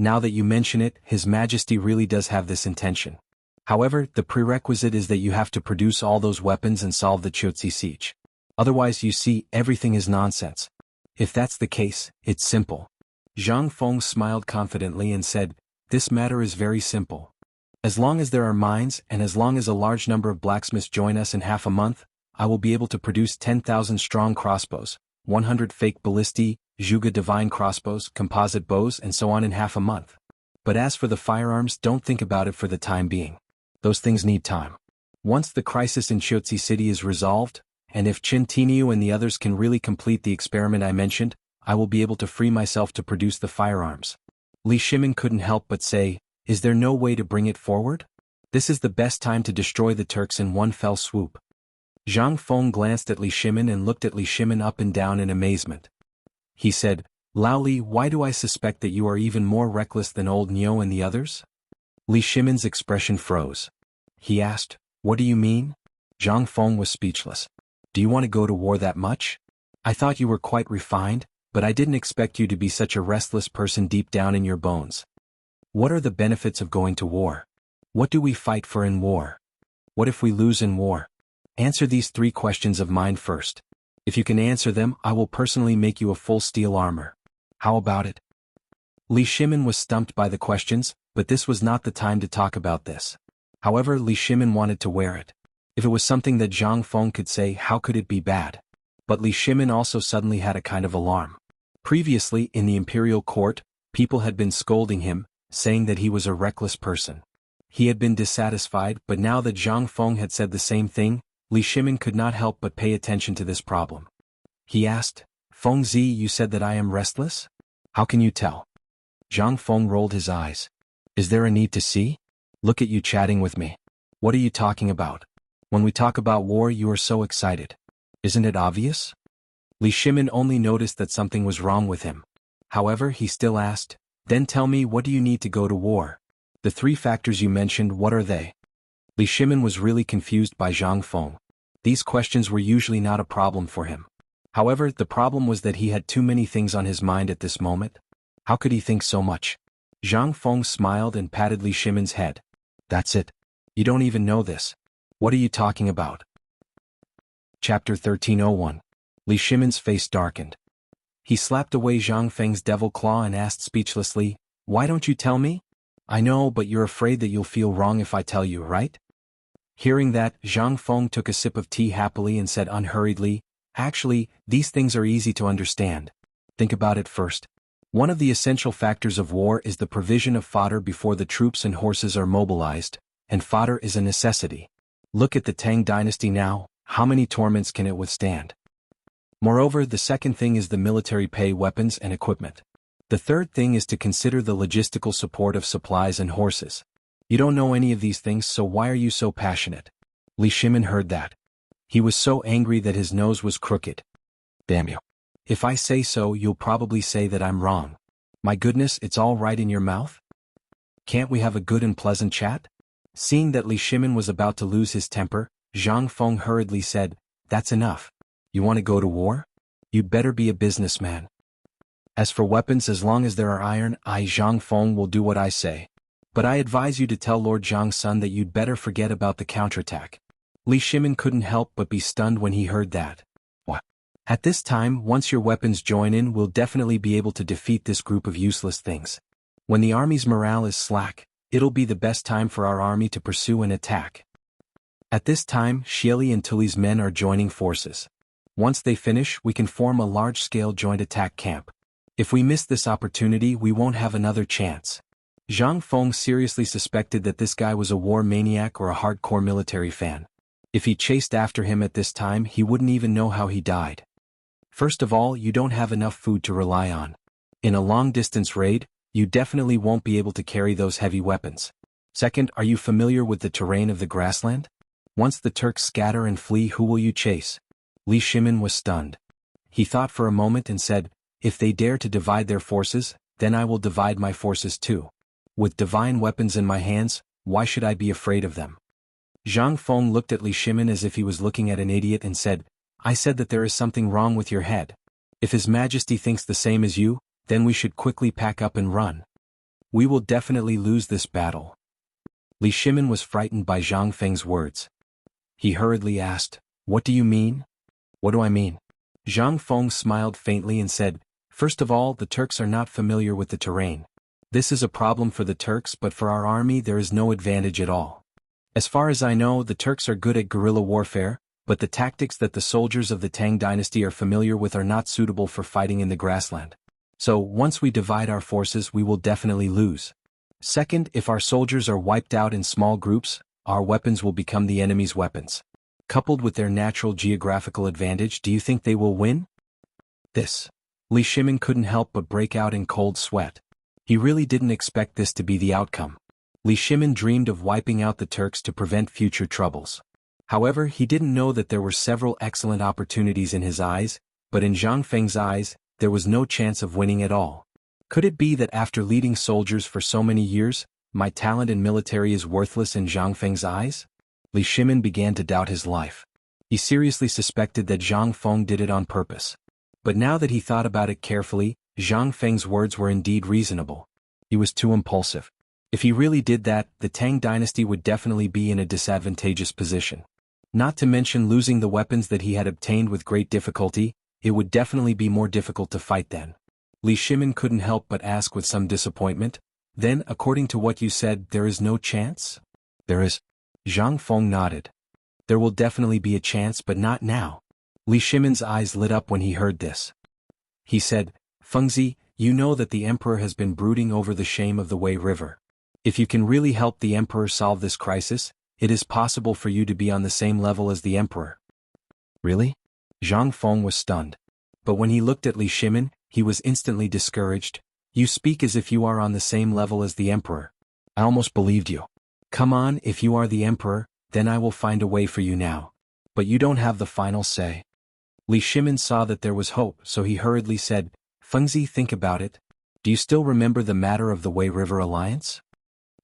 Now that you mention it, His Majesty really does have this intention. However, the prerequisite is that you have to produce all those weapons and solve the Chotzi siege. Otherwise, you see, everything is nonsense. If that's the case, it's simple." Zhang Feng smiled confidently and said, "This matter is very simple. As long as there are mines and as long as a large number of blacksmiths join us in half a month, I will be able to produce 10,000 strong crossbows, 100 fake ballistae, Zhuge divine crossbows, composite bows and so on in half a month. But as for the firearms, don't think about it for the time being. Those things need time. Once the crisis in Chotzi City is resolved, and if Qin Tiniu and the others can really complete the experiment I mentioned, I will be able to free myself to produce the firearms." Li Shimin couldn't help but say, "Is there no way to bring it forward? This is the best time to destroy the Turks in one fell swoop." Zhang Feng glanced at Li Shimin and looked at Li Shimin up and down in amazement. He said, "Lao Li, why do I suspect that you are even more reckless than old Niu and the others?" Li Shimin's expression froze. He asked, "What do you mean?" Zhang Feng was speechless. "Do you want to go to war that much? I thought you were quite refined, but I didn't expect you to be such a restless person deep down in your bones. What are the benefits of going to war? What do we fight for in war? What if we lose in war? Answer these 3 questions of mine first. If you can answer them, I will personally make you a full steel armor. How about it?" Li Shimin was stumped by the questions, but this was not the time to talk about this. However, Li Shimin wanted to wear it. If it was something that Zhang Feng could say, how could it be bad? But Li Shimin also suddenly had a kind of alarm. Previously, in the imperial court, people had been scolding him, saying that he was a reckless person. He had been dissatisfied, but now that Zhang Feng had said the same thing, Li Shimin could not help but pay attention to this problem. He asked, "Feng Zi, you said that I am restless? How can you tell?" Zhang Feng rolled his eyes. "Is there a need to see? Look at you chatting with me. What are you talking about? When we talk about war, you are so excited. Isn't it obvious?" Li Shimin only noticed that something was wrong with him. However, he still asked, "Then tell me, what do you need to go to war? The 3 factors you mentioned, what are they?" Li Shimin was really confused by Zhang Feng. These questions were usually not a problem for him. However, the problem was that he had too many things on his mind at this moment. How could he think so much? Zhang Feng smiled and patted Li Shimin's head. "That's it. You don't even know this. What are you talking about?" Chapter 1301. Li Shimin's face darkened. He slapped away Zhang Feng's devil claw and asked speechlessly, "Why don't you tell me? I know, but you're afraid that you'll feel wrong if I tell you, right?" Hearing that, Zhang Feng took a sip of tea happily and said unhurriedly, "Actually, these things are easy to understand. Think about it first. One of the essential factors of war is the provision of fodder before the troops and horses are mobilized, and fodder is a necessity. Look at the Tang Dynasty now, how many torments can it withstand? Moreover, the second thing is the military pay, weapons and equipment. The third thing is to consider the logistical support of supplies and horses. You don't know any of these things, so why are you so passionate?" Li Shimin heard that. He was so angry that his nose was crooked. "Damn you. If I say so, you'll probably say that I'm wrong. My goodness, it's all right in your mouth? Can't we have a good and pleasant chat?" Seeing that Li Shimin was about to lose his temper, Zhang Feng hurriedly said, "That's enough. You want to go to war? You'd better be a businessman. As for weapons, as long as there are iron, I, Zhang Feng, will do what I say. But I advise you to tell Lord Zhang's son that you'd better forget about the counterattack." Li Shimin couldn't help but be stunned when he heard that. "What? At this time, once your weapons join in, we'll definitely be able to defeat this group of useless things. When the army's morale is slack, it'll be the best time for our army to pursue and attack." At this time, Xieli and Tuli's men are joining forces. Once they finish, we can form a large-scale joint attack camp. If we miss this opportunity, we won't have another chance. Zhang Feng seriously suspected that this guy was a war maniac or a hardcore military fan. If he chased after him at this time, he wouldn't even know how he died. First of all, you don't have enough food to rely on. In a long-distance raid, you definitely won't be able to carry those heavy weapons. Second, are you familiar with the terrain of the grassland? Once the Turks scatter and flee, who will you chase? Li Shimin was stunned. He thought for a moment and said, if they dare to divide their forces, then I will divide my forces too. With divine weapons in my hands, why should I be afraid of them? Zhang Feng looked at Li Shimin as if he was looking at an idiot and said, I said that there is something wrong with your head. If His Majesty thinks the same as you, then we should quickly pack up and run. We will definitely lose this battle. Li Shimin was frightened by Zhang Feng's words. He hurriedly asked, what do you mean? What do I mean? Zhang Feng smiled faintly and said, first of all, the Turks are not familiar with the terrain. This is a problem for the Turks, but for our army there is no advantage at all. As far as I know, the Turks are good at guerrilla warfare, but the tactics that the soldiers of the Tang Dynasty are familiar with are not suitable for fighting in the grassland. So, once we divide our forces, we will definitely lose. Second, if our soldiers are wiped out in small groups, our weapons will become the enemy's weapons. Coupled with their natural geographical advantage, do you think they will win? Li Shimin couldn't help but break out in cold sweat. He really didn't expect this to be the outcome. Li Shimin dreamed of wiping out the Turks to prevent future troubles. However, he didn't know that there were several excellent opportunities in his eyes, but in Zhang Feng's eyes, there was no chance of winning at all. Could it be that after leading soldiers for so many years, my talent in military is worthless in Zhang Feng's eyes? Li Shimin began to doubt his life. He seriously suspected that Zhang Feng did it on purpose. But now that he thought about it carefully, Zhang Feng's words were indeed reasonable. He was too impulsive. If he really did that, the Tang Dynasty would definitely be in a disadvantageous position. Not to mention losing the weapons that he had obtained with great difficulty, it would definitely be more difficult to fight then. Li Shimin couldn't help but ask with some disappointment, then, according to what you said, there is no chance? There is. Zhang Feng nodded. There will definitely be a chance, but not now. Li Shimin's eyes lit up when he heard this. He said, Fengzi, you know that the Emperor has been brooding over the shame of the Wei River. If you can really help the Emperor solve this crisis, it is possible for you to be on the same level as the Emperor. Really? Zhang Feng was stunned. But when he looked at Li Shimin, he was instantly discouraged. You speak as if you are on the same level as the Emperor. I almost believed you. Come on, if you are the Emperor, then I will find a way for you now. But you don't have the final say. Li Shimin saw that there was hope, so he hurriedly said, Fengzi, think about it. Do you still remember the matter of the Wei River Alliance?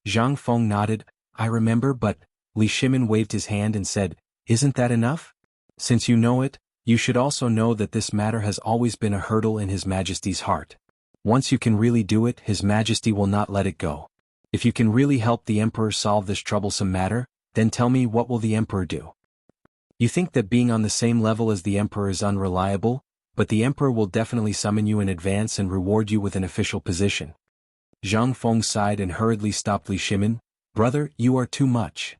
Zhang Feng nodded, I remember, but Li Shimin waved his hand and said, isn't that enough? Since you know it, you should also know that this matter has always been a hurdle in His Majesty's heart. Once you can really do it, His Majesty will not let it go. If you can really help the Emperor solve this troublesome matter, then tell me, what will the Emperor do? You think that being on the same level as the Emperor is unreliable, but the Emperor will definitely summon you in advance and reward you with an official position. Zhang Feng sighed and hurriedly stopped Li Shimin. Brother, you are too much.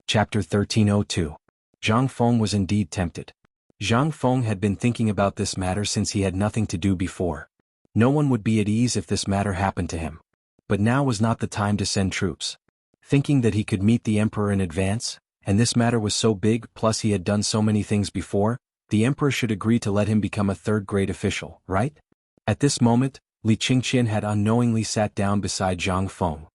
Chapter 1302. Zhang Feng was indeed tempted. Zhang Feng had been thinking about this matter since he had nothing to do before. No one would be at ease if this matter happened to him. But now was not the time to send troops. Thinking that he could meet the Emperor in advance, and this matter was so big, plus he had done so many things before, the Emperor should agree to let him become a third-grade official, right? At this moment, Li Qingqian had unknowingly sat down beside Zhang Feng.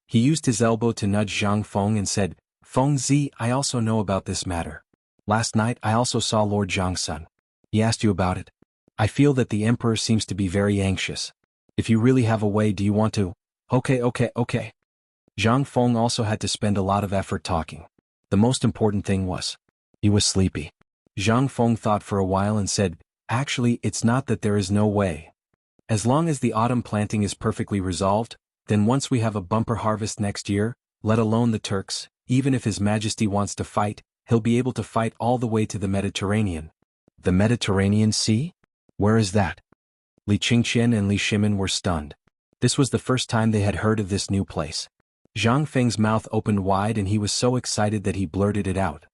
He used his elbow to nudge Zhang Feng and said, Fengzi, I also know about this matter. Last night I also saw Lord Zhang's son. He asked you about it. I feel that the Emperor seems to be very anxious. If you really have a way, do you want to? Okay. Zhang Feng also had to spend a lot of effort talking. The most important thing was, he was sleepy. Zhang Feng thought for a while and said, actually, it's not that there is no way. As long as the autumn planting is perfectly resolved, then once we have a bumper harvest next year, let alone the Turks, even if His Majesty wants to fight, he'll be able to fight all the way to the Mediterranean. The Mediterranean Sea? Where is that? Li Qingqian and Li Shimin were stunned. This was the first time they had heard of this new place. Zhang Feng's mouth opened wide and he was so excited that he blurted it out.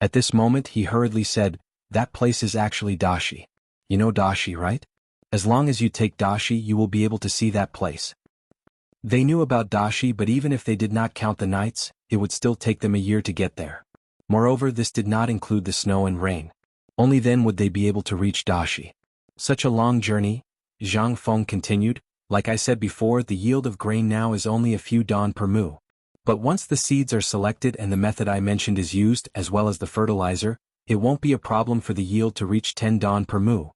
At this moment he hurriedly said, "That place is actually Dashi. You know Dashi, right? As long as you take Dashi you will be able to see that place." They knew about Dashi, but even if they did not count the nights, it would still take them a year to get there. Moreover, this did not include the snow and rain. Only then would they be able to reach Dashi. Such a long journey, Zhang Feng continued. Like I said before, the yield of grain now is only a few dawn per mu. But once the seeds are selected and the method I mentioned is used as well as the fertilizer, it won't be a problem for the yield to reach 10 dawn per mu.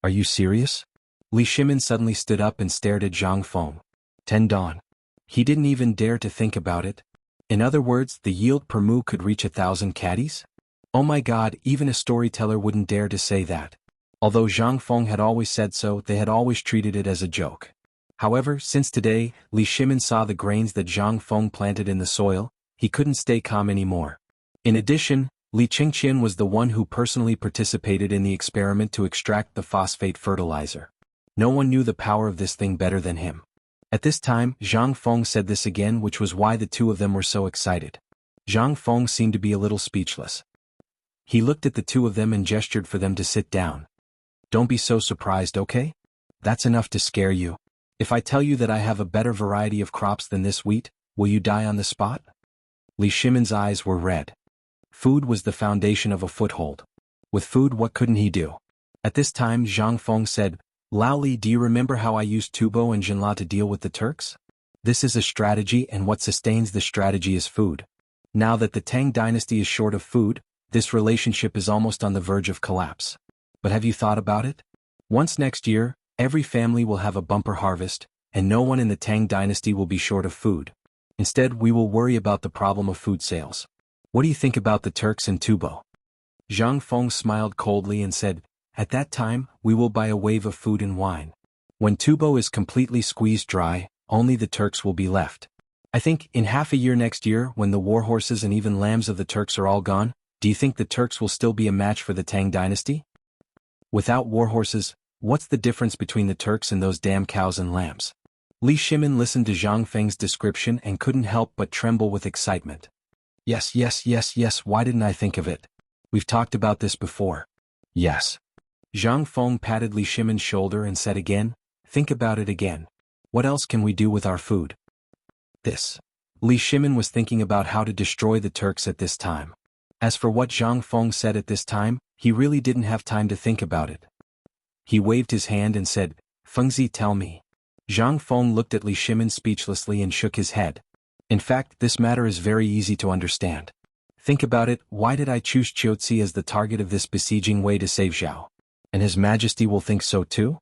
Are you serious? Li Shimin suddenly stood up and stared at Zhang Feng. 10 dawn. He didn't even dare to think about it. In other words, the yield per mu could reach 1,000 caddies? Oh my god, even a storyteller wouldn't dare to say that. Although Zhang Feng had always said so, they had always treated it as a joke. However, since today, Li Shimin saw the grains that Zhang Feng planted in the soil, he couldn't stay calm anymore. In addition, Li Qingqian was the one who personally participated in the experiment to extract the phosphate fertilizer. No one knew the power of this thing better than him. At this time, Zhang Feng said this again, which was why the two of them were so excited. Zhang Feng seemed to be a little speechless. He looked at the two of them and gestured for them to sit down. Don't be so surprised, okay? That's enough to scare you. If I tell you that I have a better variety of crops than this wheat, will you die on the spot? Li Shimin's eyes were red. Food was the foundation of a foothold. With food, what couldn't he do? At this time, Zhang Feng said, "Lao Li, do you remember how I used Tubo and Jinla to deal with the Turks? This is a strategy, and what sustains the strategy is food. Now that the Tang dynasty is short of food, this relationship is almost on the verge of collapse. But have you thought about it? Once next year, every family will have a bumper harvest, and no one in the Tang dynasty will be short of food. Instead, we will worry about the problem of food sales. What do you think about the Turks and Tubo?" Zhang Feng smiled coldly and said, "At that time, we will buy a wave of food and wine. When Tubo is completely squeezed dry, only the Turks will be left. I think in half a year next year, when the war horses and even lambs of the Turks are all gone, do you think the Turks will still be a match for the Tang dynasty? Without war horses, what's the difference between the Turks and those damn cows and lambs?" Li Shimin listened to Zhang Feng's description and couldn't help but tremble with excitement. Yes, why didn't I think of it? We've talked about this before. Yes. Zhang Feng patted Li Shimin's shoulder and said again, "Think about it again. What else can we do with our food?" This. Li Shimin was thinking about how to destroy the Turks at this time. As for what Zhang Feng said at this time, he really didn't have time to think about it. He waved his hand and said, "Fengzi, tell me." Zhang Feng looked at Li Shimin speechlessly and shook his head. In fact, this matter is very easy to understand. Think about it, why did I choose Qiuzi as the target of this besieging way to save Zhao? And His Majesty will think so too?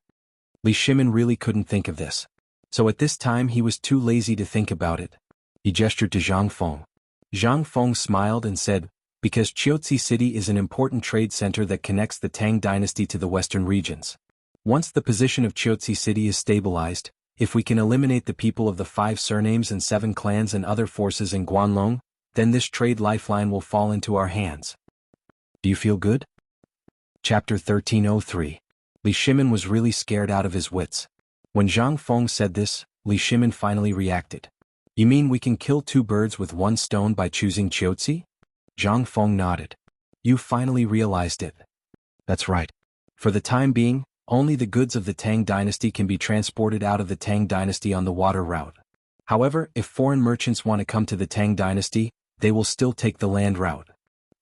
Li Shimin really couldn't think of this. So at this time he was too lazy to think about it. He gestured to Zhang Feng. Zhang Feng smiled and said, "Because Qiuzi City is an important trade center that connects the Tang dynasty to the western regions. Once the position of Qiuzi City is stabilized, if we can eliminate the people of the 5 surnames and 7 clans and other forces in Guanlong, then this trade lifeline will fall into our hands. Do you feel good?" Chapter 1303. Li Shimin was really scared out of his wits. When Zhang Feng said this, Li Shimin finally reacted. "You mean we can kill 2 birds with 1 stone by choosing Qiuzi?" Zhang Feng nodded. "You finally realized it." "That's right. For the time being, only the goods of the Tang dynasty can be transported out of the Tang dynasty on the water route. However, if foreign merchants want to come to the Tang dynasty, they will still take the land route.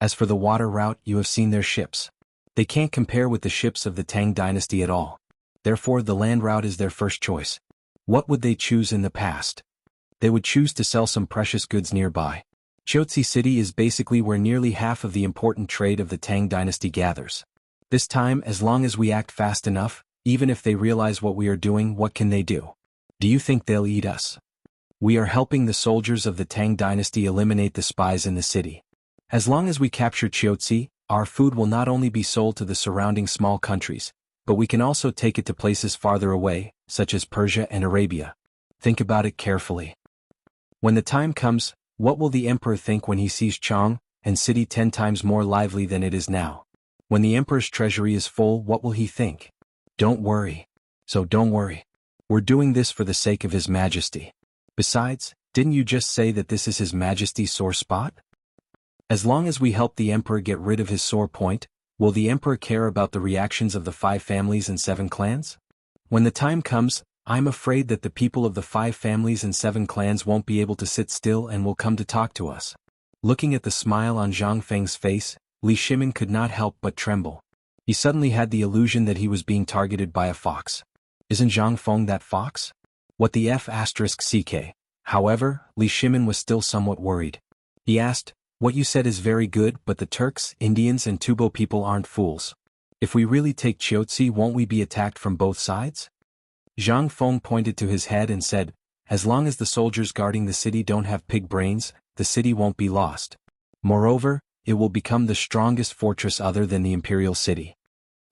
As for the water route, you have seen their ships. They can't compare with the ships of the Tang dynasty at all. Therefore, the land route is their first choice. What would they choose in the past? They would choose to sell some precious goods nearby. Qiuzi City is basically where nearly half of the important trade of the Tang dynasty gathers. This time, as long as we act fast enough, even if they realize what we are doing, what can they do? Do you think they'll eat us? We are helping the soldiers of the Tang dynasty eliminate the spies in the city. As long as we capture Qiuzi, our food will not only be sold to the surrounding small countries, but we can also take it to places farther away, such as Persia and Arabia. Think about it carefully. When the time comes, what will the emperor think when he sees Chang and city 10 times more lively than it is now? When the emperor's treasury is full, what will he think? Don't worry. So don't worry. We're doing this for the sake of His Majesty. Besides, Didn't you just say that this is His Majesty's sore spot? As long as we help the Emperor get rid of his sore point, will the Emperor care about the reactions of the 5 families and 7 clans? When the time comes, I'm afraid that the people of the 5 families and 7 clans won't be able to sit still and will come to talk to us. Looking at the smile on Zhang Feng's face, Li Shimin could not help but tremble. He suddenly had the illusion that he was being targeted by a fox. Isn't Zhang Feng that fox? What the F***ck? However, Li Shimin was still somewhat worried. He asked, "What you said is very good, but the Turks, Indians and Tubo people aren't fools. If we really take Chiotsi, won't we be attacked from both sides?" Zhang Feng pointed to his head and said, "As long as the soldiers guarding the city don't have pig brains, the city won't be lost. Moreover, it will become the strongest fortress other than the imperial city.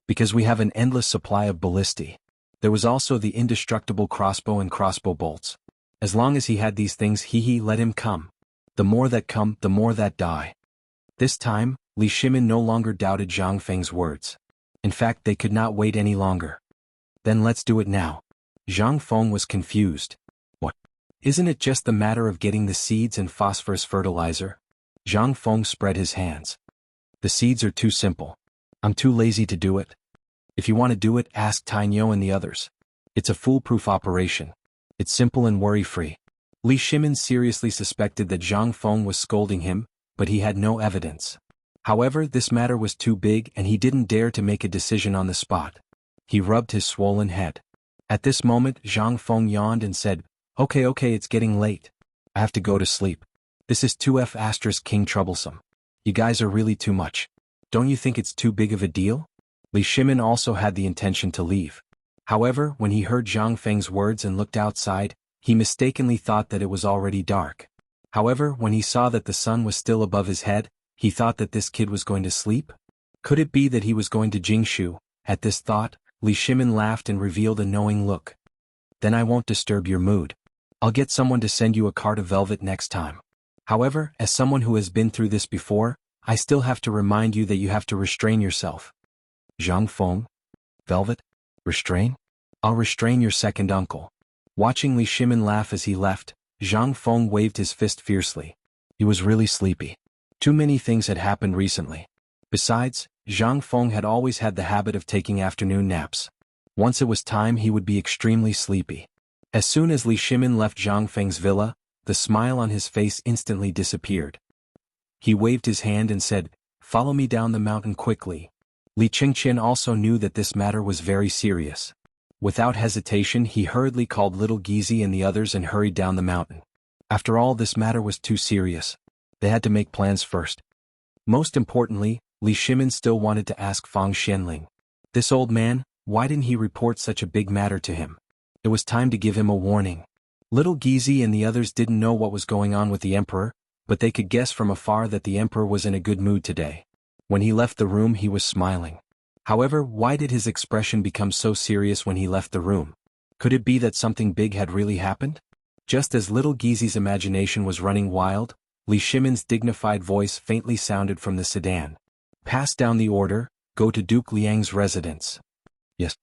Because we have an endless supply of ballistae. There was also the indestructible crossbow and crossbow bolts. As long as he had these things, let him come. The more that come, the more that die." This time, Li Shimin no longer doubted Zhang Feng's words. In fact, they could not wait any longer. "Then let's do it now." Zhang Feng was confused. "What? Isn't it just the matter of getting the seeds and phosphorus fertilizer?" Zhang Feng spread his hands. "The seeds are too simple. I'm too lazy to do it. If you want to do it, ask Tainyo and the others. It's a foolproof operation. It's simple and worry-free." Li Shimin seriously suspected that Zhang Feng was scolding him, but he had no evidence. However, this matter was too big and he didn't dare to make a decision on the spot. He rubbed his swollen head. At this moment, Zhang Feng yawned and said, Okay, it's getting late. I have to go to sleep. This is too King troublesome. You guys are really too much. Don't you think it's too big of a deal?" Li Shimin also had the intention to leave. However, when he heard Zhang Feng's words and looked outside, he mistakenly thought that it was already dark. However, when he saw that the sun was still above his head, he thought that this kid was going to sleep? Could it be that he was going to Jingshu? At this thought, Li Shimin laughed and revealed a knowing look. "Then I won't disturb your mood. I'll get someone to send you a cart of velvet next time. However, as someone who has been through this before, I still have to remind you that you have to restrain yourself." Zhang Feng? Velvet? Restrain? I'll restrain your second uncle. Watching Li Shimin laugh as he left, Zhang Feng waved his fist fiercely. He was really sleepy. Too many things had happened recently. Besides, Zhang Feng had always had the habit of taking afternoon naps. Once it was time, he would be extremely sleepy. As soon as Li Shimin left Zhang Feng's villa, the smile on his face instantly disappeared. He waved his hand and said, "Follow me down the mountain quickly." Li Qingqian also knew that this matter was very serious. Without hesitation, he hurriedly called little Gizi and the others and hurried down the mountain. After all, this matter was too serious. They had to make plans first. Most importantly, Li Shimin still wanted to ask Fang Xianling. This old man, why didn't he report such a big matter to him? It was time to give him a warning. Little Gizi and the others didn't know what was going on with the emperor, but they could guess from afar that the emperor was in a good mood today. When he left the room, he was smiling. However, why did his expression become so serious when he left the room? Could it be that something big had really happened? Just as little Gizi's imagination was running wild, Li Shimin's dignified voice faintly sounded from the sedan. "Pass down the order, go to Duke Liang's residence." Yes.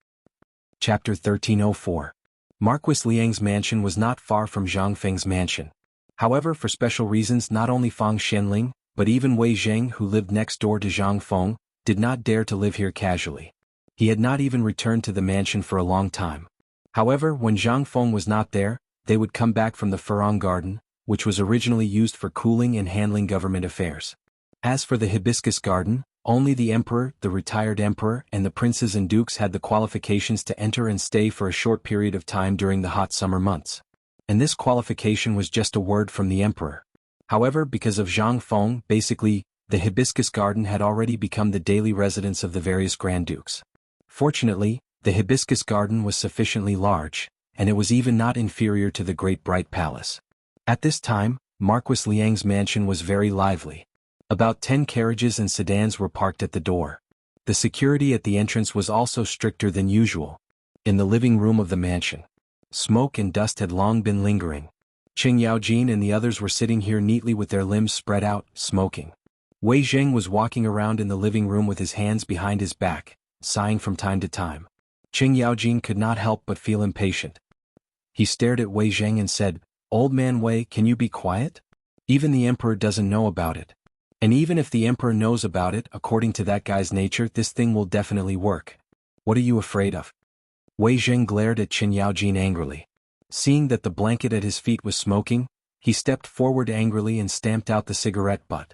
Chapter 1304. Marquis Liang's mansion was not far from Zhang Feng's mansion. However, for special reasons, not only Fang Xianling, but even Wei Zheng, who lived next door to Zhang Feng, did not dare to live here casually. He had not even returned to the mansion for a long time. However, when Zhang Feng was not there, they would come back from the Furong Garden, which was originally used for cooling and handling government affairs. As for the Hibiscus Garden, only the emperor, the retired emperor, and the princes and dukes had the qualifications to enter and stay for a short period of time during the hot summer months. And this qualification was just a word from the emperor. However, because of Zhang Feng, basically, the Hibiscus Garden had already become the daily residence of the various Grand Dukes. Fortunately, the Hibiscus Garden was sufficiently large, and it was even not inferior to the Great Bright Palace. At this time, Marquis Liang's mansion was very lively. About 10 carriages and sedans were parked at the door. The security at the entrance was also stricter than usual. In the living room of the mansion, smoke and dust had long been lingering. Qing Yaojin and the others were sitting here neatly with their limbs spread out, smoking. Wei Zheng was walking around in the living room with his hands behind his back, sighing from time to time. Qing Yaojin could not help but feel impatient. He stared at Wei Zheng and said, Old man Wei, can you be quiet? Even the emperor doesn't know about it. And even if the emperor knows about it, according to that guy's nature, this thing will definitely work. What are you afraid of? Wei Zheng glared at Qin Yaojin angrily. Seeing that the blanket at his feet was smoking, he stepped forward angrily and stamped out the cigarette butt.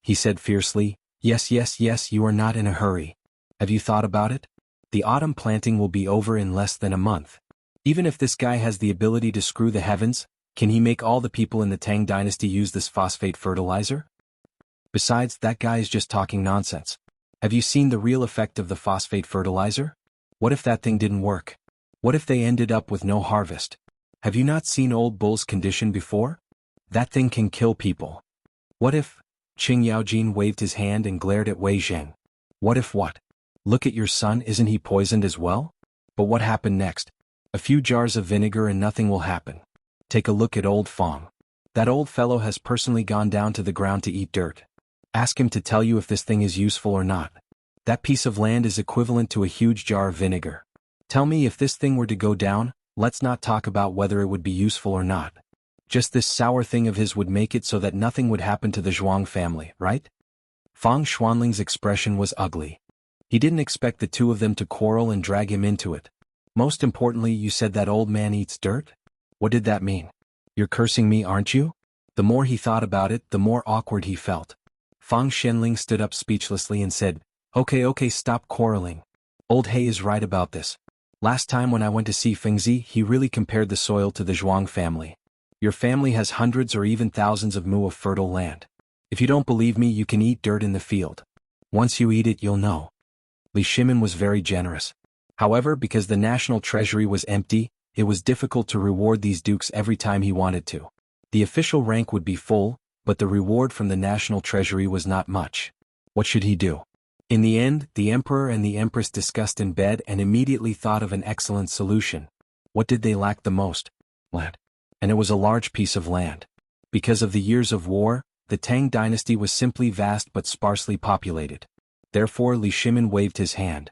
He said fiercely, yes, yes, yes, you are not in a hurry. Have you thought about it? The autumn planting will be over in less than a month. Even if this guy has the ability to screw the heavens, can he make all the people in the Tang Dynasty use this phosphate fertilizer? Besides, that guy is just talking nonsense. Have you seen the real effect of the phosphate fertilizer? What if that thing didn't work? What if they ended up with no harvest? Have you not seen old bull's condition before? That thing can kill people. What if? Qin Yaojin waved his hand and glared at Wei Zheng. What if what? Look at your son, isn't he poisoned as well? But what happened next? A few jars of vinegar and nothing will happen. Take a look at old Fong. That old fellow has personally gone down to the ground to eat dirt. Ask him to tell you if this thing is useful or not. That piece of land is equivalent to a huge jar of vinegar. Tell me, if this thing were to go down, let's not talk about whether it would be useful or not. Just this sour thing of his would make it so that nothing would happen to the Zhuang family, right? Fang Xuanling's expression was ugly. He didn't expect the two of them to quarrel and drag him into it. Most importantly, you said that old man eats dirt? What did that mean? You're cursing me, aren't you? The more he thought about it, the more awkward he felt. Fang Xuanling stood up speechlessly and said, Okay, stop quarreling. Old He is right about this. Last time when I went to see Fengzi, he really compared the soil to the Zhuang family. Your family has hundreds or even thousands of mu of fertile land. If you don't believe me, you can eat dirt in the field. Once you eat it, you'll know. Li Shimin was very generous. However, because the national treasury was empty, it was difficult to reward these dukes every time he wanted to. The official rank would be full, but the reward from the national treasury was not much. What should he do? In the end, the emperor and the empress discussed in bed and immediately thought of an excellent solution. What did they lack the most? Land. And it was a large piece of land. Because of the years of war, the Tang dynasty was simply vast but sparsely populated. Therefore Li Shimin waved his hand.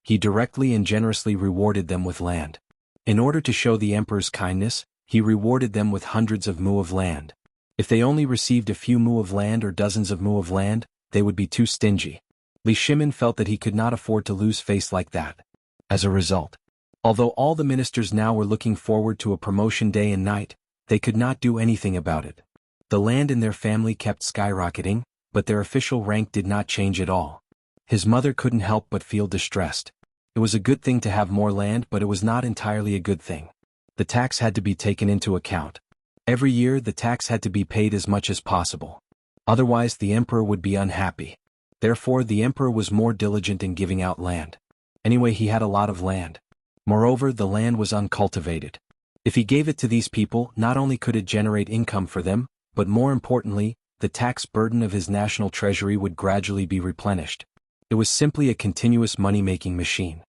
He directly and generously rewarded them with land. In order to show the emperor's kindness, he rewarded them with hundreds of mu of land. If they only received a few mu of land or dozens of mu of land, they would be too stingy. Li Shimin felt that he could not afford to lose face like that. As a result, although all the ministers now were looking forward to a promotion day and night, they could not do anything about it. The land in their family kept skyrocketing, but their official rank did not change at all. His mother couldn't help but feel distressed. It was a good thing to have more land, but it was not entirely a good thing. The tax had to be taken into account. Every year the tax had to be paid as much as possible. Otherwise the emperor would be unhappy. Therefore the emperor was more diligent in giving out land. Anyway, he had a lot of land. Moreover, the land was uncultivated. If he gave it to these people, not only could it generate income for them, but more importantly, the tax burden of his national treasury would gradually be replenished. It was simply a continuous money-making machine.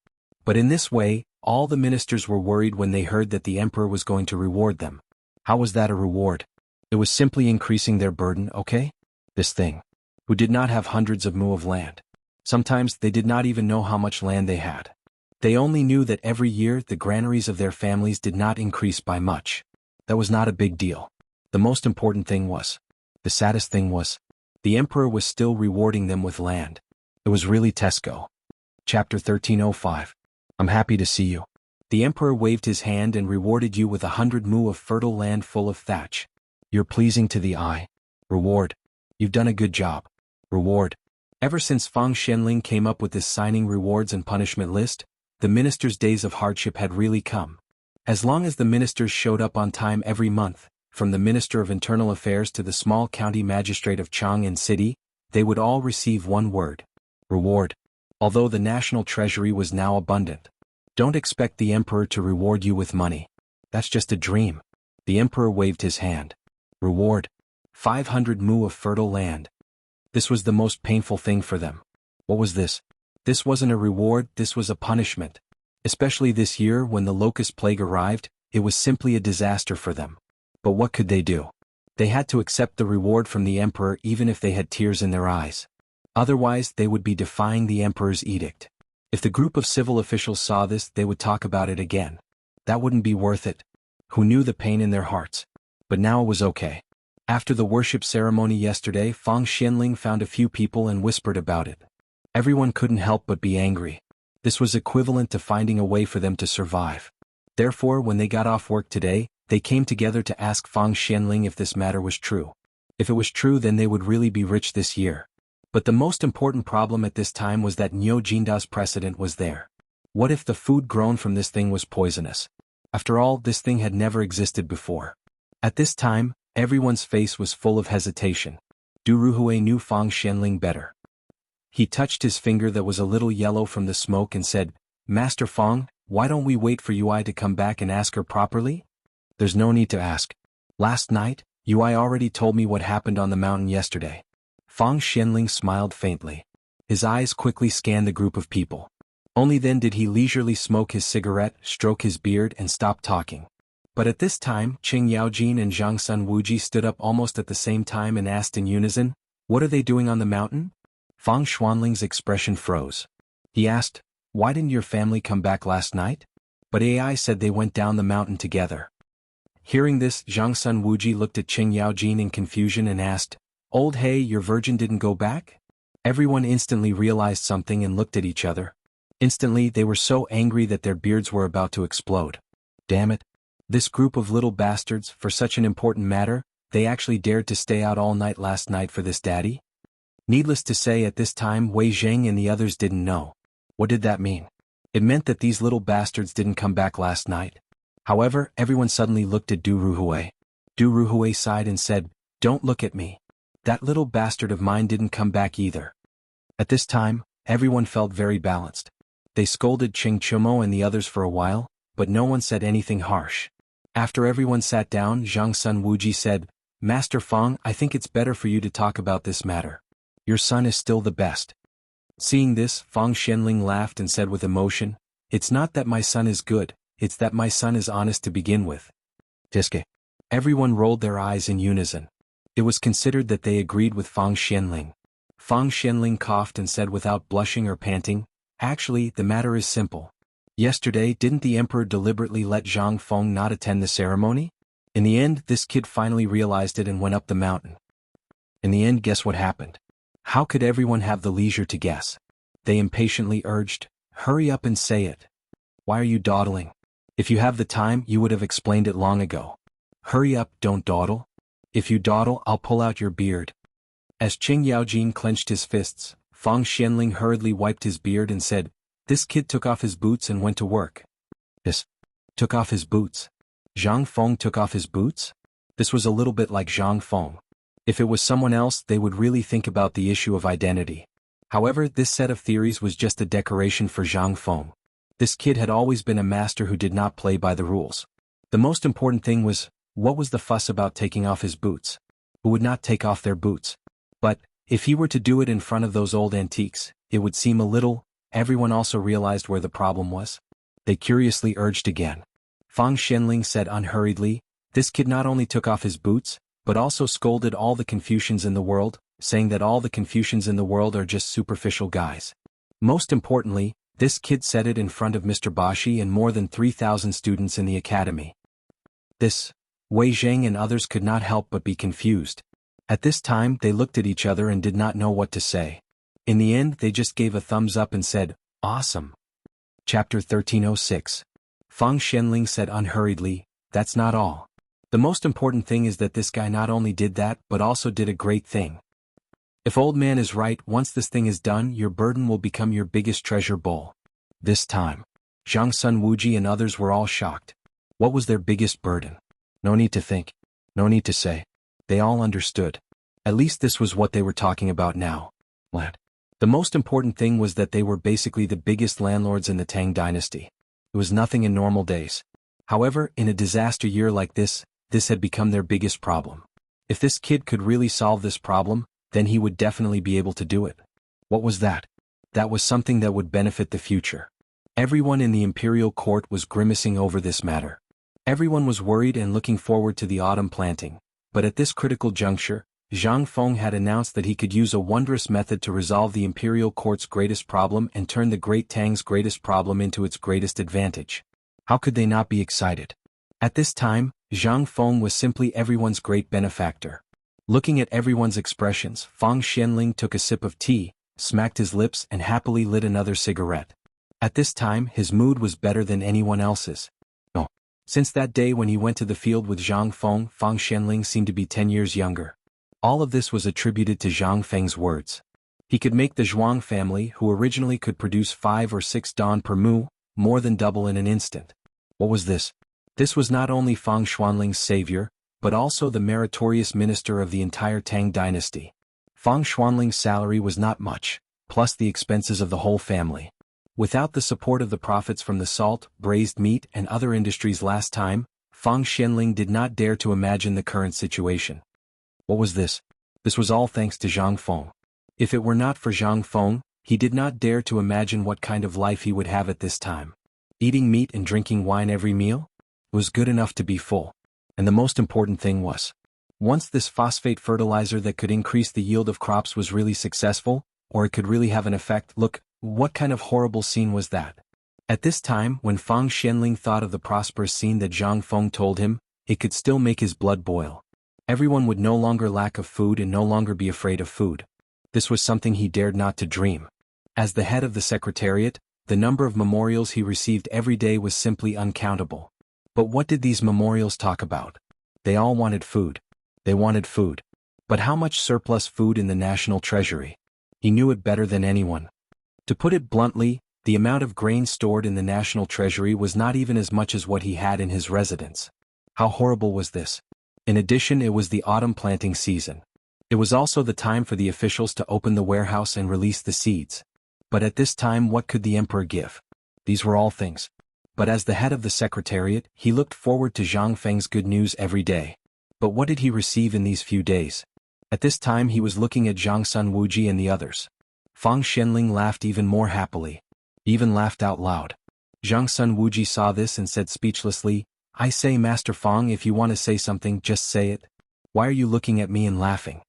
But in this way, all the ministers were worried when they heard that the emperor was going to reward them. How was that a reward? It was simply increasing their burden, okay? This thing, who did not have hundreds of mu of land. Sometimes they did not even know how much land they had. They only knew that every year the granaries of their families did not increase by much. That was not a big deal. The most important thing was, the saddest thing was, the emperor was still rewarding them with land. It was really Tesco. Chapter 1305. I'm happy to see you. The emperor waved his hand and rewarded you with 100 mu of fertile land full of thatch. You're pleasing to the eye. Reward. You've done a good job. Reward. Ever since Fang Xuanling came up with this signing rewards and punishment list, the ministers' days of hardship had really come. As long as the ministers showed up on time every month, from the Minister of Internal Affairs to the small county magistrate of Chang'an City, they would all receive one word. Reward. Although the national treasury was now abundant. Don't expect the emperor to reward you with money. That's just a dream. The emperor waved his hand. Reward. 500 mu of fertile land. This was the most painful thing for them. What was this? This wasn't a reward, this was a punishment. Especially this year when the locust plague arrived, it was simply a disaster for them. But what could they do? They had to accept the reward from the emperor even if they had tears in their eyes. Otherwise, they would be defying the emperor's edict. If the group of civil officials saw this, they would talk about it again. That wouldn't be worth it. Who knew the pain in their hearts? But now it was okay. After the worship ceremony yesterday, Fang Xianling found a few people and whispered about it. Everyone couldn't help but be angry. This was equivalent to finding a way for them to survive. Therefore, when they got off work today, they came together to ask Fang Xianling if this matter was true. If it was true, then they would really be rich this year. But the most important problem at this time was that Niu Jinda's precedent was there. What if the food grown from this thing was poisonous? After all, this thing had never existed before. At this time, everyone's face was full of hesitation. Du Ruhui knew Fang Xianling better. He touched his finger that was a little yellow from the smoke and said, "Master Fang, why don't we wait for Yui to come back and ask her properly?" "There's no need to ask. Last night, Yui already told me what happened on the mountain yesterday." Fang Xianling smiled faintly. His eyes quickly scanned the group of people. Only then did he leisurely smoke his cigarette, stroke his beard and stop talking. But at this time, Qing Yaojin and Zhang Sun Wuji stood up almost at the same time and asked in unison, "What are they doing on the mountain?" Fang Xuanling's expression froze. He asked, "Why didn't your family come back last night?" But AI said they went down the mountain together. Hearing this, Zhang Sun Wuji looked at Qing Yaojin in confusion and asked, "Old Hey, your virgin didn't go back?" Everyone instantly realized something and looked at each other. Instantly, they were so angry that their beards were about to explode. Damn it. This group of little bastards, for such an important matter, they actually dared to stay out all night last night for this daddy? Needless to say, at this time Wei Zheng and the others didn't know. What did that mean? It meant that these little bastards didn't come back last night. However, everyone suddenly looked at Du Ruhui. Du Ruhui sighed and said, "Don't look at me. That little bastard of mine didn't come back either." At this time, everyone felt very balanced. They scolded Qing Chumo and the others for a while, but no one said anything harsh. After everyone sat down, Zhang Sun Wuji said, "Master Fang, I think it's better for you to talk about this matter. Your son is still the best." Seeing this, Fang Xianling laughed and said with emotion, "It's not that my son is good, it's that my son is honest to begin with." Tiske. Everyone rolled their eyes in unison. It was considered that they agreed with Fang Xianling. Fang Xianling coughed and said without blushing or panting, "Actually, the matter is simple. Yesterday, didn't the emperor deliberately let Zhang Feng not attend the ceremony? In the end, this kid finally realized it and went up the mountain. In the end, guess what happened? How could everyone have the leisure to guess? They impatiently urged, "Hurry up and say it. Why are you dawdling? If you have the time, you would have explained it long ago. Hurry up, don't dawdle. If you dawdle, I'll pull out your beard." As Qing Yaojin clenched his fists, Fang Xianling hurriedly wiped his beard and said, "This kid took off his boots and went to work." This. Took off his boots. Zhang Feng took off his boots? This was a little bit like Zhang Feng. If it was someone else, they would really think about the issue of identity. However, this set of theories was just a decoration for Zhang Feng. This kid had always been a master who did not play by the rules. The most important thing was, what was the fuss about taking off his boots? Who would not take off their boots? But, if he were to do it in front of those old antiques, it would seem a little. Everyone also realized where the problem was. They curiously urged again. Fang Xianling said unhurriedly, "This kid not only took off his boots, but also scolded all the Confucians in the world, saying that all the Confucians in the world are just superficial guys. Most importantly, this kid said it in front of Mr. Bashi and more than 3,000 students in the academy." This. Wei Zheng and others could not help but be confused. At this time, they looked at each other and did not know what to say. In the end, they just gave a thumbs up and said, "Awesome." Chapter 1306. Fang Xianling said unhurriedly, "That's not all. The most important thing is that this guy not only did that but also did a great thing. If old man is right, once this thing is done, your burden will become your biggest treasure bowl." This time, Zhang Sun Wuji and others were all shocked. What was their biggest burden? No need to think. No need to say. They all understood. At least this was what they were talking about now. Land. The most important thing was that they were basically the biggest landlords in the Tang Dynasty. It was nothing in normal days. However, in a disaster year like this had become their biggest problem. If this kid could really solve this problem, then he would definitely be able to do it. What was that? That was something that would benefit the future. Everyone in the imperial court was grimacing over this matter. Everyone was worried and looking forward to the autumn planting, but at this critical juncture, Zhang Feng had announced that he could use a wondrous method to resolve the imperial court's greatest problem and turn the Great Tang's greatest problem into its greatest advantage. How could they not be excited? At this time, Zhang Feng was simply everyone's great benefactor. Looking at everyone's expressions, Fang Xianling took a sip of tea, smacked his lips and happily lit another cigarette. At this time his mood was better than anyone else's. Oh. Since that day when he went to the field with Zhang Feng, Fang Xianling seemed to be 10 years younger. All of this was attributed to Zhang Feng's words. He could make the Zhuang family, who originally could produce 5 or 6 dan per mu, more than double in an instant. What was this? This was not only Fang Xuanling's savior, but also the meritorious minister of the entire Tang dynasty. Fang Xuanling's salary was not much, plus the expenses of the whole family. Without the support of the profits from the salt, braised meat and other industries last time, Fang Xianling did not dare to imagine the current situation. What was this? This was all thanks to Zhang Feng. If it were not for Zhang Feng, he did not dare to imagine what kind of life he would have at this time. Eating meat and drinking wine every meal? It was good enough to be full. And the most important thing was, once this phosphate fertilizer that could increase the yield of crops was really successful, or it could really have an effect, look, what kind of horrible scene was that? At this time, when Fang Xianling thought of the prosperous scene that Zhang Feng told him, it could still make his blood boil. Everyone would no longer lack of food and no longer be afraid of food. This was something he dared not to dream. As the head of the secretariat, the number of memorials he received every day was simply uncountable. But what did these memorials talk about? They all wanted food. They wanted food. But how much surplus food in the national treasury? He knew it better than anyone. To put it bluntly, the amount of grain stored in the national treasury was not even as much as what he had in his residence. How horrible was this? In addition, it was the autumn planting season. It was also the time for the officials to open the warehouse and release the seeds. But at this time, what could the emperor give? These were all things. But as the head of the secretariat, he looked forward to Zhang Feng's good news every day. But what did he receive in these few days? At this time he was looking at Zhang Sun Wuji and the others. Fang Xianling laughed even more happily. Even laughed out loud. Zhang Sun Wuji saw this and said speechlessly, "I say, Master Fang, if you want to say something, just say it. Why are you looking at me and laughing?"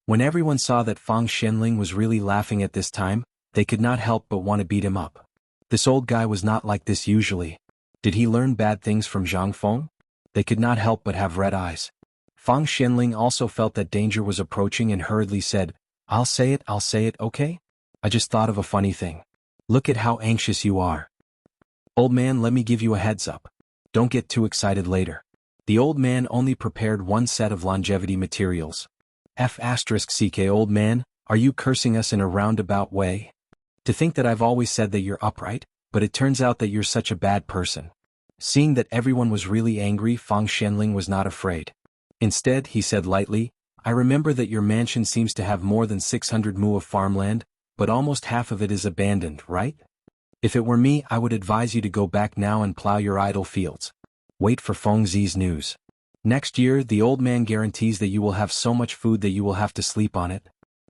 When everyone saw that Fang Xianling was really laughing at this time, they could not help but want to beat him up. This old guy was not like this usually. Did he learn bad things from Zhang Feng? They could not help but have red eyes. Fang Xianling also felt that danger was approaching and hurriedly said, I'll say it, okay? I just thought of a funny thing. Look at how anxious you are. Old man, let me give you a heads up. Don't get too excited later. The old man only prepared one set of longevity materials. F***ck old man, are you cursing us in a roundabout way? To think that I've always said that you're upright, but it turns out that you're such a bad person. Seeing that everyone was really angry, Fang Xianling was not afraid. Instead, he said lightly, I remember that your mansion seems to have more than 600 mu of farmland, but almost half of it is abandoned, right? If it were me, I would advise you to go back now and plow your idle fields. Wait for Feng Zi's news. Next year, the old man guarantees that you will have so much food that you will have to sleep on it.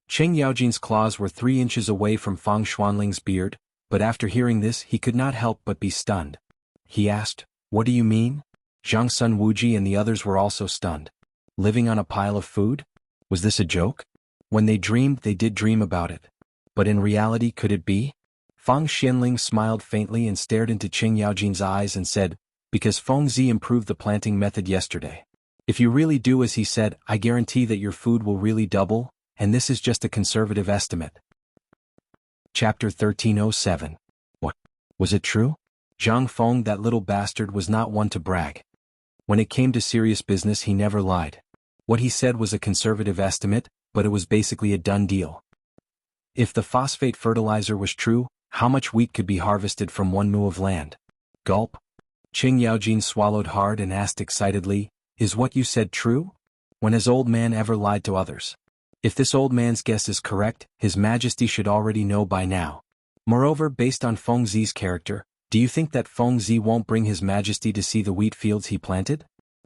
Cheng Yaojin's claws were 3 inches away from Fang Xuanling's beard, but after hearing this he could not help but be stunned. He asked, What do you mean? Zhang Sun Wuji and the others were also stunned. Living on a pile of food? Was this a joke? When they dreamed, they did dream about it. But in reality, could it be? Fang Xianling smiled faintly and stared into Cheng Yaojin's eyes and said, Because Feng Zi improved the planting method yesterday. If you really do as he said, I guarantee that your food will really double, and this is just a conservative estimate. Chapter 1307. What? Was it true? Zhang Feng, that little bastard, was not one to brag. When it came to serious business, he never lied. What he said was a conservative estimate, but it was basically a done deal. If the phosphate fertilizer was true, how much wheat could be harvested from 1 mu of land? Gulp. Cheng Yaojin swallowed hard and asked excitedly, Is what you said true? When has old man ever lied to others? If this old man's guess is correct, His Majesty should already know by now. Moreover, based on Feng Zi's character, do you think that Feng Zi won't bring His Majesty to see the wheat fields he planted?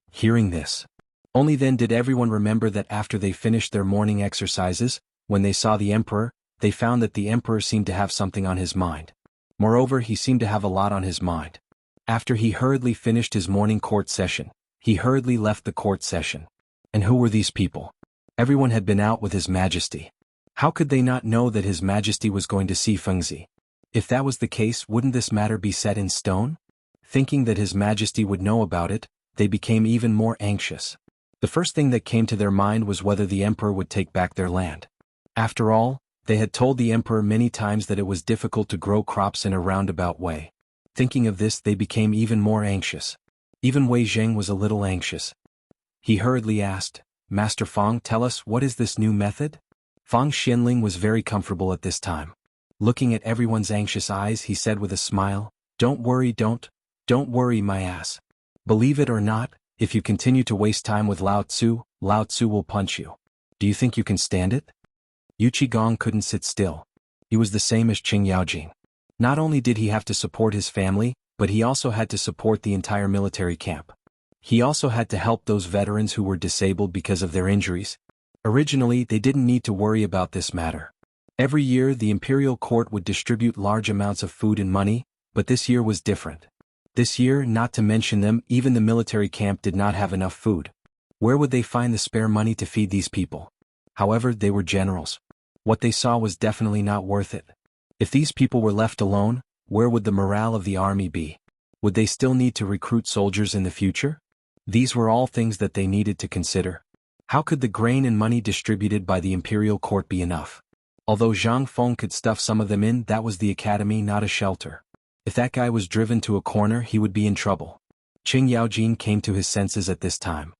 Hearing this, only then did everyone remember that after they finished their morning exercises, when they saw the emperor, they found that the emperor seemed to have something on his mind. Moreover, he seemed to have a lot on his mind. After he hurriedly finished his morning court session, he hurriedly left the court session. And who were these people? Everyone had been out with His Majesty. How could they not know that His Majesty was going to see Feng Zi? If that was the case, wouldn't this matter be set in stone? Thinking that His Majesty would know about it, they became even more anxious. The first thing that came to their mind was whether the emperor would take back their land. After all, they had told the emperor many times that it was difficult to grow crops in a roundabout way. Thinking of this, they became even more anxious. Even Wei Zheng was a little anxious. He hurriedly asked, "Master Fang, tell us, what is this new method?" Fang Xianling was very comfortable at this time. Looking at everyone's anxious eyes, he said with a smile, "Don't worry, don't worry, my ass. Believe it or not, if you continue to waste time with Lao Tzu will punch you. Do you think you can stand it?" Yu Qigong couldn't sit still. He was the same as Qing Yaojing. Not only did he have to support his family, but he also had to support the entire military camp. He also had to help those veterans who were disabled because of their injuries. Originally, they didn't need to worry about this matter. Every year, the imperial court would distribute large amounts of food and money, but this year was different. This year, not to mention them, even the military camp did not have enough food. Where would they find the spare money to feed these people? However, they were generals. What they saw was definitely not worth it. If these people were left alone, where would the morale of the army be? Would they still need to recruit soldiers in the future? These were all things that they needed to consider. How could the grain and money distributed by the imperial court be enough? Although Zhang Feng could stuff some of them in, that was the academy, not a shelter. If that guy was driven to a corner, he would be in trouble. Qing Yaojin came to his senses at this time.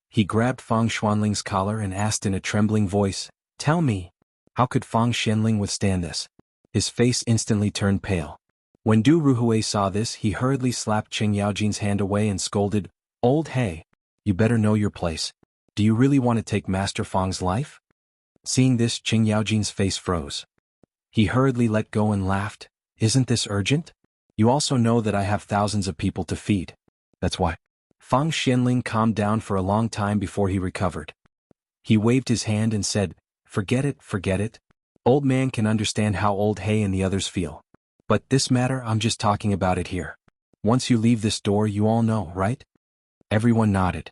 He grabbed Fang Xuanling's collar and asked in a trembling voice, "Tell me, how could Fang Xianling withstand this?" His face instantly turned pale. When Du Ruhui saw this, he hurriedly slapped Qing Yaojin's hand away and scolded, "Old He, you better know your place. Do you really want to take Master Fang's life?" Seeing this, Qing Yaojin's face froze. He hurriedly let go and laughed, "Isn't this urgent? You also know that I have thousands of people to feed. That's why." Fang Xianling calmed down for a long time before he recovered. He waved his hand and said, forget it. Old man can understand how old He and the others feel. But this matter, I'm just talking about it here. Once you leave this door, you all know, right?" Everyone nodded.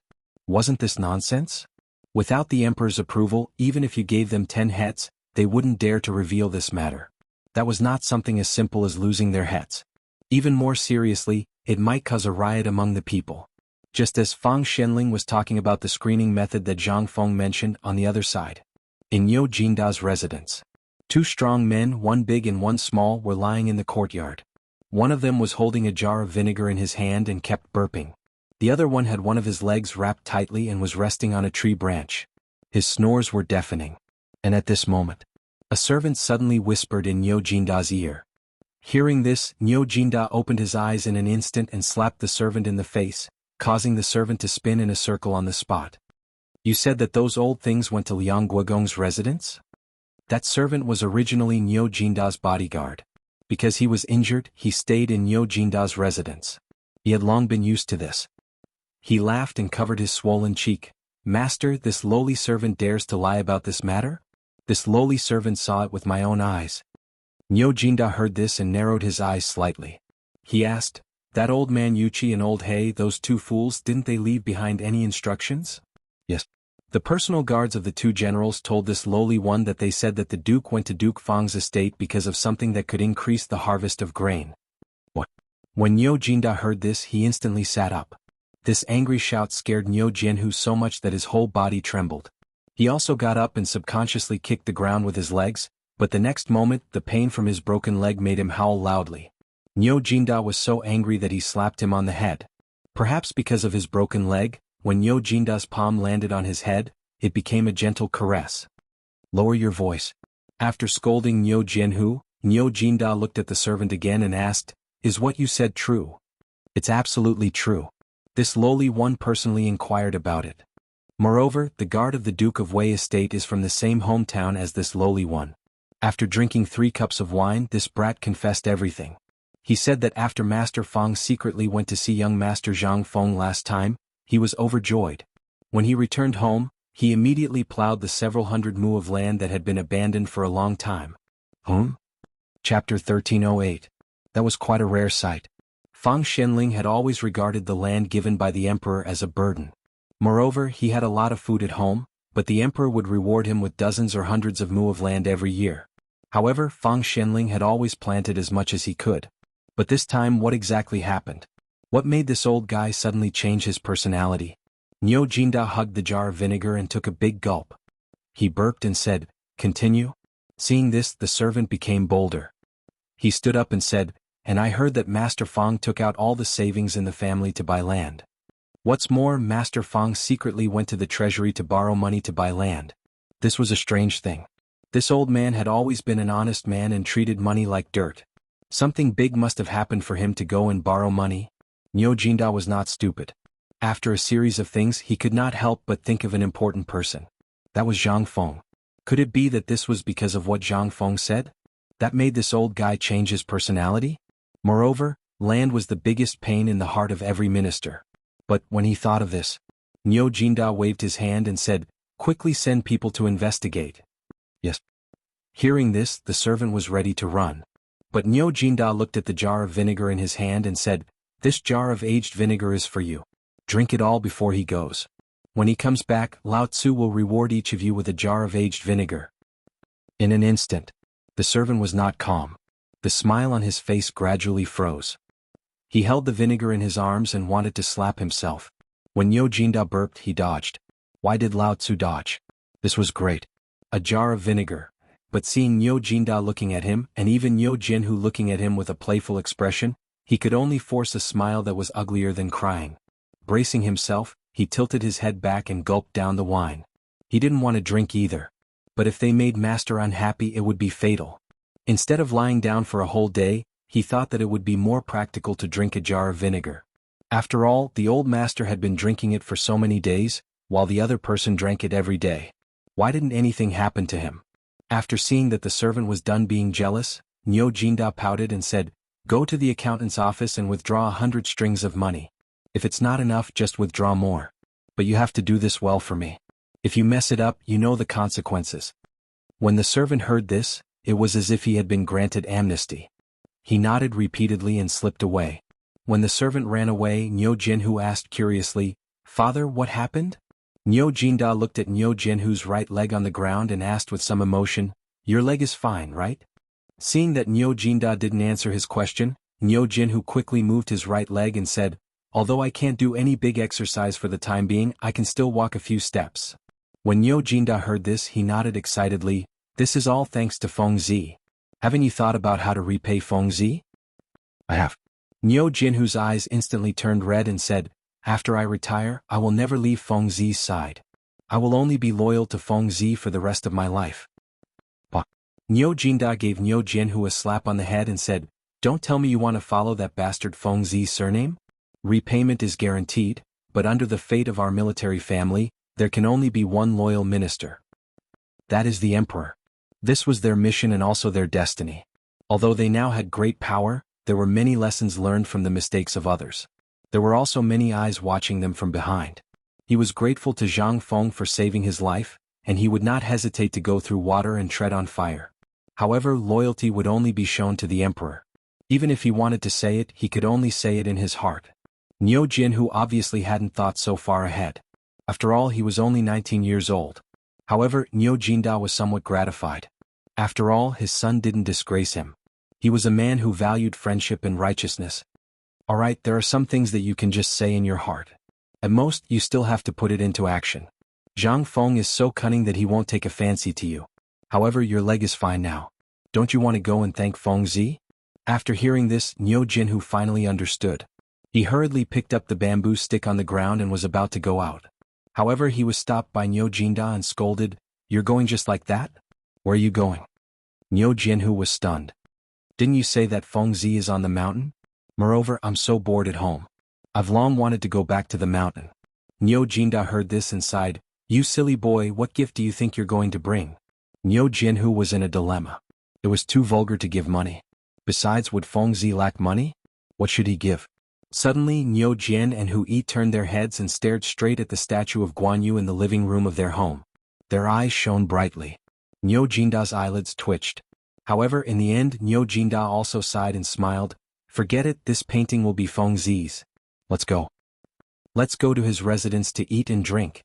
Wasn't this nonsense? Without the emperor's approval, even if you gave them 10 heads, they wouldn't dare to reveal this matter. That was not something as simple as losing their heads. Even more seriously, it might cause a riot among the people. Just as Fang Xianling was talking about the screening method that Zhang Feng mentioned on the other side. In Yo Jinda's residence. 2 strong men, one big and one small, were lying in the courtyard. One of them was holding a jar of vinegar in his hand and kept burping. The other one had one of his legs wrapped tightly and was resting on a tree branch. His snores were deafening. And at this moment, a servant suddenly whispered in Yo Jinda's ear. Hearing this, Yo Jinda opened his eyes in an instant and slapped the servant in the face, causing the servant to spin in a circle on the spot. "You said that those old things went to Liang Guogong's residence?" That servant was originally Yo Jinda's bodyguard. Because he was injured, he stayed in Yo Jinda's residence. He had long been used to this. He laughed and covered his swollen cheek. "Master, this lowly servant dares to lie about this matter? This lowly servant saw it with my own eyes." Yo Jinda heard this and narrowed his eyes slightly. He asked, "That old man Yuchi and old He, those 2 fools, didn't they leave behind any instructions?" "Yes." The personal guards of the 2 generals told this lowly one that they said that the Duke went to Duke Fang's estate because of something that could increase the harvest of grain. What? When Yo Jinda heard this, he instantly sat up. This angry shout scared Nyo Jianhu so much that his whole body trembled. He also got up and subconsciously kicked the ground with his legs, but the next moment the pain from his broken leg made him howl loudly. Nyo Jinda was so angry that he slapped him on the head. Perhaps because of his broken leg, when Nyo Jinda's palm landed on his head, it became a gentle caress. "Lower your voice." After scolding Nyo Jianhu, Nyo Jinda looked at the servant again and asked, "Is what you said true?" "It's absolutely true." This lowly one personally inquired about it. Moreover, the guard of the Duke of Wei estate is from the same hometown as this lowly one. After drinking 3 cups of wine, this brat confessed everything. He said that after Master Fang secretly went to see young Master Zhang Feng last time, he was overjoyed. When he returned home, he immediately plowed the several hundred mu of land that had been abandoned for a long time. Chapter 1308. That was quite a rare sight. Fang Xianling had always regarded the land given by the emperor as a burden. Moreover, he had a lot of food at home, but the emperor would reward him with dozens or hundreds of mu of land every year. However, Fang Xianling had always planted as much as he could. But this time, what exactly happened? What made this old guy suddenly change his personality? Niu Jinda hugged the jar of vinegar and took a big gulp. He burped and said, "Continue?" Seeing this, the servant became bolder. He stood up and said, "And I heard that Master Feng took out all the savings in the family to buy land. What's more, Master Feng secretly went to the treasury to borrow money to buy land." This was a strange thing. This old man had always been an honest man and treated money like dirt. Something big must have happened for him to go and borrow money. Niu Jinda was not stupid. After a series of things, he could not help but think of an important person. That was Zhang Feng. Could it be that this was because of what Zhang Feng said? That made this old guy change his personality? Moreover, land was the biggest pain in the heart of every minister. But when he thought of this, Niu Jinda waved his hand and said, "Quickly send people to investigate." Yes. Hearing this, the servant was ready to run. But Niu Jinda looked at the jar of vinegar in his hand and said, "This jar of aged vinegar is for you. Drink it all before he goes. When he comes back, Lao Tzu will reward each of you with a jar of aged vinegar." In an instant, the servant was not calm. The smile on his face gradually froze. He held the vinegar in his arms and wanted to slap himself. When Niu Jinda burped, he dodged. Why did Lao Tzu dodge? This was great. A jar of vinegar. But seeing Niu Jinda looking at him, and even Niu Jinhu looking at him with a playful expression, he could only force a smile that was uglier than crying. Bracing himself, he tilted his head back and gulped down the wine. He didn't want to drink either. But if they made Master unhappy, it would be fatal. Instead of lying down for a whole day, he thought that it would be more practical to drink a jar of vinegar. After all, the old master had been drinking it for so many days, while the other person drank it every day. Why didn't anything happen to him? After seeing that the servant was done being jealous, Niu Jinda pouted and said, "Go to the accountant's office and withdraw 100 strings of money. If it's not enough, just withdraw more. But you have to do this well for me. If you mess it up, you know the consequences." When the servant heard this, it was as if he had been granted amnesty. He nodded repeatedly and slipped away. When the servant ran away, Niu Jinhu asked curiously, "Father, what happened?" Niu Jinda looked at Niu Jinhu's right leg on the ground and asked with some emotion, "Your leg is fine, right?" Seeing that Niu Jinda didn't answer his question, Niu Jinhu quickly moved his right leg and said, "Although I can't do any big exercise for the time being, I can still walk a few steps." When Niu Jinda heard this, he nodded excitedly, "This is all thanks to Feng Zi. Haven't you thought about how to repay Feng Zi?" "I have." Niu Jinhu's eyes instantly turned red and said, "After I retire, I will never leave Feng Zi's side. I will only be loyal to Feng Zi for the rest of my life." Bah. Niu Jinda gave Niu Jinhu a slap on the head and said, "Don't tell me you want to follow that bastard Feng Zi's surname? Repayment is guaranteed, but under the fate of our military family, there can only be one loyal minister. That is the emperor." This was their mission and also their destiny. Although they now had great power, there were many lessons learned from the mistakes of others. There were also many eyes watching them from behind. He was grateful to Zhang Feng for saving his life, and he would not hesitate to go through water and tread on fire. However, loyalty would only be shown to the emperor. Even if he wanted to say it, he could only say it in his heart. Niu Jinhu obviously hadn't thought so far ahead. After all, he was only 19 years old. However, Niu Jinda was somewhat gratified. After all, his son didn't disgrace him. He was a man who valued friendship and righteousness. Alright, there are some things that you can just say in your heart. At most, you still have to put it into action. Zhang Feng is so cunning that he won't take a fancy to you. However, your leg is fine now. Don't you want to go and thank Feng Zi? After hearing this, Niu Jinhu finally understood. He hurriedly picked up the bamboo stick on the ground and was about to go out. However, he was stopped by Niu Jinda and scolded, "You're going just like that? Where are you going?" Niu Jinhu was stunned. "Didn't you say that Feng Zi is on the mountain? Moreover, I'm so bored at home. I've long wanted to go back to the mountain." Niu Jinda heard this and sighed, "You silly boy, what gift do you think you're going to bring?" Niu Jinhu was in a dilemma. It was too vulgar to give money. Besides, would Feng Zi lack money? What should he give? Suddenly, Niu Jian and Hu Yi turned their heads and stared straight at the statue of Guan Yu in the living room of their home. Their eyes shone brightly. Niu Jinda's eyelids twitched. However, in the end, Niu Jinda also sighed and smiled. "Forget it, this painting will be Feng Zi's. Let's go. Let's go to his residence to eat and drink."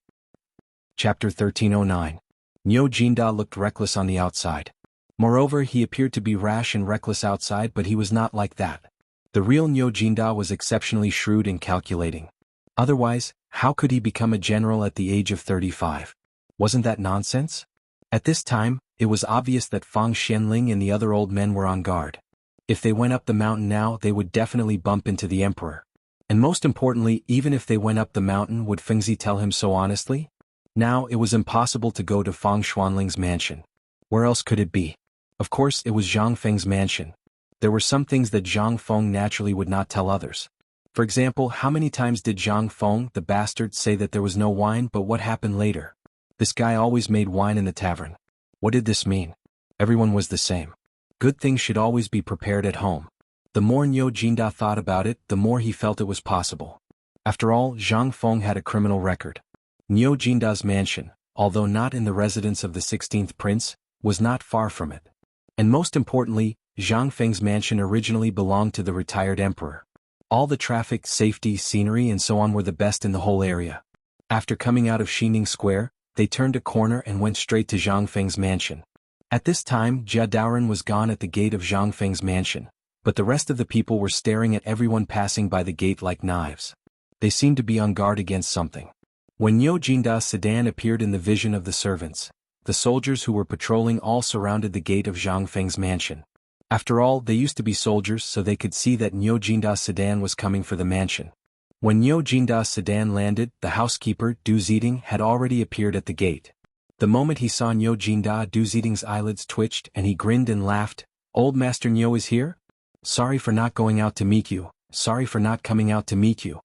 Chapter 1309. Niu Jinda looked reckless on the outside. Moreover, he appeared to be rash and reckless outside, but he was not like that. The real Niu Jinda was exceptionally shrewd and calculating. Otherwise, how could he become a general at the age of 35? Wasn't that nonsense? At this time, it was obvious that Fang Xianling and the other old men were on guard. If they went up the mountain now, they would definitely bump into the emperor. And most importantly, even if they went up the mountain, would Fengzi tell him so honestly? Now, it was impossible to go to Fang Xuanling's mansion. Where else could it be? Of course, it was Zhang Feng's mansion. There were some things that Zhang Feng naturally would not tell others. For example, how many times did Zhang Feng, the bastard, say that there was no wine, but what happened later? This guy always made wine in the tavern. What did this mean? Everyone was the same. Good things should always be prepared at home. The more Niu Jinda thought about it, the more he felt it was possible. After all, Zhang Feng had a criminal record. Niu Jinda's mansion, although not in the residence of the 16th prince, was not far from it. And most importantly, Zhang Feng's mansion originally belonged to the retired emperor. All the traffic, safety, scenery and so on were the best in the whole area. After coming out of Xining Square, they turned a corner and went straight to Zhang Feng's mansion. At this time, Jia Daoren was gone at the gate of Zhang Feng's mansion, but the rest of the people were staring at everyone passing by the gate like knives. They seemed to be on guard against something. When Niu Jinda's sedan appeared in the vision of the servants, the soldiers who were patrolling all surrounded the gate of Zhang Feng's mansion. After all, they used to be soldiers, so they could see that Niu Jinda's sedan was coming for the mansion. When Niu Jinda's sedan landed, the housekeeper, Du Ziding, had already appeared at the gate. The moment he saw Niu Jinda, Du Ziding's eyelids twitched and he grinned and laughed. "Old Master Niu is here? Sorry for not going out to meet you, sorry for not coming out to meet you."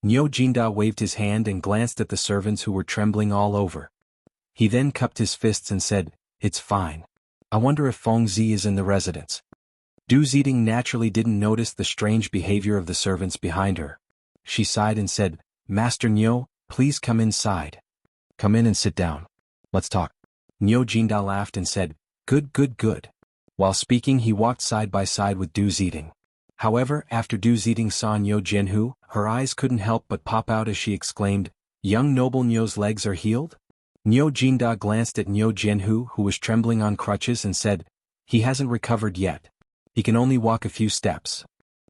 Niu Jinda waved his hand and glanced at the servants who were trembling all over. He then cupped his fists and said, "It's fine. I wonder if Feng Zi is in the residence." Du Ziding naturally didn't notice the strange behavior of the servants behind her. She sighed and said, "Master Niu, please come inside. Come in and sit down. Let's talk." Niu Jinda laughed and said, "Good, good, good." While speaking, he walked side by side with Du Ziding. However, after Du Ziding saw Niu Jianhu, her eyes couldn't help but pop out as she exclaimed, "Young noble Niu's legs are healed?" Niu Jinda glanced at Niu Jianhu, who was trembling on crutches, and said, "He hasn't recovered yet. He can only walk a few steps."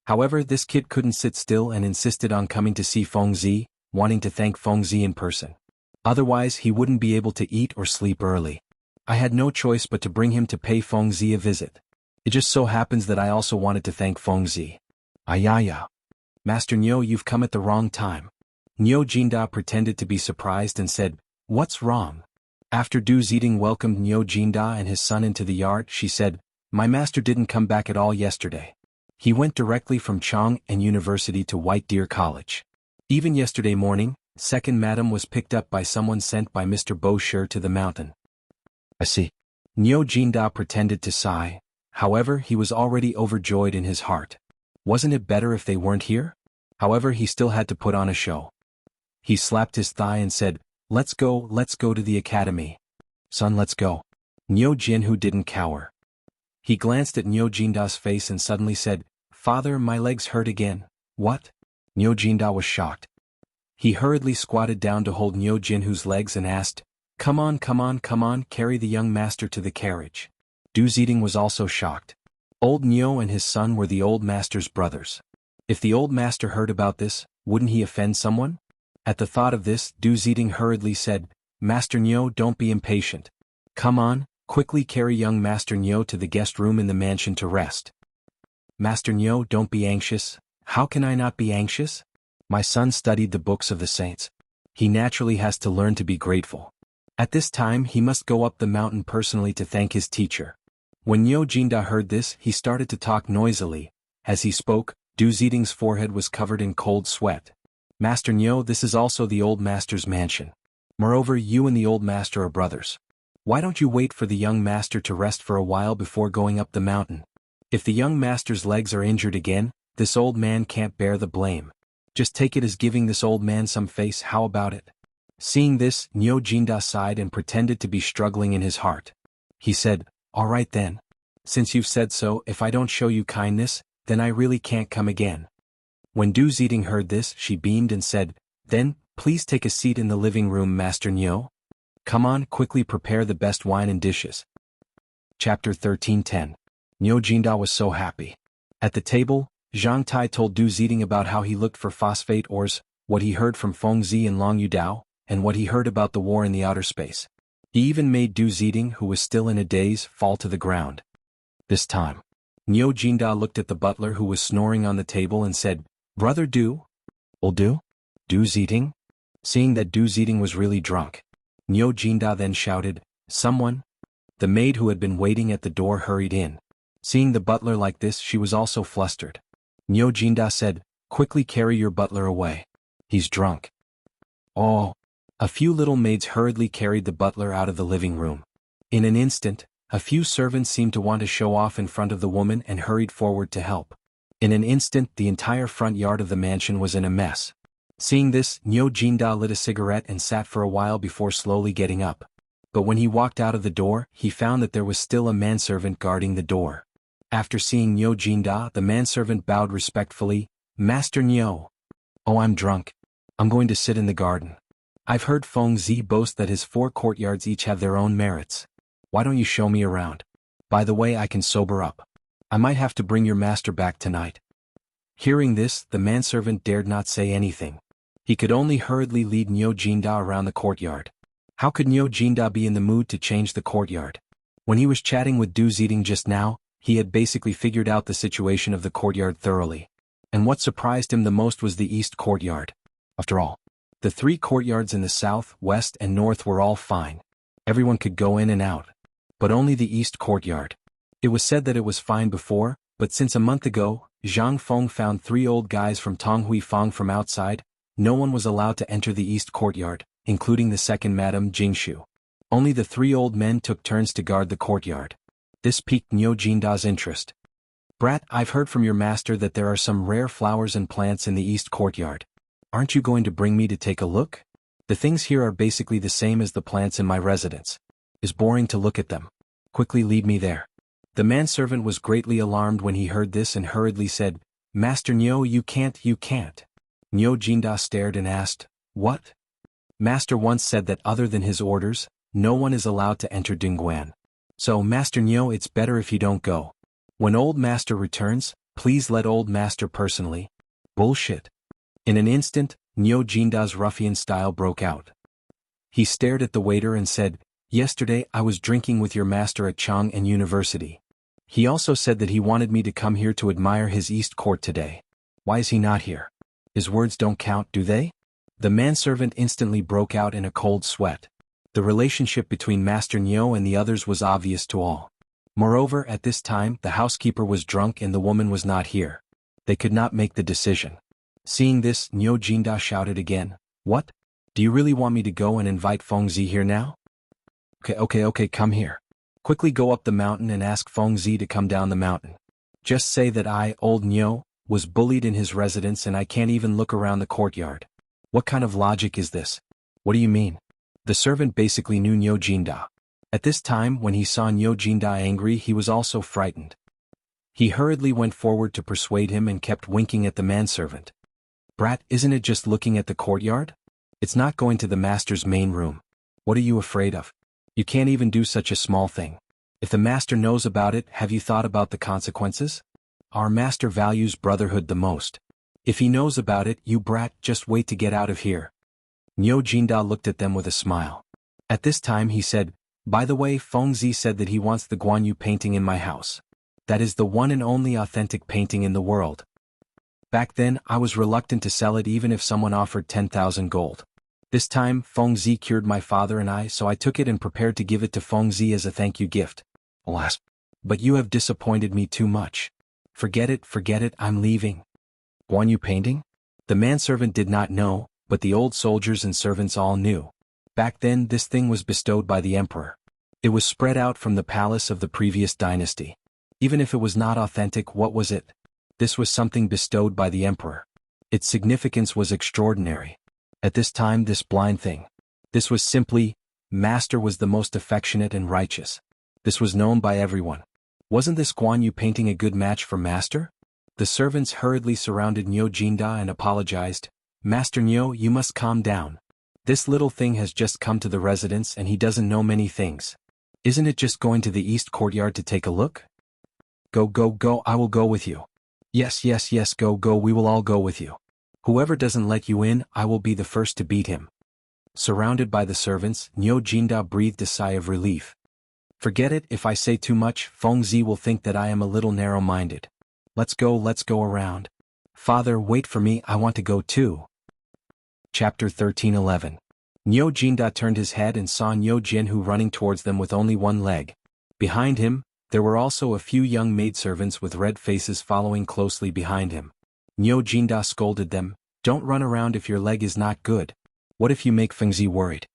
However, this kid couldn't sit still and insisted on coming to see Feng Zi, wanting to thank Feng Zi in person. Otherwise, he wouldn't be able to eat or sleep early. I had no choice but to bring him to pay Feng Zi a visit. It just so happens that I also wanted to thank Feng Zi. Ayaya. Master Niu, you've come at the wrong time. Niu Jinda pretended to be surprised and said, "What's wrong?" After Du Ziding welcomed Niu Jinda and his son into the yard, she said, "My master didn't come back at all yesterday. He went directly from Chang'an University to White Deer College. Even yesterday morning, second madam was picked up by someone sent by Mr. Bosher to the mountain." "I see." Niu Jinda pretended to sigh. However, he was already overjoyed in his heart. Wasn't it better if they weren't here? However, he still had to put on a show. He slapped his thigh and said, let's go to the academy. Son, let's go." Niu Jianhu didn't cower. He glanced at Niu Jinda's face and suddenly said, "Father, my legs hurt again." "What?" Niu Jinda was shocked. He hurriedly squatted down to hold Niu Jianhu's legs and asked, Come on, carry the young master to the carriage." Du Ziding was also shocked. Old Niu and his son were the old master's brothers. If the old master heard about this, wouldn't he offend someone? At the thought of this, Du Ziding hurriedly said, "Master Niu, don't be impatient. Come on, quickly carry young Master Niu to the guest room in the mansion to rest." "Master Niu, don't be anxious." "How can I not be anxious? My son studied the books of the saints. He naturally has to learn to be grateful. At this time he must go up the mountain personally to thank his teacher." When Niu Jinda heard this, he started to talk noisily. As he spoke, Du Ziding's forehead was covered in cold sweat. "Master Niu, this is also the old master's mansion. Moreover, you and the old master are brothers. Why don't you wait for the young master to rest for a while before going up the mountain? If the young master's legs are injured again, this old man can't bear the blame. Just take it as giving this old man some face, how about it?" Seeing this, Niu Jinda sighed and pretended to be struggling in his heart. He said, "All right then. Since you've said so, if I don't show you kindness, then I really can't come again." When Du Ziding heard this, she beamed and said, "Then, please take a seat in the living room, Master Niu. Come on, quickly prepare the best wine and dishes." Chapter 13:10. Niu Jinda was so happy. At the table, Zhang Tai told Du Ziding about how he looked for phosphate ores, what he heard from Feng Zi and Long Yudao, and what he heard about the war in the outer space. He even made Du Ziding, who was still in a daze, fall to the ground. This time, Niu Jinda looked at the butler who was snoring on the table and said, "Brother Du? Will do? Du Ziding?" Seeing that Du Ziding was really drunk, Niu Jinda then shouted, "Someone?" The maid who had been waiting at the door hurried in. Seeing the butler like this, she was also flustered. Niu Jinda said, "Quickly carry your butler away. He's drunk." Oh! A few little maids hurriedly carried the butler out of the living room. In an instant, a few servants seemed to want to show off in front of the woman and hurried forward to help. In an instant, the entire front yard of the mansion was in a mess. Seeing this, Niu Jinda lit a cigarette and sat for a while before slowly getting up. But when he walked out of the door, he found that there was still a manservant guarding the door. After seeing Niu Jinda, the manservant bowed respectfully, "Master Niu." "Oh, I'm drunk. I'm going to sit in the garden. I've heard Feng Zi boast that his 4 courtyards each have their own merits. Why don't you show me around? By the way, I can sober up. I might have to bring your master back tonight." Hearing this, the manservant dared not say anything. He could only hurriedly lead Niu Jinda around the courtyard. How could Niu Jinda be in the mood to change the courtyard? When he was chatting with Du Ziding just now, he had basically figured out the situation of the courtyard thoroughly. And what surprised him the most was the east courtyard. After all, the 3 courtyards in the south, west and north were all fine. Everyone could go in and out. But only the east courtyard. It was said that it was fine before, but since a month ago, Zhang Feng found 3 old guys from Tonghui Fang from outside, no one was allowed to enter the east courtyard, including the second Madame Jingshu. Only the 3 old men took turns to guard the courtyard. This piqued Niu Jinda's interest. "Brat, I've heard from your master that there are some rare flowers and plants in the east courtyard. Aren't you going to bring me to take a look? The things here are basically the same as the plants in my residence. It's boring to look at them. Quickly lead me there." The manservant was greatly alarmed when he heard this and hurriedly said, "Master Niu, you can't. Niu Jinda stared and asked, "What?" "Master once said that other than his orders, no one is allowed to enter Dingguan. So, Master Niu, it's better if you don't go. When old master returns, please let old master personally." "Bullshit." In an instant, Niu Jinda's ruffian style broke out. He stared at the waiter and said, "Yesterday I was drinking with your master at Chang'an University. He also said that he wanted me to come here to admire his east court today. Why is he not here? His words don't count, do they?" The manservant instantly broke out in a cold sweat. The relationship between Master Niu and the others was obvious to all. Moreover, at this time, the housekeeper was drunk and the woman was not here. They could not make the decision. Seeing this, Niu Jinda shouted again, "What? Do you really want me to go and invite Feng Zi here now? Okay, come here. Quickly go up the mountain and ask Feng Zi to come down the mountain. Just say that I, old Niu, was bullied in his residence and I can't even look around the courtyard. What kind of logic is this? What do you mean?" The servant basically knew Niu Jinda. At this time, when he saw Niu Jinda angry, he was also frightened. He hurriedly went forward to persuade him and kept winking at the manservant. "Brat, isn't it just looking at the courtyard? It's not going to the master's main room. What are you afraid of? You can't even do such a small thing. If the master knows about it, have you thought about the consequences? Our master values brotherhood the most. If he knows about it, you brat, just wait to get out of here." Niu Jinda looked at them with a smile. At this time he said, "By the way, Feng Zi said that he wants the Guan Yu painting in my house. That is the one and only authentic painting in the world. Back then, I was reluctant to sell it even if someone offered 10,000 gold. This time, Feng Zi cured my father and I, so I took it and prepared to give it to Feng Zi as a thank you gift. Alas, but you have disappointed me too much. Forget it, I'm leaving." Guan Yu painting? The manservant did not know, but the old soldiers and servants all knew. Back then, this thing was bestowed by the emperor. It was spread out from the palace of the previous dynasty. Even if it was not authentic, what was it? This was something bestowed by the emperor. Its significance was extraordinary. At this time, this blind thing. This was simply, Master was the most affectionate and righteous. This was known by everyone. Wasn't this Guan Yu painting a good match for Master? The servants hurriedly surrounded Niu Jinda and apologized. "Master Niu, you must calm down. This little thing has just come to the residence and he doesn't know many things. Isn't it just going to the east courtyard to take a look?" Go, I will go with you." Yes, yes, yes, go, go, we will all go with you. Whoever doesn't let you in, I will be the first to beat him. Surrounded by the servants, Niu Jinda breathed a sigh of relief. Forget it, if I say too much, Feng Zi will think that I am a little narrow-minded. Let's go around. Father, wait for me, I want to go too. Chapter 13:11. Niu Jinda turned his head and saw Niu Jinhu running towards them with only one leg. Behind him, there were also a few young maidservants with red faces following closely behind him. Niu Jinda scolded them, "Don't run around if your leg is not good. What if you make Feng Zi worried?"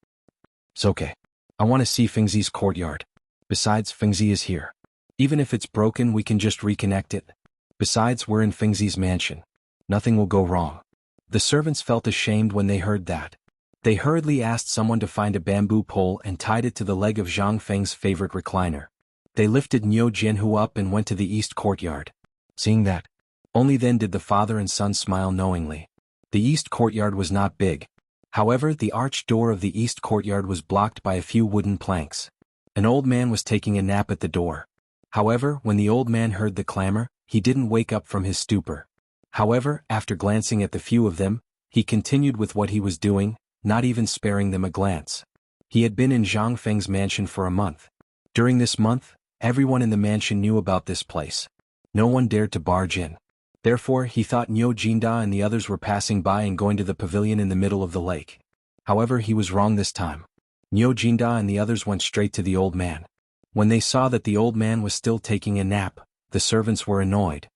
"It's okay. I want to see Feng Zi's courtyard. Besides, Feng Zi is here. Even if it's broken, we can just reconnect it. Besides, we're in Feng Zi's mansion. Nothing will go wrong." The servants felt ashamed when they heard that. They hurriedly asked someone to find a bamboo pole and tied it to the leg of Zhang Feng's favorite recliner. They lifted Niu Jinhu up and went to the east courtyard. Seeing that, only then did the father and son smile knowingly. The east courtyard was not big. However, the arched door of the east courtyard was blocked by a few wooden planks. An old man was taking a nap at the door. However, when the old man heard the clamor, he didn't wake up from his stupor. However, after glancing at the few of them, he continued with what he was doing, not even sparing them a glance. He had been in Zhang Feng's mansion for a month. During this month, everyone in the mansion knew about this place. No one dared to barge in. Therefore, he thought Niu Jinda and the others were passing by and going to the pavilion in the middle of the lake. However, he was wrong this time. Niu Jinda and the others went straight to the old man. When they saw that the old man was still taking a nap, the servants were annoyed.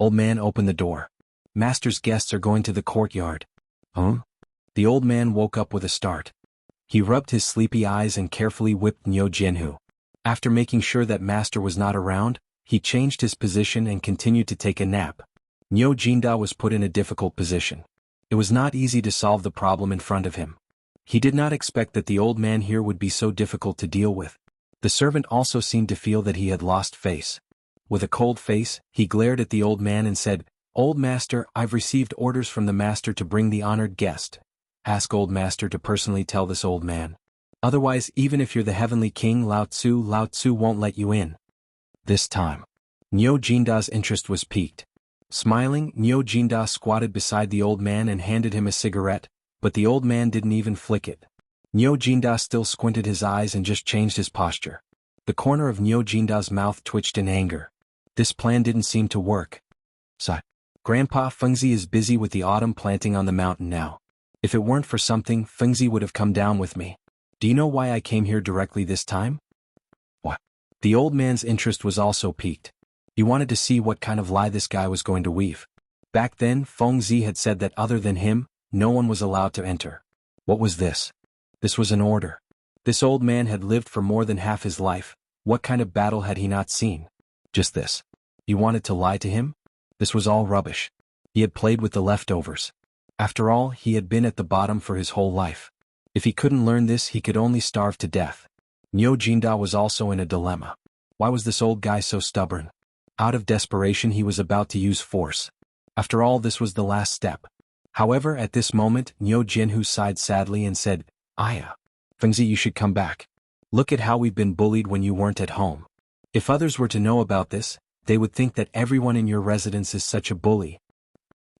Old man, open the door. Master's guests are going to the courtyard. Huh? The old man woke up with a start. He rubbed his sleepy eyes and carefully whipped Niu Jinhu. After making sure that master was not around, he changed his position and continued to take a nap. Niu Jinda was put in a difficult position. It was not easy to solve the problem in front of him. He did not expect that the old man here would be so difficult to deal with. The servant also seemed to feel that he had lost face. With a cold face, he glared at the old man and said, "Old master, I've received orders from the master to bring the honored guest. Ask old master to personally tell this old man. Otherwise, even if you're the heavenly king Lao Tzu won't let you in." This time, Niu Jinda's interest was piqued. Smiling, Niu Jinda squatted beside the old man and handed him a cigarette, but the old man didn't even flick it. Niu Jinda still squinted his eyes and just changed his posture. The corner of Niu Jinda's mouth twitched in anger. This plan didn't seem to work. Sigh. Grandpa, Feng Zi is busy with the autumn planting on the mountain now. If it weren't for something, Feng Zi would have come down with me. Do you know why I came here directly this time? What? The old man's interest was also piqued. He wanted to see what kind of lie this guy was going to weave. Back then, Feng Zi had said that other than him, no one was allowed to enter. What was this? This was an order. This old man had lived for more than half his life. What kind of battle had he not seen? Just this. You wanted to lie to him? This was all rubbish. He had played with the leftovers. After all, he had been at the bottom for his whole life. If he couldn't learn this, he could only starve to death. Niu Jinda was also in a dilemma. Why was this old guy so stubborn? Out of desperation, he was about to use force. After all, this was the last step. However, at this moment, Niu Jinhu sighed sadly and said, "Aya, Feng Zi, you should come back. Look at how we've been bullied when you weren't at home. If others were to know about this, they would think that everyone in your residence is such a bully.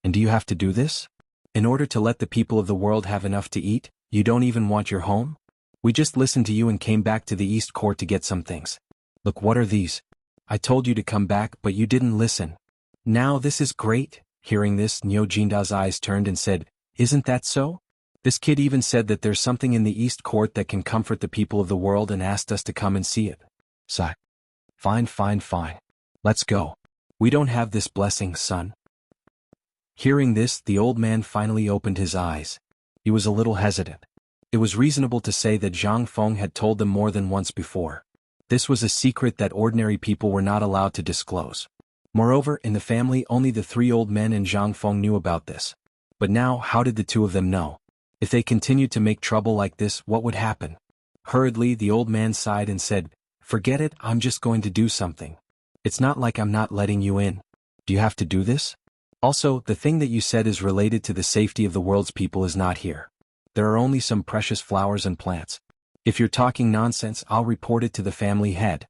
And do you have to do this? In order to let the people of the world have enough to eat, you don't even want your home? We just listened to you and came back to the East Court to get some things. Look, what are these? I told you to come back, but you didn't listen. Now this is great." Hearing this, Niu Jinda's eyes turned and said, "Isn't that so? This kid even said that there's something in the East Court that can comfort the people of the world and asked us to come and see it." Sigh. Fine. Let's go. We don't have this blessing, son." Hearing this, the old man finally opened his eyes. He was a little hesitant. It was reasonable to say that Zhang Feng had told them more than once before. This was a secret that ordinary people were not allowed to disclose. Moreover, in the family only the three old men and Zhang Feng knew about this. But now, how did the two of them know? If they continued to make trouble like this, what would happen? Hurriedly, the old man sighed and said, "Forget it, I'm just going to do something. It's not like I'm not letting you in. Do you have to do this? Also, the thing that you said is related to the safety of the world's people is not here. There are only some precious flowers and plants. If you're talking nonsense, I'll report it to the family head."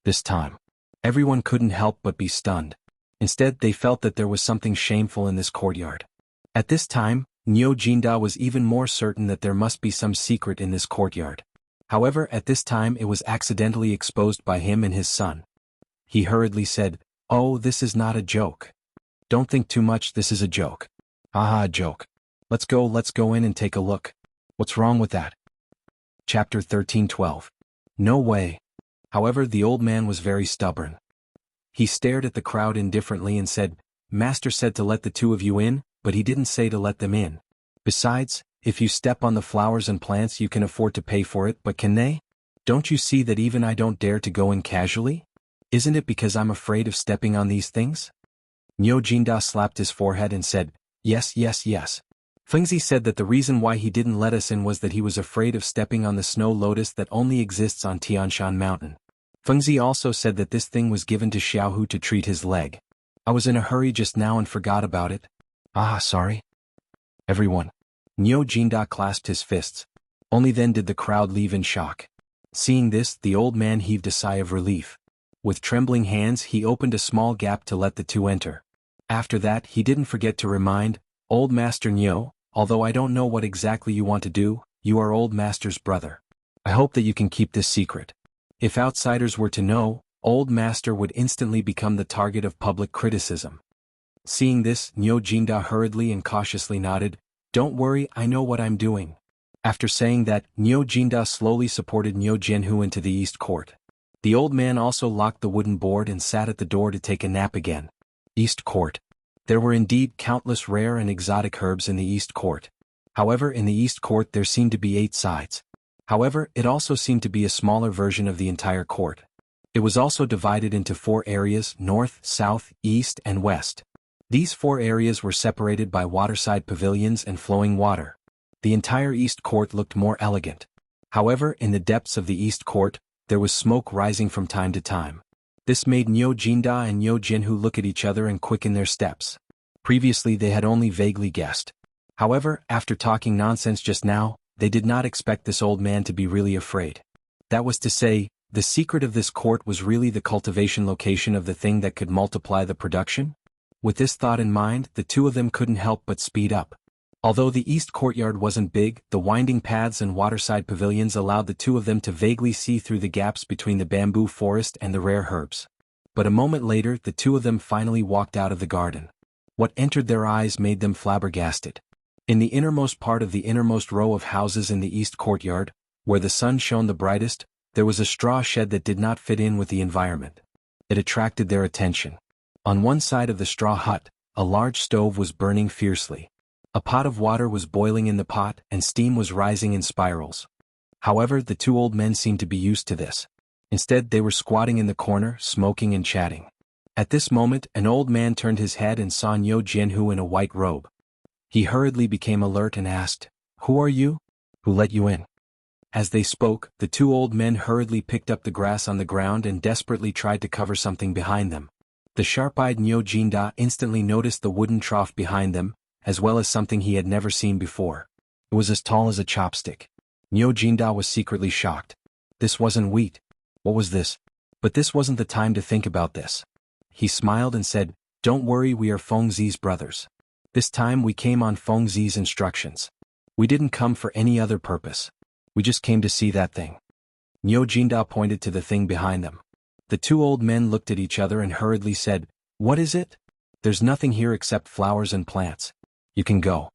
This time, everyone couldn't help but be stunned. Instead, they felt that there was something shameful in this courtyard. At this time, Nyo Jinda was even more certain that there must be some secret in this courtyard. However, at this time it was accidentally exposed by him and his son. He hurriedly said, "Oh, this is not a joke. Don't think too much, this is a joke." "Haha, a joke. Let's go in and take a look. What's wrong with that?" Chapter 13:12. No way. However, the old man was very stubborn. He stared at the crowd indifferently and said, "Master said to let the two of you in, but he didn't say to let them in. Besides, if you step on the flowers and plants you can afford to pay for it, but can they? Don't you see that even I don't dare to go in casually? Isn't it because I'm afraid of stepping on these things?" Nyo Jinda slapped his forehead and said, "Yes, yes, yes." Fengzi said that the reason why he didn't let us in was that he was afraid of stepping on the snow lotus that only exists on Tianshan Mountain. Fengzi also said that this thing was given to Xiaohu to treat his leg. "I was in a hurry just now and forgot about it. Ah, sorry." Everyone. Nyo Jinda clasped his fists. Only then did the crowd leave in shock. Seeing this, the old man heaved a sigh of relief. With trembling hands he opened a small gap to let the two enter. After that he didn't forget to remind, "Old Master Nyo, although I don't know what exactly you want to do, you are Old Master's brother. I hope that you can keep this secret." If outsiders were to know, Old Master would instantly become the target of public criticism. Seeing this, Nyo Jinda hurriedly and cautiously nodded, "Don't worry, I know what I'm doing." After saying that, Nyo Jinda slowly supported Nyo Jianhu into the east court. The old man also locked the wooden board and sat at the door to take a nap again. East court. There were indeed countless rare and exotic herbs in the east court. However, in the east court there seemed to be 8 sides. However, it also seemed to be a smaller version of the entire court. It was also divided into 4 areas: north, south, east, and west. These 4 areas were separated by waterside pavilions and flowing water. The entire east court looked more elegant. However, in the depths of the east court, there was smoke rising from time to time. This made Nyo Jinda and Nyo Jinhu look at each other and quicken their steps. Previously they had only vaguely guessed. However, after talking nonsense just now, they did not expect this old man to be really afraid. That was to say, the secret of this court was really the cultivation location of the thing that could multiply the production? With this thought in mind, the two of them couldn't help but speed up. Although the east courtyard wasn't big, the winding paths and waterside pavilions allowed the two of them to vaguely see through the gaps between the bamboo forest and the rare herbs. But a moment later, the two of them finally walked out of the garden. What entered their eyes made them flabbergasted. In the innermost part of the innermost row of houses in the east courtyard, where the sun shone the brightest, there was a straw shed that did not fit in with the environment. It attracted their attention. On one side of the straw hut, a large stove was burning fiercely. A pot of water was boiling in the pot and steam was rising in spirals. However, the two old men seemed to be used to this. Instead, they were squatting in the corner, smoking and chatting. At this moment, an old man turned his head and saw Nyo Jianhu in a white robe. He hurriedly became alert and asked, "Who are you? Who let you in?" As they spoke, the two old men hurriedly picked up the grass on the ground and desperately tried to cover something behind them. The sharp-eyed Nyo Jinda instantly noticed the wooden trough behind them, as well as something he had never seen before. It was as tall as a chopstick. Nyo Jinda was secretly shocked. This wasn't wheat. What was this? But this wasn't the time to think about this. He smiled and said, "Don't worry, we are Fengzi's brothers. This time we came on Fengzi's instructions. We didn't come for any other purpose. We just came to see that thing." Nyo Jinda pointed to the thing behind them. The two old men looked at each other and hurriedly said, "What is it?" "There's nothing here except flowers and plants. You can go."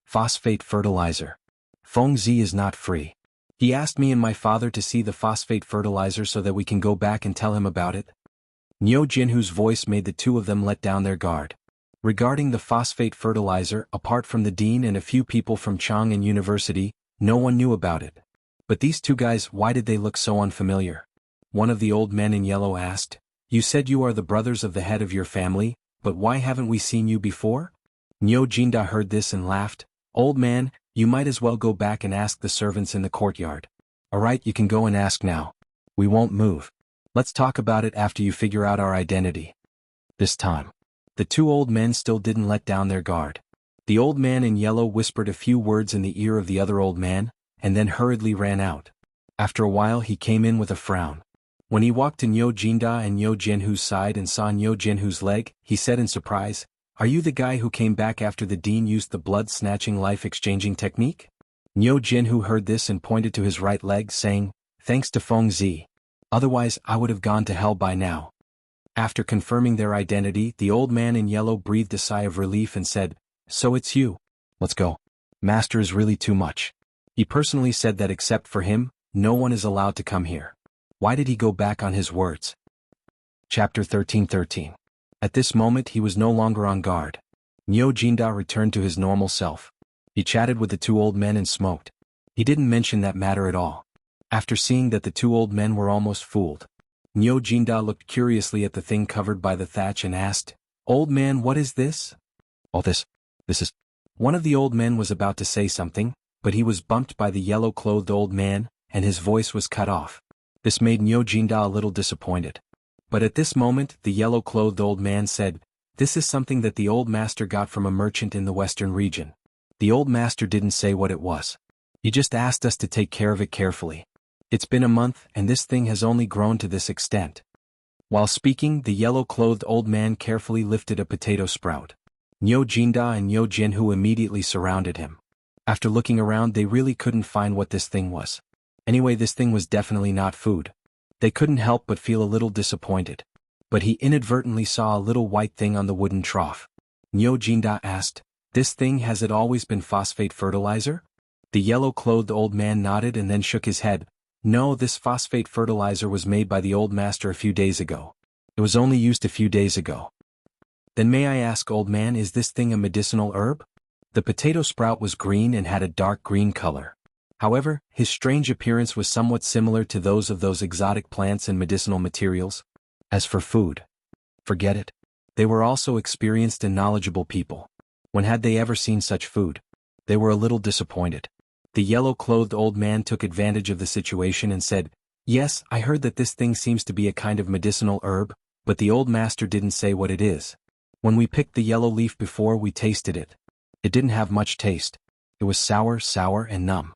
Phosphate fertilizer. Fengzi is not free. He asked me and my father to see the phosphate fertilizer so that we can go back and tell him about it. Nyo Jinhu's voice made the two of them let down their guard. Regarding the phosphate fertilizer, apart from the dean and a few people from Chang'an University, no one knew about it. But these two guys, why did they look so unfamiliar? One of the old men in yellow asked, "You said you are the brothers of the head of your family, but why haven't we seen you before?" Nyo Jinda heard this and laughed. "Old man, you might as well go back and ask the servants in the courtyard." "Alright, you can go and ask now. We won't move. Let's talk about it after you figure out our identity." This time, the two old men still didn't let down their guard. The old man in yellow whispered a few words in the ear of the other old man, and then hurriedly ran out. After a while he came in with a frown. When he walked to Niu Jinda and Niu Jinhu's side and saw Niu Jinhu's leg, he said in surprise, "Are you the guy who came back after the dean used the blood-snatching life-exchanging technique?" Niu Jinhu heard this and pointed to his right leg, saying, "Thanks to Feng Zi. Otherwise I would have gone to hell by now." After confirming their identity, the old man in yellow breathed a sigh of relief and said, "So it's you. Let's go. Master is really too much. He personally said that except for him, no one is allowed to come here. Why did he go back on his words?" Chapter 13:13. At this moment he was no longer on guard. Niu Jinda returned to his normal self. He chatted with the two old men and smoked. He didn't mention that matter at all. After seeing that the two old men were almost fooled, Niu Jinda looked curiously at the thing covered by the thatch and asked, "Old man, what is this?" "Oh, this is..." One of the old men was about to say something, but he was bumped by the yellow-clothed old man, and his voice was cut off. This made Niu Jinda a little disappointed. But at this moment, the yellow-clothed old man said, "This is something that the old master got from a merchant in the western region. The old master didn't say what it was. He just asked us to take care of it carefully. It's been a month, and this thing has only grown to this extent." While speaking, the yellow-clothed old man carefully lifted a potato sprout. Niu Jinda and Niu Jinhu immediately surrounded him. After looking around, they really couldn't find what this thing was. Anyway, this thing was definitely not food. They couldn't help but feel a little disappointed. But he inadvertently saw a little white thing on the wooden trough. Niu Jinda asked, "This thing, has it always been phosphate fertilizer?" The yellow-clothed old man nodded and then shook his head. "No, this phosphate fertilizer was made by the old master a few days ago. It was only used a few days ago." "Then may I ask, old man, is this thing a medicinal herb?" The potato sprout was green and had a dark green color. However, his strange appearance was somewhat similar to those exotic plants and medicinal materials. As for food, forget it. They were also experienced and knowledgeable people. When had they ever seen such food? They were a little disappointed. The yellow-clothed old man took advantage of the situation and said, "Yes, I heard that this thing seems to be a kind of medicinal herb, but the old master didn't say what it is. When we picked the yellow leaf before, we tasted it. It didn't have much taste. It was sour and numb."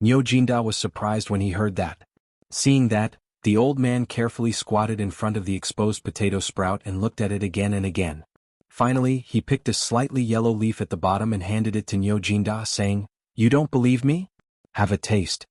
Niu Jinda was surprised when he heard that. Seeing that, the old man carefully squatted in front of the exposed potato sprout and looked at it again and again. Finally, he picked a slightly yellow leaf at the bottom and handed it to Niu Jinda, saying, "You don't believe me? Have a taste."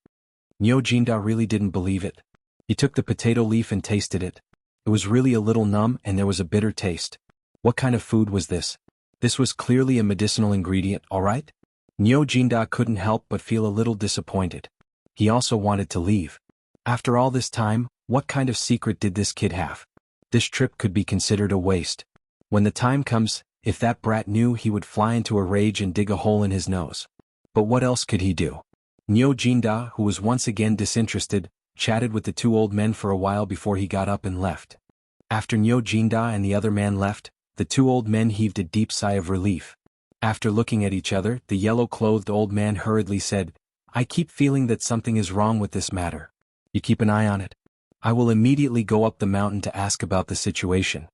Niu Jinda really didn't believe it. He took the potato leaf and tasted it. It was really a little numb and there was a bitter taste. What kind of food was this? This was clearly a medicinal ingredient, alright? Niu Jinda couldn't help but feel a little disappointed. He also wanted to leave. After all this time, what kind of secret did this kid have? This trip could be considered a waste. When the time comes, if that brat knew, he would fly into a rage and dig a hole in his nose. But what else could he do? Niu Jinda, who was once again disinterested, chatted with the two old men for a while before he got up and left. After Niu Jinda and the other man left, the two old men heaved a deep sigh of relief. After looking at each other, the yellow-clothed old man hurriedly said, "I keep feeling that something is wrong with this matter. You keep an eye on it. I will immediately go up the mountain to ask about the situation."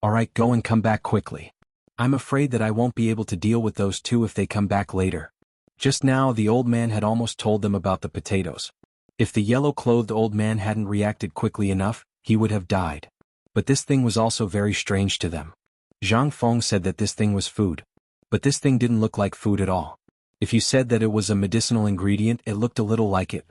"Alright, go and come back quickly. I'm afraid that I won't be able to deal with those two if they come back later." Just now the old man had almost told them about the potatoes. If the yellow-clothed old man hadn't reacted quickly enough, he would have died. But this thing was also very strange to them. Zhang Feng said that this thing was food. But this thing didn't look like food at all. If you said that it was a medicinal ingredient, it looked a little like it.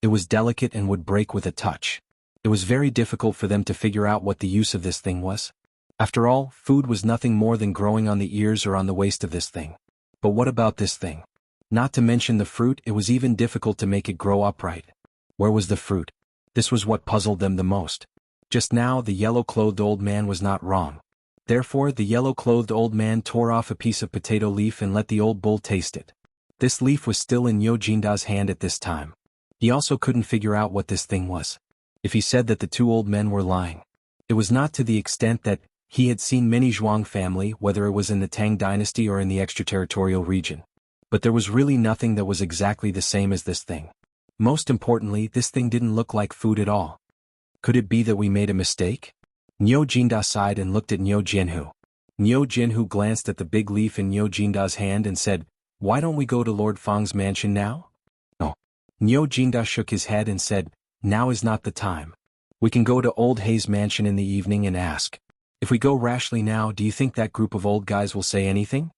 It was delicate and would break with a touch. It was very difficult for them to figure out what the use of this thing was. After all, food was nothing more than growing on the ears or on the waist of this thing. But what about this thing? Not to mention the fruit, it was even difficult to make it grow upright. Where was the fruit? This was what puzzled them the most. Just now the yellow-clothed old man was not wrong. Therefore the yellow-clothed old man tore off a piece of potato leaf and let the old bull taste it. This leaf was still in Niu Jinda's hand at this time. He also couldn't figure out what this thing was. If he said that the two old men were lying, it was not to the extent that he had seen many Zhuang family, whether it was in the Tang Dynasty or in the extraterritorial region. But there was really nothing that was exactly the same as this thing. Most importantly, this thing didn't look like food at all. Could it be that we made a mistake? Niu Jinda sighed and looked at Niu Jinhu. Niu Jinhu glanced at the big leaf in Niu Jinda's hand and said, "Why don't we go to Lord Feng's mansion now?" "No." Niu Jinda shook his head and said, "Now is not the time. We can go to Old Hayes Mansion in the evening and ask. If we go rashly now, do you think that group of old guys will say anything?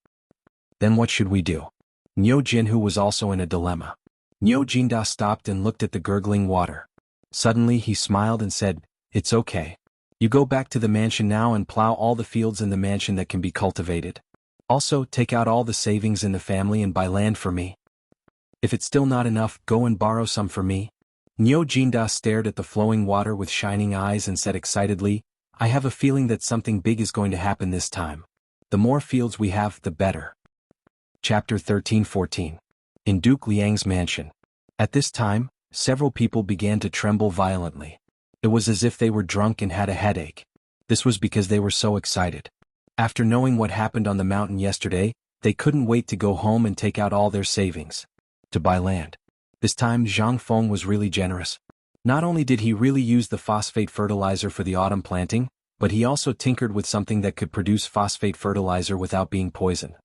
Then what should we do? Niu Jinhu was also in a dilemma. Niu Jinda stopped and looked at the gurgling water. Suddenly he smiled and said, "It's okay. You go back to the mansion now and plow all the fields in the mansion that can be cultivated. Also, take out all the savings in the family and buy land for me. If it's still not enough, go and borrow some for me." Niu Jinda stared at the flowing water with shining eyes and said excitedly, "I have a feeling that something big is going to happen this time. The more fields we have, the better." Chapter 13-14. In Duke Liang's mansion. At this time, several people began to tremble violently. It was as if they were drunk and had a headache. This was because they were so excited. After knowing what happened on the mountain yesterday, they couldn't wait to go home and take out all their savings to buy land. This time Zhang Feng was really generous. Not only did he really use the phosphate fertilizer for the autumn planting, but he also tinkered with something that could produce phosphate fertilizer without being poisoned.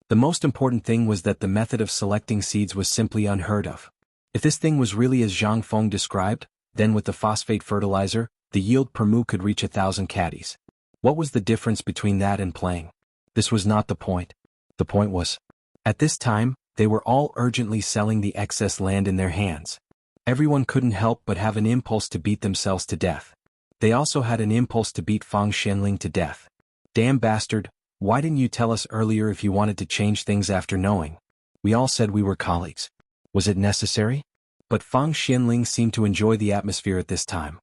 The most important thing was that the method of selecting seeds was simply unheard of. If this thing was really as Zhang Feng described, then with the phosphate fertilizer, the yield per mu could reach 1,000 caddies. What was the difference between that and playing? This was not the point. The point was, at this time, they were all urgently selling the excess land in their hands. Everyone couldn't help but have an impulse to beat themselves to death. They also had an impulse to beat Fang Xianling to death. "Damn bastard, why didn't you tell us earlier if you wanted to change things after knowing? We all said we were colleagues. Was it necessary?" But Fang Xianling seemed to enjoy the atmosphere at this time.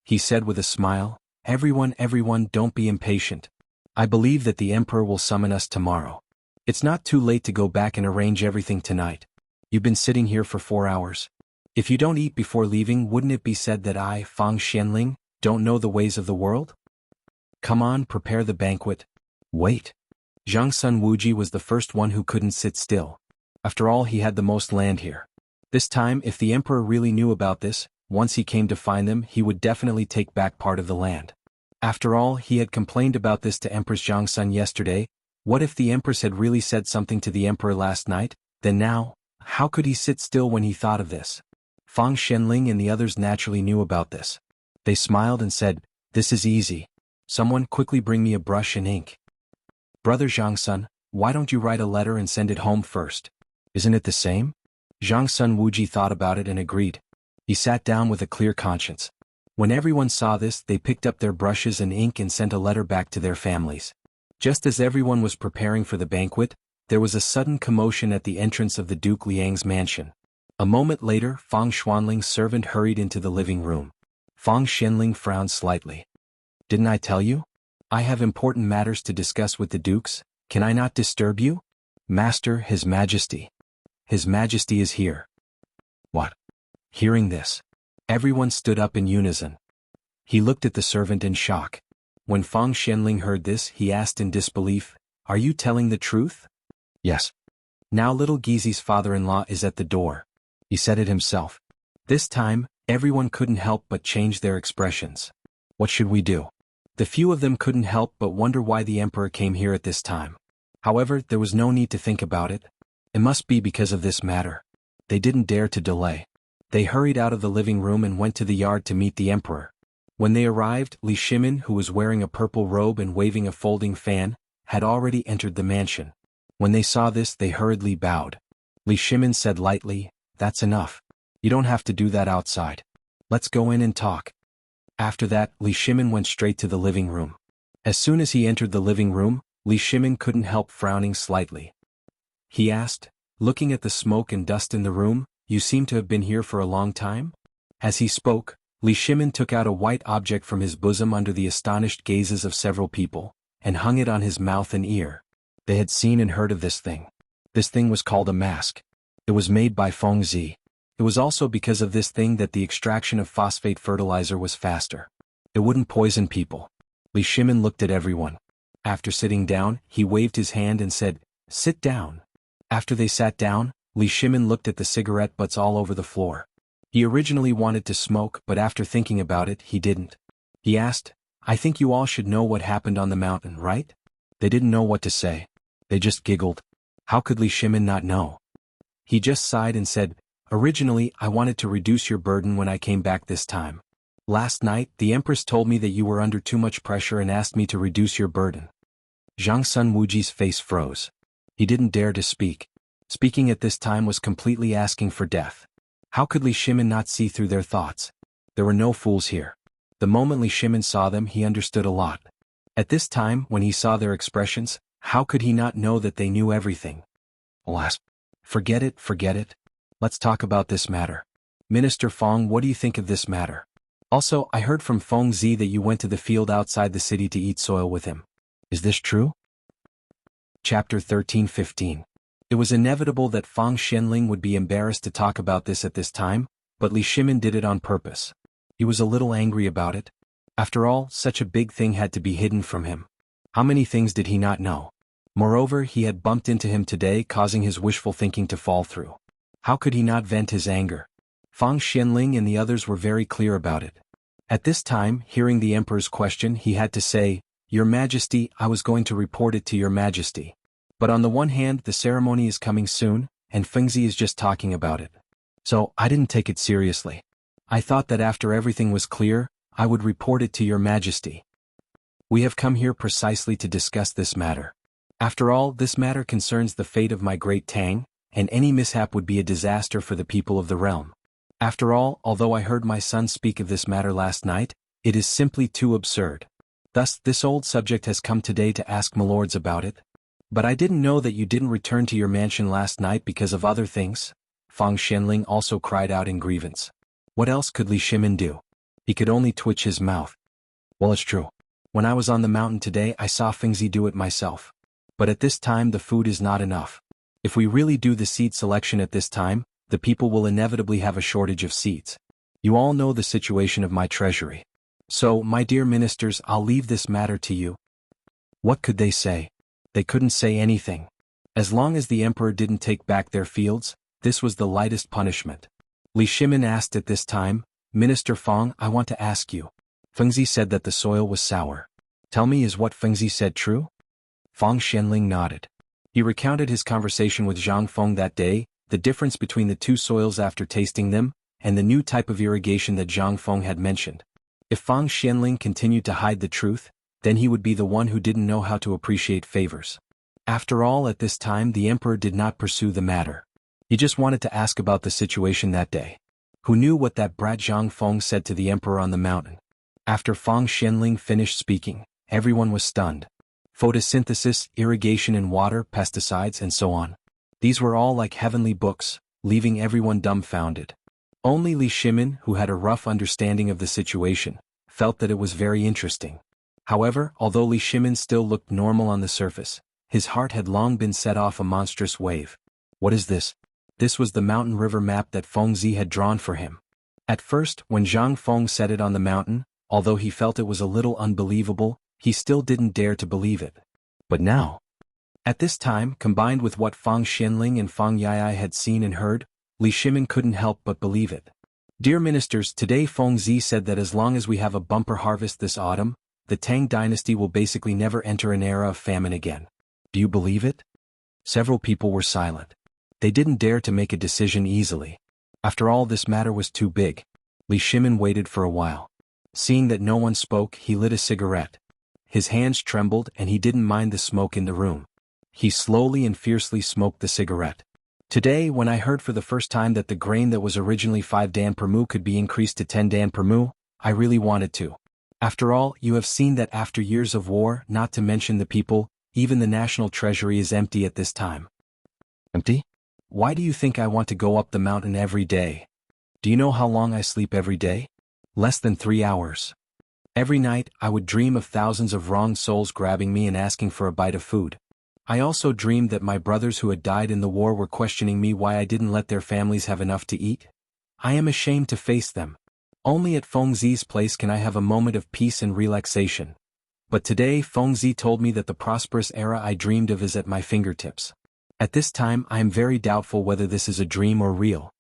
He said with a smile, Everyone, don't be impatient. I believe that the Emperor will summon us tomorrow. It's not too late to go back and arrange everything tonight. You've been sitting here for 4 hours. If you don't eat before leaving, wouldn't it be said that I, Fang Xianling, don't know the ways of the world? Come on, prepare the banquet. Wait. Zhang Sun Wuji was the first one who couldn't sit still. After all, he had the most land here. This time, if the Emperor really knew about this, once he came to find them, he would definitely take back part of the land. After all, he had complained about this to Empress Zhang Sun yesterday. What if the Empress had really said something to the Emperor last night? Then now, how could he sit still when he thought of this? Fang Xianling and the others naturally knew about this. They smiled and said, "This is easy. Someone quickly bring me a brush and ink." "Brother Zhang Sun, why don't you write a letter and send it home first? Isn't it the same?" Zhang Sun Wuji thought about it and agreed. He sat down with a clear conscience. When everyone saw this, they picked up their brushes and ink and sent a letter back to their families. Just as everyone was preparing for the banquet, there was a sudden commotion at the entrance of the Duke Liang's mansion. A moment later, Fang Xuanling's servant hurried into the living room. Fang Xianling frowned slightly. "Didn't I tell you? I have important matters to discuss with the dukes. Can I not disturb you?" "Master, His Majesty. His Majesty is here." "What?" Hearing this, everyone stood up in unison. He looked at the servant in shock. When Fang Xianling heard this, he asked in disbelief, "Are you telling the truth?" "Yes." "Now little Gizi's father-in-law is at the door." He said it himself. This time, everyone couldn't help but change their expressions. What should we do? The few of them couldn't help but wonder why the Emperor came here at this time. However, there was no need to think about it. It must be because of this matter. They didn't dare to delay. They hurried out of the living room and went to the yard to meet the Emperor. When they arrived, Li Shimin, who was wearing a purple robe and waving a folding fan, had already entered the mansion. When they saw this, they hurriedly bowed. Li Shimin said lightly, "That's enough. You don't have to do that outside. Let's go in and talk." After that, Li Shimin went straight to the living room. As soon as he entered the living room, Li Shimin couldn't help frowning slightly. He asked, looking at the smoke and dust in the room, "You seem to have been here for a long time?" As he spoke, Li Shimin took out a white object from his bosom under the astonished gazes of several people, and hung it on his mouth and ear. They had seen and heard of this thing. This thing was called a mask. It was made by Feng Zi. It was also because of this thing that the extraction of phosphate fertilizer was faster. It wouldn't poison people. Li Shimin looked at everyone. After sitting down, he waved his hand and said, "Sit down." After they sat down, Li Shimin looked at the cigarette butts all over the floor. He originally wanted to smoke, but after thinking about it, he didn't. He asked, "I think you all should know what happened on the mountain, right?" They didn't know what to say. They just giggled. How could Li Shimin not know? He just sighed and said, "Originally, I wanted to reduce your burden when I came back this time. Last night, the Empress told me that you were under too much pressure and asked me to reduce your burden. Zhang Sun Wuji's face froze. He didn't dare to speak. Speaking at this time was completely asking for death. How could Li Shimin not see through their thoughts? There were no fools here. The moment Li Shimin saw them, he understood a lot. At this time, when he saw their expressions, how could he not know that they knew everything? Alas, forget it. Let's talk about this matter. Minister Fong, what do you think of this matter? Also, I heard from Feng Zi that you went to the field outside the city to eat soil with him. Is this true? Chapter 13-15. It was inevitable that Fang Xianling would be embarrassed to talk about this at this time, but Li Shimin did it on purpose. He was a little angry about it. After all, such a big thing had to be hidden from him. How many things did he not know? Moreover, he had bumped into him today, causing his wishful thinking to fall through. How could he not vent his anger? Fang Xianling and the others were very clear about it. At this time, hearing the emperor's question, he had to say, "Your Majesty, I was going to report it to your Majesty. But on the one hand, the ceremony is coming soon, and Fengzi is just talking about it. So, I didn't take it seriously. I thought that after everything was clear, I would report it to your Majesty. We have come here precisely to discuss this matter. After all, this matter concerns the fate of my great Tang, and any mishap would be a disaster for the people of the realm. After all, although I heard my son speak of this matter last night, it is simply too absurd. Thus, this old subject has come today to ask my lords about it. But I didn't know that you didn't return to your mansion last night because of other things." Fang Xianling also cried out in grievance. What else could Li Shimin do? He could only twitch his mouth. Well, it's true. When I was on the mountain today, I saw Fengzi do it myself. But at this time the food is not enough. If we really do the seed selection at this time, the people will inevitably have a shortage of seeds. You all know the situation of my treasury. So, my dear ministers, I'll leave this matter to you. What could they say? They couldn't say anything. As long as the emperor didn't take back their fields, this was the lightest punishment. Li Shimin asked at this time, Minister Fang, I want to ask you. Fengzi said that the soil was sour. Tell me, is what Fengzi said true? Fang Xianling nodded. He recounted his conversation with Zhang Feng that day, the difference between the two soils after tasting them, and the new type of irrigation that Zhang Feng had mentioned. If Fang Xianling continued to hide the truth, then he would be the one who didn't know how to appreciate favors. After all, at this time the emperor did not pursue the matter. He just wanted to ask about the situation that day. Who knew what that brat Zhang Feng said to the emperor on the mountain? After Fang Xianling finished speaking, everyone was stunned. Photosynthesis, irrigation and water, pesticides and so on. These were all like heavenly books, leaving everyone dumbfounded. Only Li Shimin, who had a rough understanding of the situation, felt that it was very interesting. However, although Li Shimin still looked normal on the surface, his heart had long been set off a monstrous wave. What is this? This was the mountain river map that Feng Zi had drawn for him. At first, when Zhang Feng said it on the mountain, although he felt it was a little unbelievable, he still didn't dare to believe it. But now, at this time, combined with what Fang Xianling and Fang Yai had seen and heard, Li Shimin couldn't help but believe it. Dear ministers, today Feng Zi said that as long as we have a bumper harvest this autumn, the Tang Dynasty will basically never enter an era of famine again. Do you believe it? Several people were silent. They didn't dare to make a decision easily. After all, this matter was too big. Li Shimin waited for a while. Seeing that no one spoke, he lit a cigarette. His hands trembled and he didn't mind the smoke in the room. He slowly and fiercely smoked the cigarette. Today, when I heard for the first time that the grain that was originally 5 dan per mu could be increased to 10 dan per mu, I really wanted to. After all, you have seen that after years of war, not to mention the people, even the national treasury is empty at this time. Empty? Why do you think I want to go up the mountain every day? Do you know how long I sleep every day? Less than 3 hours. Every night, I would dream of thousands of wrong souls grabbing me and asking for a bite of food. I also dreamed that my brothers who had died in the war were questioning me why I didn't let their families have enough to eat. I am ashamed to face them. Only at Feng Zi's place can I have a moment of peace and relaxation. But today Feng Zi told me that the prosperous era I dreamed of is at my fingertips. At this time I am very doubtful whether this is a dream or real.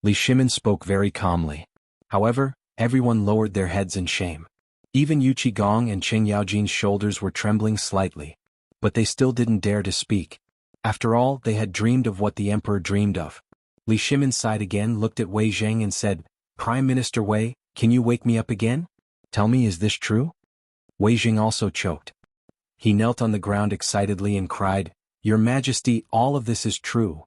Li Shimin spoke very calmly. However, everyone lowered their heads in shame. Even Yu Qigong and Cheng Yaojin's shoulders were trembling slightly. But they still didn't dare to speak. After all, they had dreamed of what the emperor dreamed of. Li Shimin sighed again, looked at Wei Zheng and said, Prime Minister Wei, Can you wake me up again? Tell me, is this true? Wei Jing also choked. He knelt on the ground excitedly and cried, Your Majesty, all of this is true.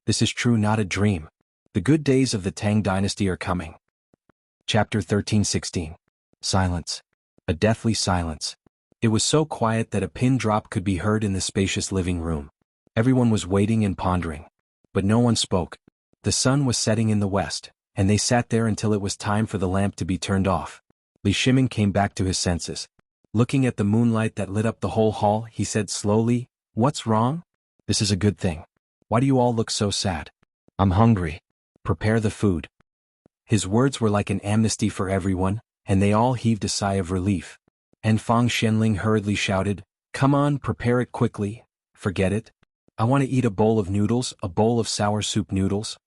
This is true, not a dream. The good days of the Tang Dynasty are coming. Chapter 13:16. Silence. A deathly silence. It was so quiet that a pin drop could be heard in the spacious living room. Everyone was waiting and pondering. But no one spoke. The sun was setting in the west, and they sat there until it was time for the lamp to be turned off. Li Shimin came back to his senses. Looking at the moonlight that lit up the whole hall, he said slowly, What's wrong? This is a good thing. Why do you all look so sad? I'm hungry. Prepare the food. His words were like an amnesty for everyone, and they all heaved a sigh of relief. And Fang Xianling hurriedly shouted, Come on, prepare it quickly. Forget it. I want to eat a bowl of noodles, a bowl of sour soup noodles.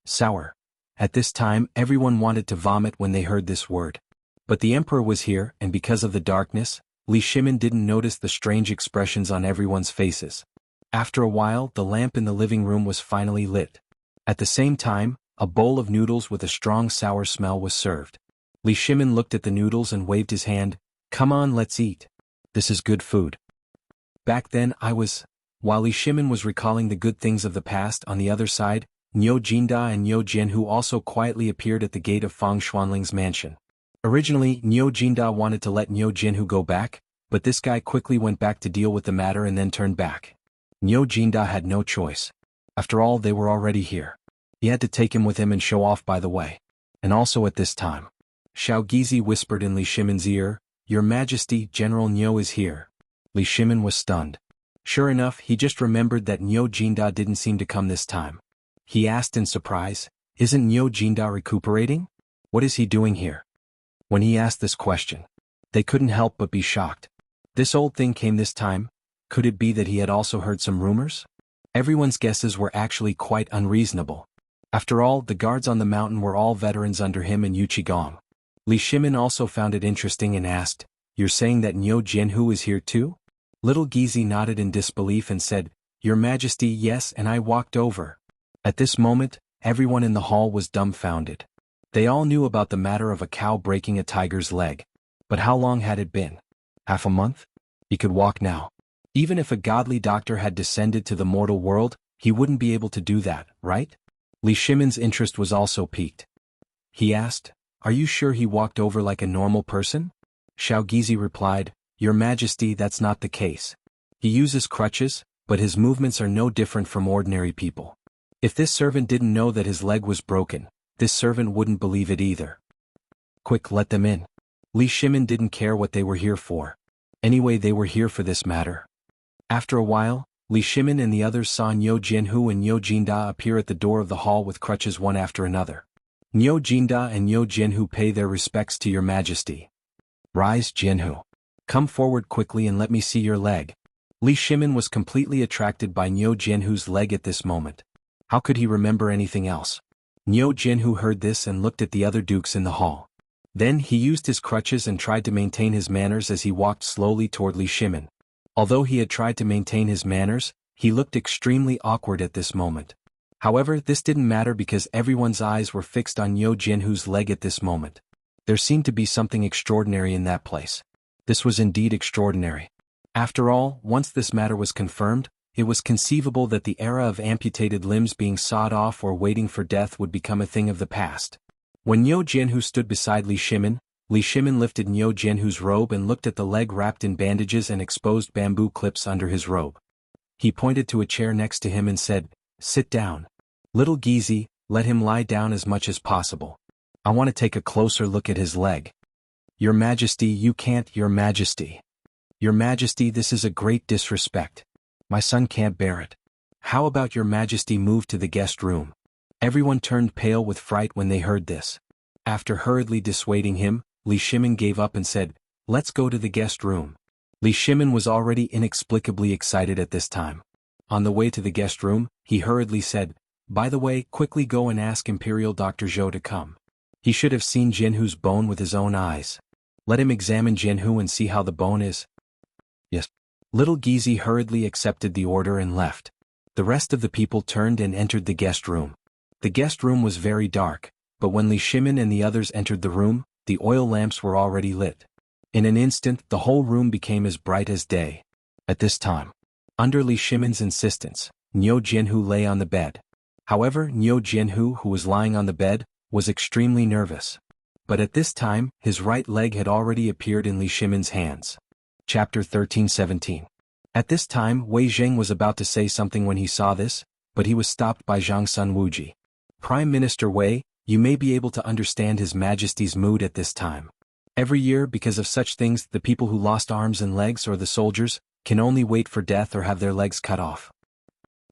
Sour. At this time, everyone wanted to vomit when they heard this word. But the emperor was here, and because of the darkness, Li Shimin didn't notice the strange expressions on everyone's faces. After a while, the lamp in the living room was finally lit. At the same time, a bowl of noodles with a strong sour smell was served. Li Shimin looked at the noodles and waved his hand, Come on, let's eat. This is good food. Back then While Li Shimin was recalling the good things of the past, on the other side, Niu Jinda and Niu Jianhu also quietly appeared at the gate of Fang Xuanling's mansion. Originally, Niu Jinda wanted to let Niu Jianhu go back, but this guy quickly went back to deal with the matter and then turned back. Niu Jinda had no choice. After all, they were already here. He had to take him with him and show off by the way. And also at this time, Xiao Gizi whispered in Li Shimin's ear, Your Majesty, General Niu is here. Li Shimin was stunned. Sure enough, he just remembered that Niu Jinda didn't seem to come this time. He asked in surprise, Isn't Niu Jinda recuperating? What is he doing here? When he asked this question, they couldn't help but be shocked. This old thing came this time. Could it be that he had also heard some rumors? Everyone's guesses were actually quite unreasonable. After all, the guards on the mountain were all veterans under him and Yu Qigong. Li Shimin also found it interesting and asked, You're saying that Niu Jianhu is here too? Little Gizi nodded in disbelief and said, Your Majesty, yes, and I walked over. At this moment, everyone in the hall was dumbfounded. They all knew about the matter of a cow breaking a tiger's leg. But how long had it been? Half a month? He could walk now. Even if a godly doctor had descended to the mortal world, he wouldn't be able to do that, right? Li Shimin's interest was also piqued. He asked, Are you sure he walked over like a normal person? Xiao Gizi replied, Your Majesty, that's not the case. He uses crutches, but his movements are no different from ordinary people. If this servant didn't know that his leg was broken, this servant wouldn't believe it either. Quick, let them in. Li Shimin didn't care what they were here for. Anyway, they were here for this matter. After a while, Li Shimin and the others saw Niu Jianhu and Niu Jinda appear at the door of the hall with crutches one after another. Niu Jinda and Niu Jianhu pay their respects to Your Majesty. Rise, Jianhu. Come forward quickly and let me see your leg. Li Shimin was completely attracted by Niu Jianhu's leg at this moment. How could he remember anything else? Niu Jianhu heard this and looked at the other dukes in the hall. Then he used his crutches and tried to maintain his manners as he walked slowly toward Li Shimin. Although he had tried to maintain his manners, he looked extremely awkward at this moment. However, this didn't matter because everyone's eyes were fixed on Niu Jianhu's leg at this moment. There seemed to be something extraordinary in that place. This was indeed extraordinary. After all, once this matter was confirmed, it was conceivable that the era of amputated limbs being sawed off or waiting for death would become a thing of the past. When Niu Jianhu stood beside Li Shimin lifted Niu Jianhu's robe and looked at the leg wrapped in bandages and exposed bamboo clips under his robe. He pointed to a chair next to him and said, Sit down. Little Gizi, let him lie down as much as possible. I want to take a closer look at his leg. Your Majesty, you can't, Your Majesty. Your Majesty, this is a great disrespect. My son can't bear it. How about Your Majesty move to the guest room? Everyone turned pale with fright when they heard this. After hurriedly dissuading him, Li Shimin gave up and said, Let's go to the guest room. Li Shimin was already inexplicably excited at this time. On the way to the guest room, he hurriedly said, By the way, quickly go and ask Imperial Dr. Zhou to come. He should have seen Jianhu's bone with his own eyes. Let him examine Jianhu and see how the bone is. Yes. Little Gizi hurriedly accepted the order and left. The rest of the people turned and entered the guest room. The guest room was very dark, but when Li Shimin and the others entered the room, the oil lamps were already lit. In an instant, the whole room became as bright as day. At this time, under Li Shimin's insistence, Niu Jianhu lay on the bed. However, Niu Jianhu, who was lying on the bed, was extremely nervous. But at this time, his right leg had already appeared in Li Shimin's hands. Chapter 13-17. At this time, Wei Zheng was about to say something when he saw this, but he was stopped by Zhang Sun Wuji. Prime Minister Wei, you may be able to understand His Majesty's mood at this time. Every year, because of such things, the people who lost arms and legs or the soldiers can only wait for death or have their legs cut off.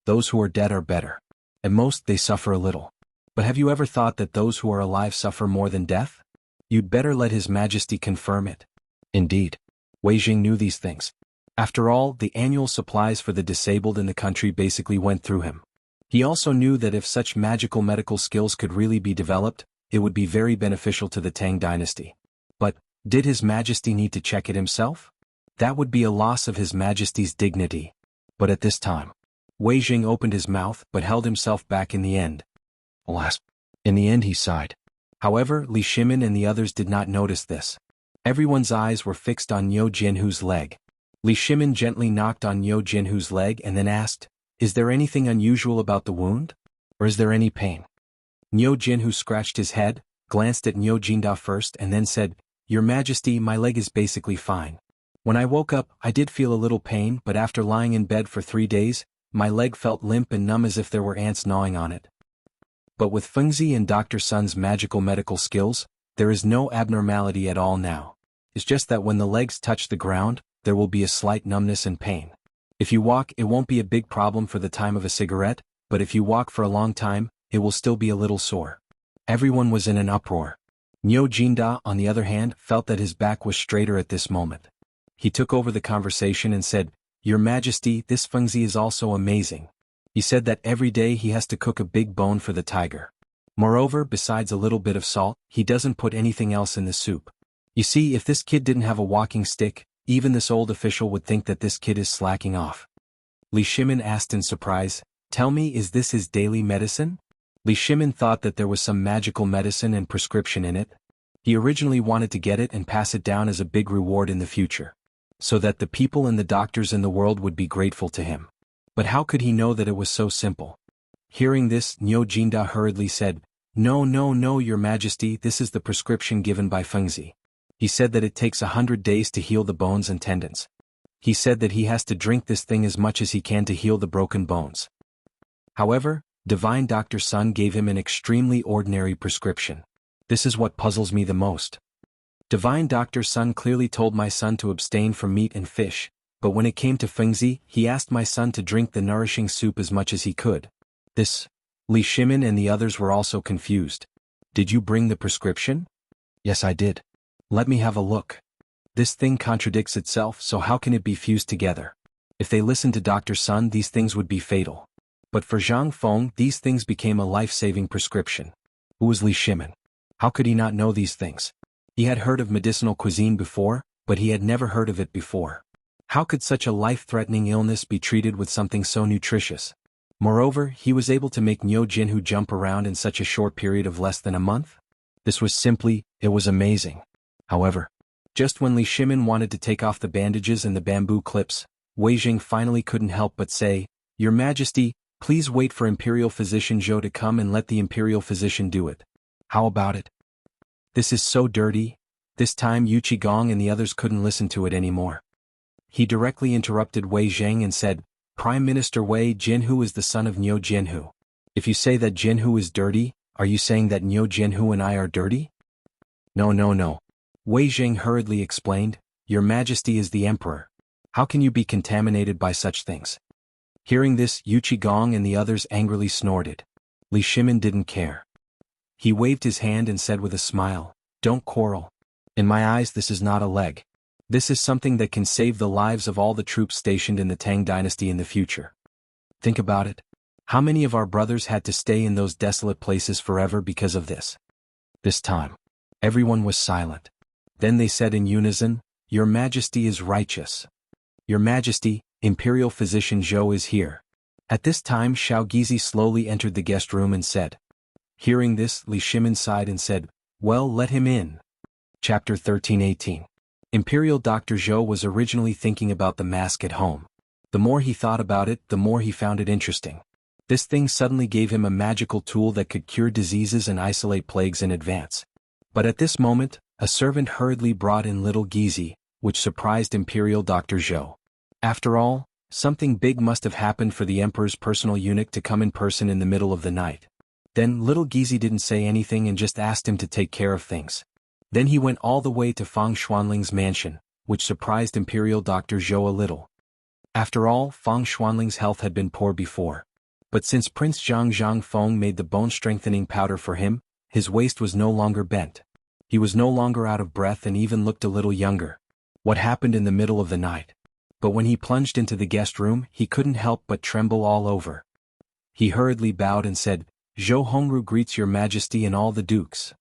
Those who are dead are better. At most, they suffer a little. But have you ever thought that those who are alive suffer more than death? You'd better let His Majesty confirm it. Indeed. Wei Jing knew these things. After all, the annual supplies for the disabled in the country basically went through him. He also knew that if such magical medical skills could really be developed, it would be very beneficial to the Tang Dynasty. But, did His Majesty need to check it himself? That would be a loss of His Majesty's dignity. But at this time, Wei Jing opened his mouth but held himself back in the end. Alas. In the end he sighed. However, Li Shimin and the others did not notice this. Everyone's eyes were fixed on Niu Jianhu's leg. Li Shimin gently knocked on Niu Jianhu's leg and then asked, "Is there anything unusual about the wound? Or is there any pain?" Niu Jianhu scratched his head, glanced at Niu Jinda first and then said, "Your Majesty, my leg is basically fine. When I woke up, I did feel a little pain, but after lying in bed for 3 days, my leg felt limp and numb as if there were ants gnawing on it." But with Fengzi and Dr. Sun's magical medical skills, there is no abnormality at all now. It's just that when the legs touch the ground, there will be a slight numbness and pain. If you walk, it won't be a big problem for the time of a cigarette, but if you walk for a long time, it will still be a little sore. Everyone was in an uproar. Niu Jinda, on the other hand, felt that his back was straighter at this moment. He took over the conversation and said, "Your Majesty, this Fengzi is also amazing. He said that every day he has to cook a big bone for the tiger. Moreover, besides a little bit of salt, he doesn't put anything else in the soup. You see, if this kid didn't have a walking stick, even this old official would think that this kid is slacking off." Li Shimin asked in surprise, "Tell me, is this his daily medicine?" Li Shimin thought that there was some magical medicine and prescription in it. He originally wanted to get it and pass it down as a big reward in the future, so that the people and the doctors in the world would be grateful to him. But how could he know that it was so simple? Hearing this, Niu Jinda hurriedly said, No, Your Majesty, this is the prescription given by Fengzi. He said that it takes 100 days to heal the bones and tendons. He said that he has to drink this thing as much as he can to heal the broken bones. However, Divine Dr. Sun gave him an extremely ordinary prescription. This is what puzzles me the most. Divine Dr. Sun clearly told my son to abstain from meat and fish, but when it came to Fengzi, he asked my son to drink the nourishing soup as much as he could. This. Li Shimin and the others were also confused. Did you bring the prescription? Yes, I did. Let me have a look. This thing contradicts itself, so how can it be fused together? If they listened to Dr. Sun, these things would be fatal. But for Zhang Feng, these things became a life-saving prescription. Who was Li Shimin? How could he not know these things? He had heard of medicinal cuisine before, but he had never heard of it before. How could such a life-threatening illness be treated with something so nutritious? Moreover, he was able to make Niu Jinhu jump around in such a short period of less than a month? It was amazing. However, just when Li Shimin wanted to take off the bandages and the bamboo clips, Wei Jing finally couldn't help but say, "Your Majesty, please wait for Imperial Physician Zhou to come and let the Imperial Physician do it. How about it?" This is so dirty. This time Yu Qigong and the others couldn't listen to it anymore. He directly interrupted Wei Zheng and said, "Prime Minister Wei, Jinhu is the son of Niu Jinhu. If you say that Jinhu is dirty, are you saying that Niu Jinhu and I are dirty?" No. Wei Zheng hurriedly explained, "Your Majesty is the Emperor. How can you be contaminated by such things?" Hearing this, Yu Qigong and the others angrily snorted. Li Shimin didn't care. He waved his hand and said with a smile, "Don't quarrel. In my eyes, this is not a leg. This is something that can save the lives of all the troops stationed in the Tang Dynasty in the future. Think about it. How many of our brothers had to stay in those desolate places forever because of this?" This time, everyone was silent. Then they said in unison, "Your Majesty is righteous. Your Majesty, Imperial Physician Zhou is here." At this time Xiao Gizi slowly entered the guest room and said, Hearing this, Li Shimin sighed and said, "Well, let him in." Chapter 13:18. Imperial Dr. Zhou was originally thinking about the mask at home. The more he thought about it, the more he found it interesting. This thing suddenly gave him a magical tool that could cure diseases and isolate plagues in advance. But at this moment, a servant hurriedly brought in little Gizi, which surprised Imperial Dr. Zhou. After all, something big must have happened for the Emperor's personal eunuch to come in person in the middle of the night. Then little Gizi didn't say anything and just asked him to take care of things. Then he went all the way to Fang Xuanling's mansion, which surprised Imperial Dr. Zhou a little. After all, Fang Xuanling's health had been poor before. But since Prince Zhang Zhangfeng made the bone-strengthening powder for him, his waist was no longer bent. He was no longer out of breath and even looked a little younger. What happened in the middle of the night? But when he plunged into the guest room, he couldn't help but tremble all over. He hurriedly bowed and said, "Zhou Hongru greets your majesty and all the dukes."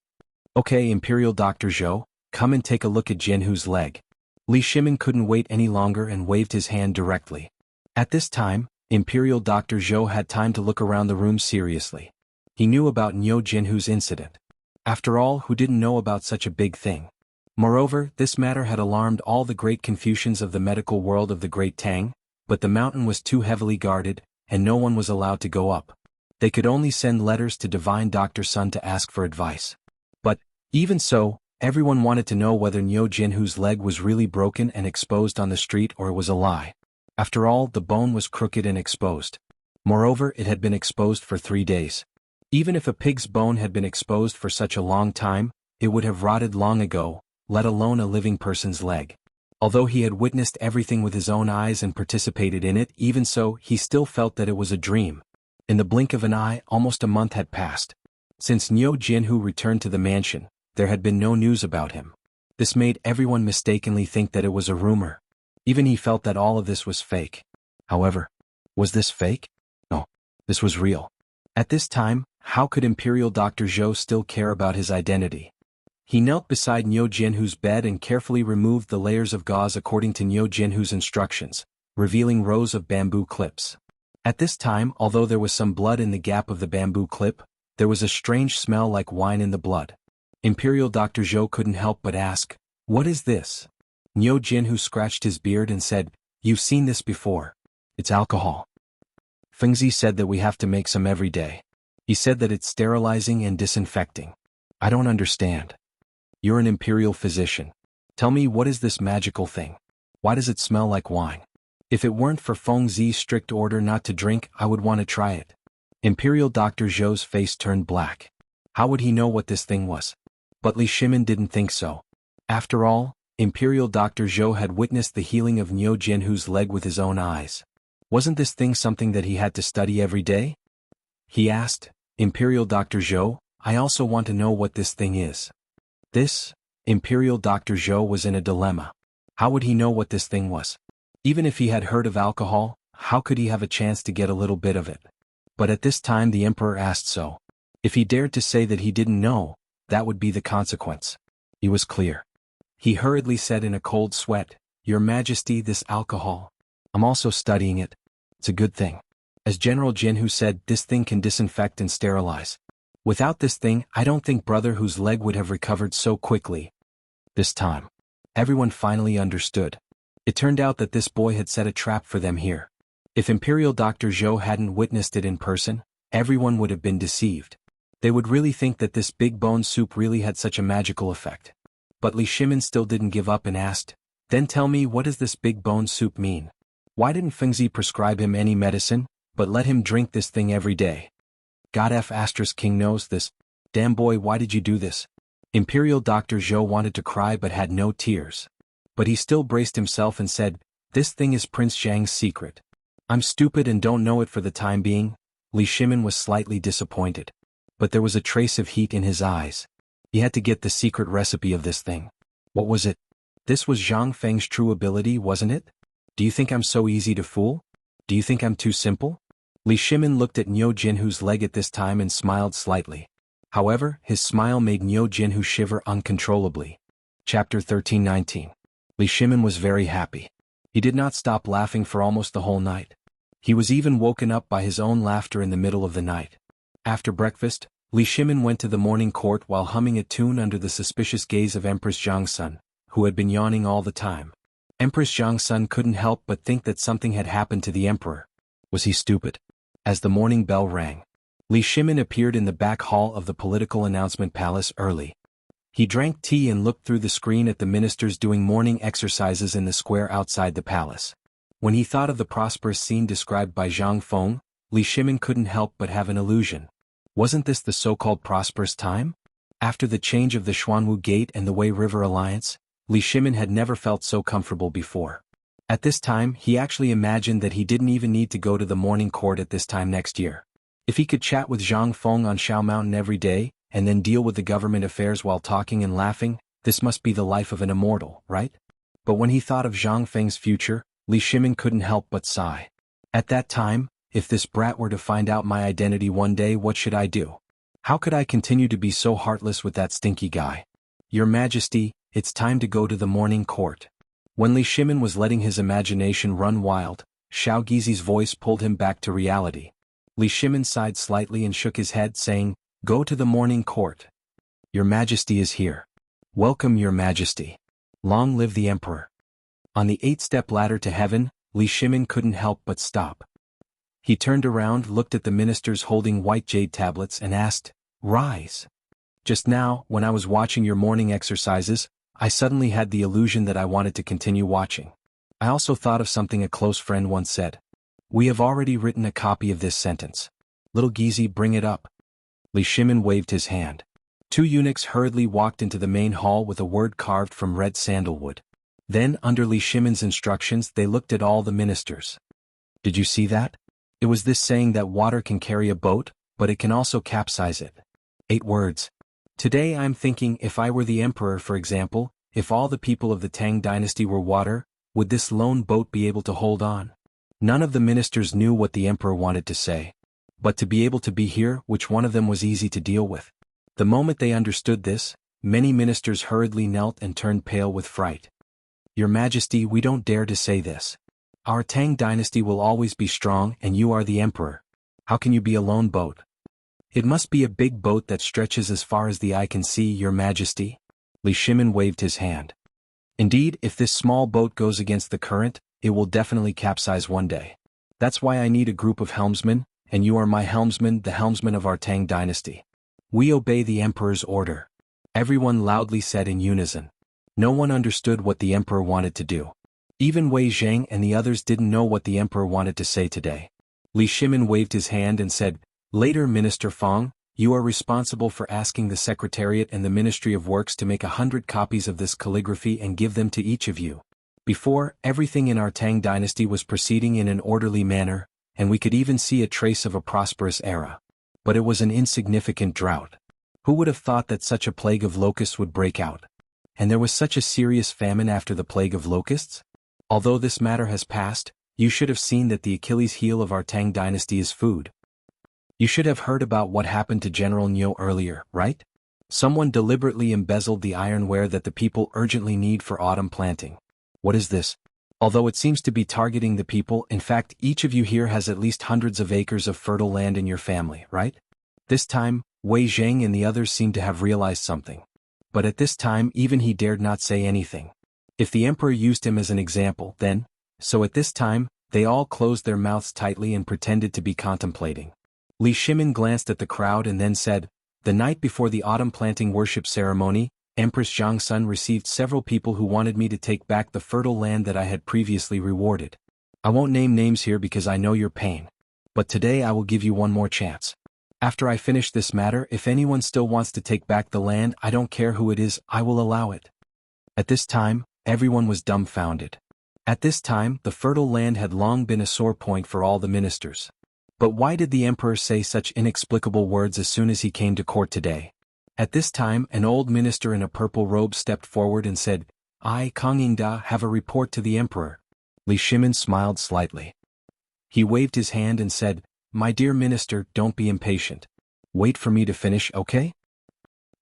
"Okay, Imperial Dr. Zhou, come and take a look at Jinhu's leg." Li Shimin couldn't wait any longer and waved his hand directly. At this time, Imperial Dr. Zhou had time to look around the room seriously. He knew about Niu Jinhu's incident. After all, who didn't know about such a big thing? Moreover, this matter had alarmed all the great Confucians of the medical world of the great Tang, but the mountain was too heavily guarded, and no one was allowed to go up. They could only send letters to Divine Dr. Sun to ask for advice. But, even so, everyone wanted to know whether Niu Jinhu's leg was really broken and exposed on the street or it was a lie. After all, the bone was crooked and exposed. Moreover, it had been exposed for 3 days. Even if a pig's bone had been exposed for such a long time, it would have rotted long ago, let alone a living person's leg. Although he had witnessed everything with his own eyes and participated in it, even so, he still felt that it was a dream. In the blink of an eye, almost a month had passed. Since Niu Jinhu returned to the mansion, there had been no news about him. This made everyone mistakenly think that it was a rumor. Even he felt that all of this was fake. However, was this fake? No, this was real. At this time, how could Imperial Dr. Zhou still care about his identity? He knelt beside Niu Jinhu's bed and carefully removed the layers of gauze according to Niu Jinhu's instructions, revealing rows of bamboo clips. At this time, although there was some blood in the gap of the bamboo clip, there was a strange smell like wine in the blood. Imperial Dr. Zhou couldn't help but ask, "What is this?" Niu Jinhu scratched his beard and said, "You've seen this before. It's alcohol. Fengzi said that we have to make some every day. He said that it's sterilizing and disinfecting. I don't understand. You're an imperial physician. Tell me, what is this magical thing? Why does it smell like wine? If it weren't for Fengzi's strict order not to drink, I would want to try it." Imperial Dr. Zhou's face turned black. How would he know what this thing was? But Li Shimin didn't think so. After all, Imperial Dr. Zhou had witnessed the healing of Niu Jinhu's leg with his own eyes. Wasn't this thing something that he had to study every day? He asked, "Imperial Dr. Zhou, I also want to know what this thing is." This, Imperial Dr. Zhou was in a dilemma. How would he know what this thing was? Even if he had heard of alcohol, how could he have a chance to get a little bit of it? But at this time the Emperor asked so. If he dared to say that he didn't know, that would be the consequence. He was clear. He hurriedly said in a cold sweat, "Your Majesty, this alcohol. I'm also studying it. It's a good thing. As General Jinhu said, this thing can disinfect and sterilize. Without this thing, I don't think brother whose leg would have recovered so quickly." This time, everyone finally understood. It turned out that this boy had set a trap for them here. If Imperial Dr. Zhou hadn't witnessed it in person, everyone would have been deceived. They would really think that this big bone soup really had such a magical effect. But Li Shimin still didn't give up and asked, "Then tell me, what does this big bone soup mean? Why didn't Fengzi prescribe him any medicine, but let him drink this thing every day? God F*** King knows this. Damn boy, why did you do this?" Imperial Dr. Zhou wanted to cry but had no tears. But he still braced himself and said, "This thing is Prince Zhang's secret. I'm stupid and don't know it for the time being." Li Shimin was slightly disappointed. But there was a trace of heat in his eyes. He had to get the secret recipe of this thing. What was it? This was Zhang Feng's true ability, wasn't it? Do you think I'm so easy to fool? Do you think I'm too simple? Li Shimin looked at Niu Jinhu's leg at this time and smiled slightly. However, his smile made Niu Jinhu shiver uncontrollably. Chapter 13:19. Li Shimin was very happy. He did not stop laughing for almost the whole night. He was even woken up by his own laughter in the middle of the night. After breakfast, Li Shimin went to the morning court while humming a tune under the suspicious gaze of Empress Zhangsun, who had been yawning all the time. Empress Zhangsun couldn't help but think that something had happened to the emperor. Was he stupid? As the morning bell rang, Li Shimin appeared in the back hall of the political announcement palace early. He drank tea and looked through the screen at the ministers doing morning exercises in the square outside the palace. When he thought of the prosperous scene described by Zhang Feng, Li Shimin couldn't help but have an illusion. Wasn't this the so-called prosperous time? After the change of the Xuanwu Gate and the Wei River Alliance, Li Shimin had never felt so comfortable before. At this time, he actually imagined that he didn't even need to go to the morning court at this time next year. If he could chat with Zhang Feng on Shao Mountain every day, and then deal with the government affairs while talking and laughing, this must be the life of an immortal, right? But when he thought of Zhang Feng's future, Li Shimin couldn't help but sigh. At that time, if this brat were to find out my identity one day, what should I do? How could I continue to be so heartless with that stinky guy? Your Majesty, it's time to go to the morning court. When Li Shimin was letting his imagination run wild, Xiao Gizi's voice pulled him back to reality. Li Shimin sighed slightly and shook his head, saying, "Go to the morning court. Your Majesty is here. Welcome, Your Majesty. Long live the Emperor." On the 8-step ladder to heaven, Li Shimin couldn't help but stop. He turned around, looked at the ministers holding white jade tablets and asked, "Rise." Just now, when I was watching your morning exercises, I suddenly had the illusion that I wanted to continue watching. I also thought of something a close friend once said. We have already written a copy of this sentence. Little Gizi, bring it up. Li Shimin waved his hand. 2 eunuchs hurriedly walked into the main hall with a word carved from red sandalwood. Then, under Li Shimin's instructions, they looked at all the ministers. Did you see that? It was this saying that water can carry a boat, but it can also capsize it. 8 words. Today I'm thinking, if I were the emperor, for example, if all the people of the Tang Dynasty were water, would this lone boat be able to hold on? None of the ministers knew what the emperor wanted to say. But to be able to be here, which one of them was easy to deal with? The moment they understood this, many ministers hurriedly knelt and turned pale with fright. Your Majesty, we don't dare to say this. Our Tang Dynasty will always be strong, and you are the emperor. How can you be a lone boat? It must be a big boat that stretches as far as the eye can see, Your Majesty. Li Shimin waved his hand. Indeed, if this small boat goes against the current, it will definitely capsize one day. That's why I need a group of helmsmen, and you are my helmsman, the helmsman of our Tang Dynasty. We obey the emperor's order. Everyone loudly said in unison. No one understood what the emperor wanted to do. Even Wei Zhang and the others didn't know what the emperor wanted to say today. Li Shimin waved his hand and said, Later, Minister Feng, you are responsible for asking the Secretariat and the Ministry of Works to make 100 copies of this calligraphy and give them to each of you. Before, everything in our Tang Dynasty was proceeding in an orderly manner, and we could even see a trace of a prosperous era. But it was an insignificant drought. Who would have thought that such a plague of locusts would break out? And there was such a serious famine after the plague of locusts? Although this matter has passed, you should have seen that the Achilles heel of our Tang Dynasty is food. You should have heard about what happened to General Niu earlier, right? Someone deliberately embezzled the ironware that the people urgently need for autumn planting. What is this? Although it seems to be targeting the people, in fact, each of you here has at least hundreds of acres of fertile land in your family, right? This time, Wei Zhang and the others seemed to have realized something. But at this time, even he dared not say anything. If the emperor used him as an example, then, so at this time, they all closed their mouths tightly and pretended to be contemplating. Li Shimin glanced at the crowd and then said, The night before the autumn planting worship ceremony, Empress Zhangsun received several people who wanted me to take back the fertile land that I had previously rewarded. I won't name names here because I know your pain. But today I will give you one more chance. After I finish this matter, if anyone still wants to take back the land, I don't care who it is, I will allow it. At this time, everyone was dumbfounded. At this time, the fertile land had long been a sore point for all the ministers. But why did the emperor say such inexplicable words as soon as he came to court today? At this time, an old minister in a purple robe stepped forward and said, I, Kang Yingda, have a report to the emperor. Li Shimin smiled slightly. He waved his hand and said, My dear minister, don't be impatient. Wait for me to finish, okay?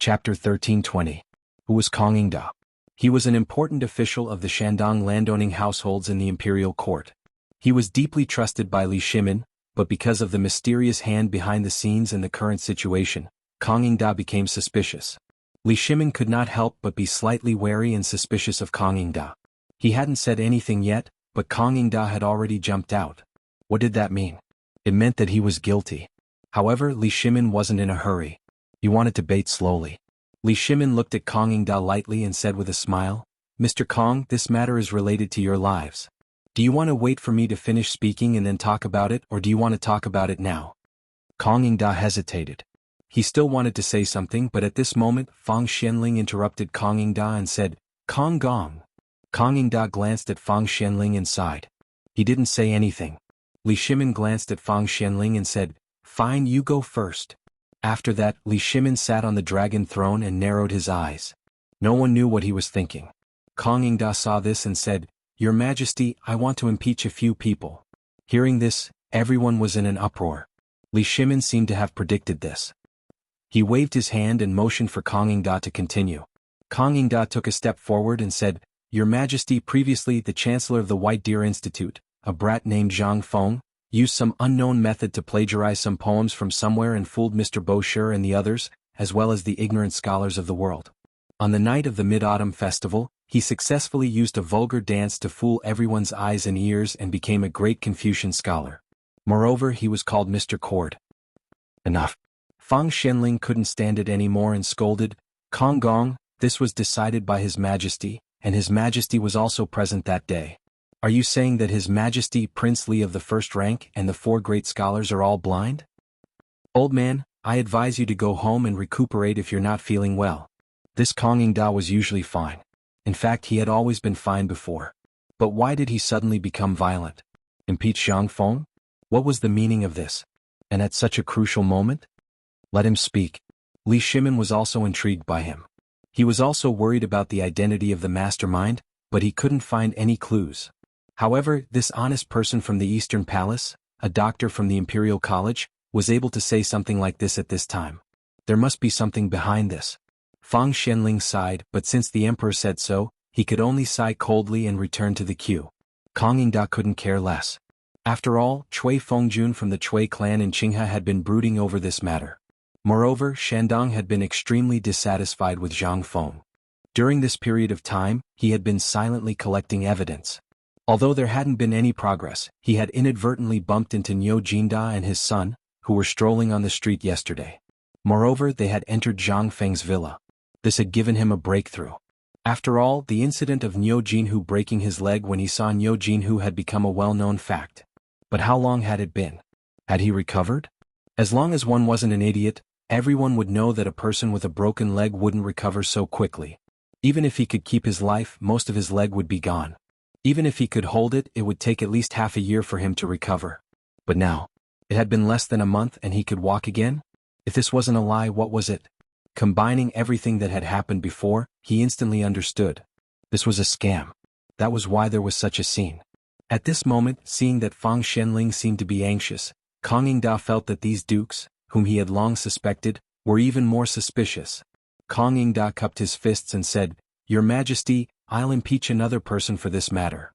Chapter 1320. Who was Kang Yingda? He was an important official of the Shandong landowning households in the imperial court. He was deeply trusted by Li Shimin, but because of the mysterious hand behind the scenes and the current situation, Kang Yingda became suspicious. Li Shimin could not help but be slightly wary and suspicious of Kang Yingda. He hadn't said anything yet, but Kang Yingda had already jumped out. What did that mean? It meant that he was guilty. However, Li Shimin wasn't in a hurry. He wanted to bait slowly. Li Shimin looked at Kang Yingda lightly and said with a smile, "Mr. Kang, this matter is related to your lives. Do you want to wait for me to finish speaking and then talk about it, or do you want to talk about it now?" Kang Yingda hesitated. He still wanted to say something, but at this moment Fang Xianling interrupted Kang Yingda and said, "Kang Gong." Kang Yingda glanced at Fang Xianling and sighed. He didn't say anything. Li Shimin glanced at Fang Xianling and said, "Fine, you go first." After that, Li Shimin sat on the dragon throne and narrowed his eyes. No one knew what he was thinking. Kang Yingda saw this and said, "Your Majesty, I want to impeach a few people." Hearing this, everyone was in an uproar. Li Shimin seemed to have predicted this. He waved his hand and motioned for Kang Yingda to continue. Kang Yingda took a step forward and said, "Your Majesty, previously the Chancellor of the White Deer Institute, a brat named Zhang Feng, used some unknown method to plagiarize some poems from somewhere and fooled Mr. Bosher and the others, as well as the ignorant scholars of the world. On the night of the Mid-Autumn Festival, he successfully used a vulgar dance to fool everyone's eyes and ears and became a great Confucian scholar. Moreover, he was called Mr. Cord." Enough. Fang Xianling couldn't stand it anymore and scolded, "Kang Gong, this was decided by His Majesty, and His Majesty was also present that day. Are you saying that His Majesty Prince Li of the first rank and the 4 great scholars are all blind? Old man, I advise you to go home and recuperate if you're not feeling well." This Kang Yingda was usually fine. In fact, he had always been fine before. But why did he suddenly become violent? Impeach Zhang Feng? What was the meaning of this? And at such a crucial moment? Let him speak. Li Shimin was also intrigued by him. He was also worried about the identity of the mastermind, but he couldn't find any clues. However, this honest person from the Eastern Palace, a doctor from the Imperial College, was able to say something like this at this time. There must be something behind this. Fang Xianling sighed, but since the emperor said so, he could only sigh coldly and return to the queue. Kang Yingda couldn't care less. After all, Cui Fengjun from the Cui clan in Qinghe had been brooding over this matter. Moreover, Shandong had been extremely dissatisfied with Zhang Feng. During this period of time, he had been silently collecting evidence. Although there hadn't been any progress, he had inadvertently bumped into Niu Jinda and his son, who were strolling on the street yesterday. Moreover, they had entered Zhang Feng's villa. This had given him a breakthrough. After all, the incident of Niu Jinhu breaking his leg when he saw Niu Jinhu had become a well-known fact. But how long had it been? Had he recovered? As long as one wasn't an idiot, everyone would know that a person with a broken leg wouldn't recover so quickly. Even if he could keep his life, most of his leg would be gone. Even if he could hold it, it would take at least half a year for him to recover. But now, it had been less than a month and he could walk again? If this wasn't a lie, what was it? Combining everything that had happened before, he instantly understood. This was a scam. That was why there was such a scene. At this moment, seeing that Fang Xianling seemed to be anxious, Kang Yingda felt that these dukes, whom he had long suspected, were even more suspicious. Kang Yingda cupped his fists and said, "Your Majesty, I'll impeach another person for this matter.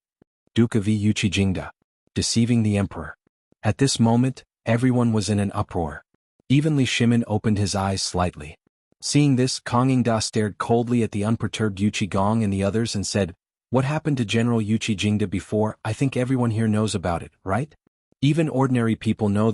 Duke of Wuxia Jingda. Deceiving the emperor." At this moment, everyone was in an uproar. Even Li Shimin opened his eyes slightly. Seeing this, Kang Yingda stared coldly at the unperturbed Yuqi Gong and the others and said, "What happened to General Wuxia Jingda before? I think everyone here knows about it, right? Even ordinary people know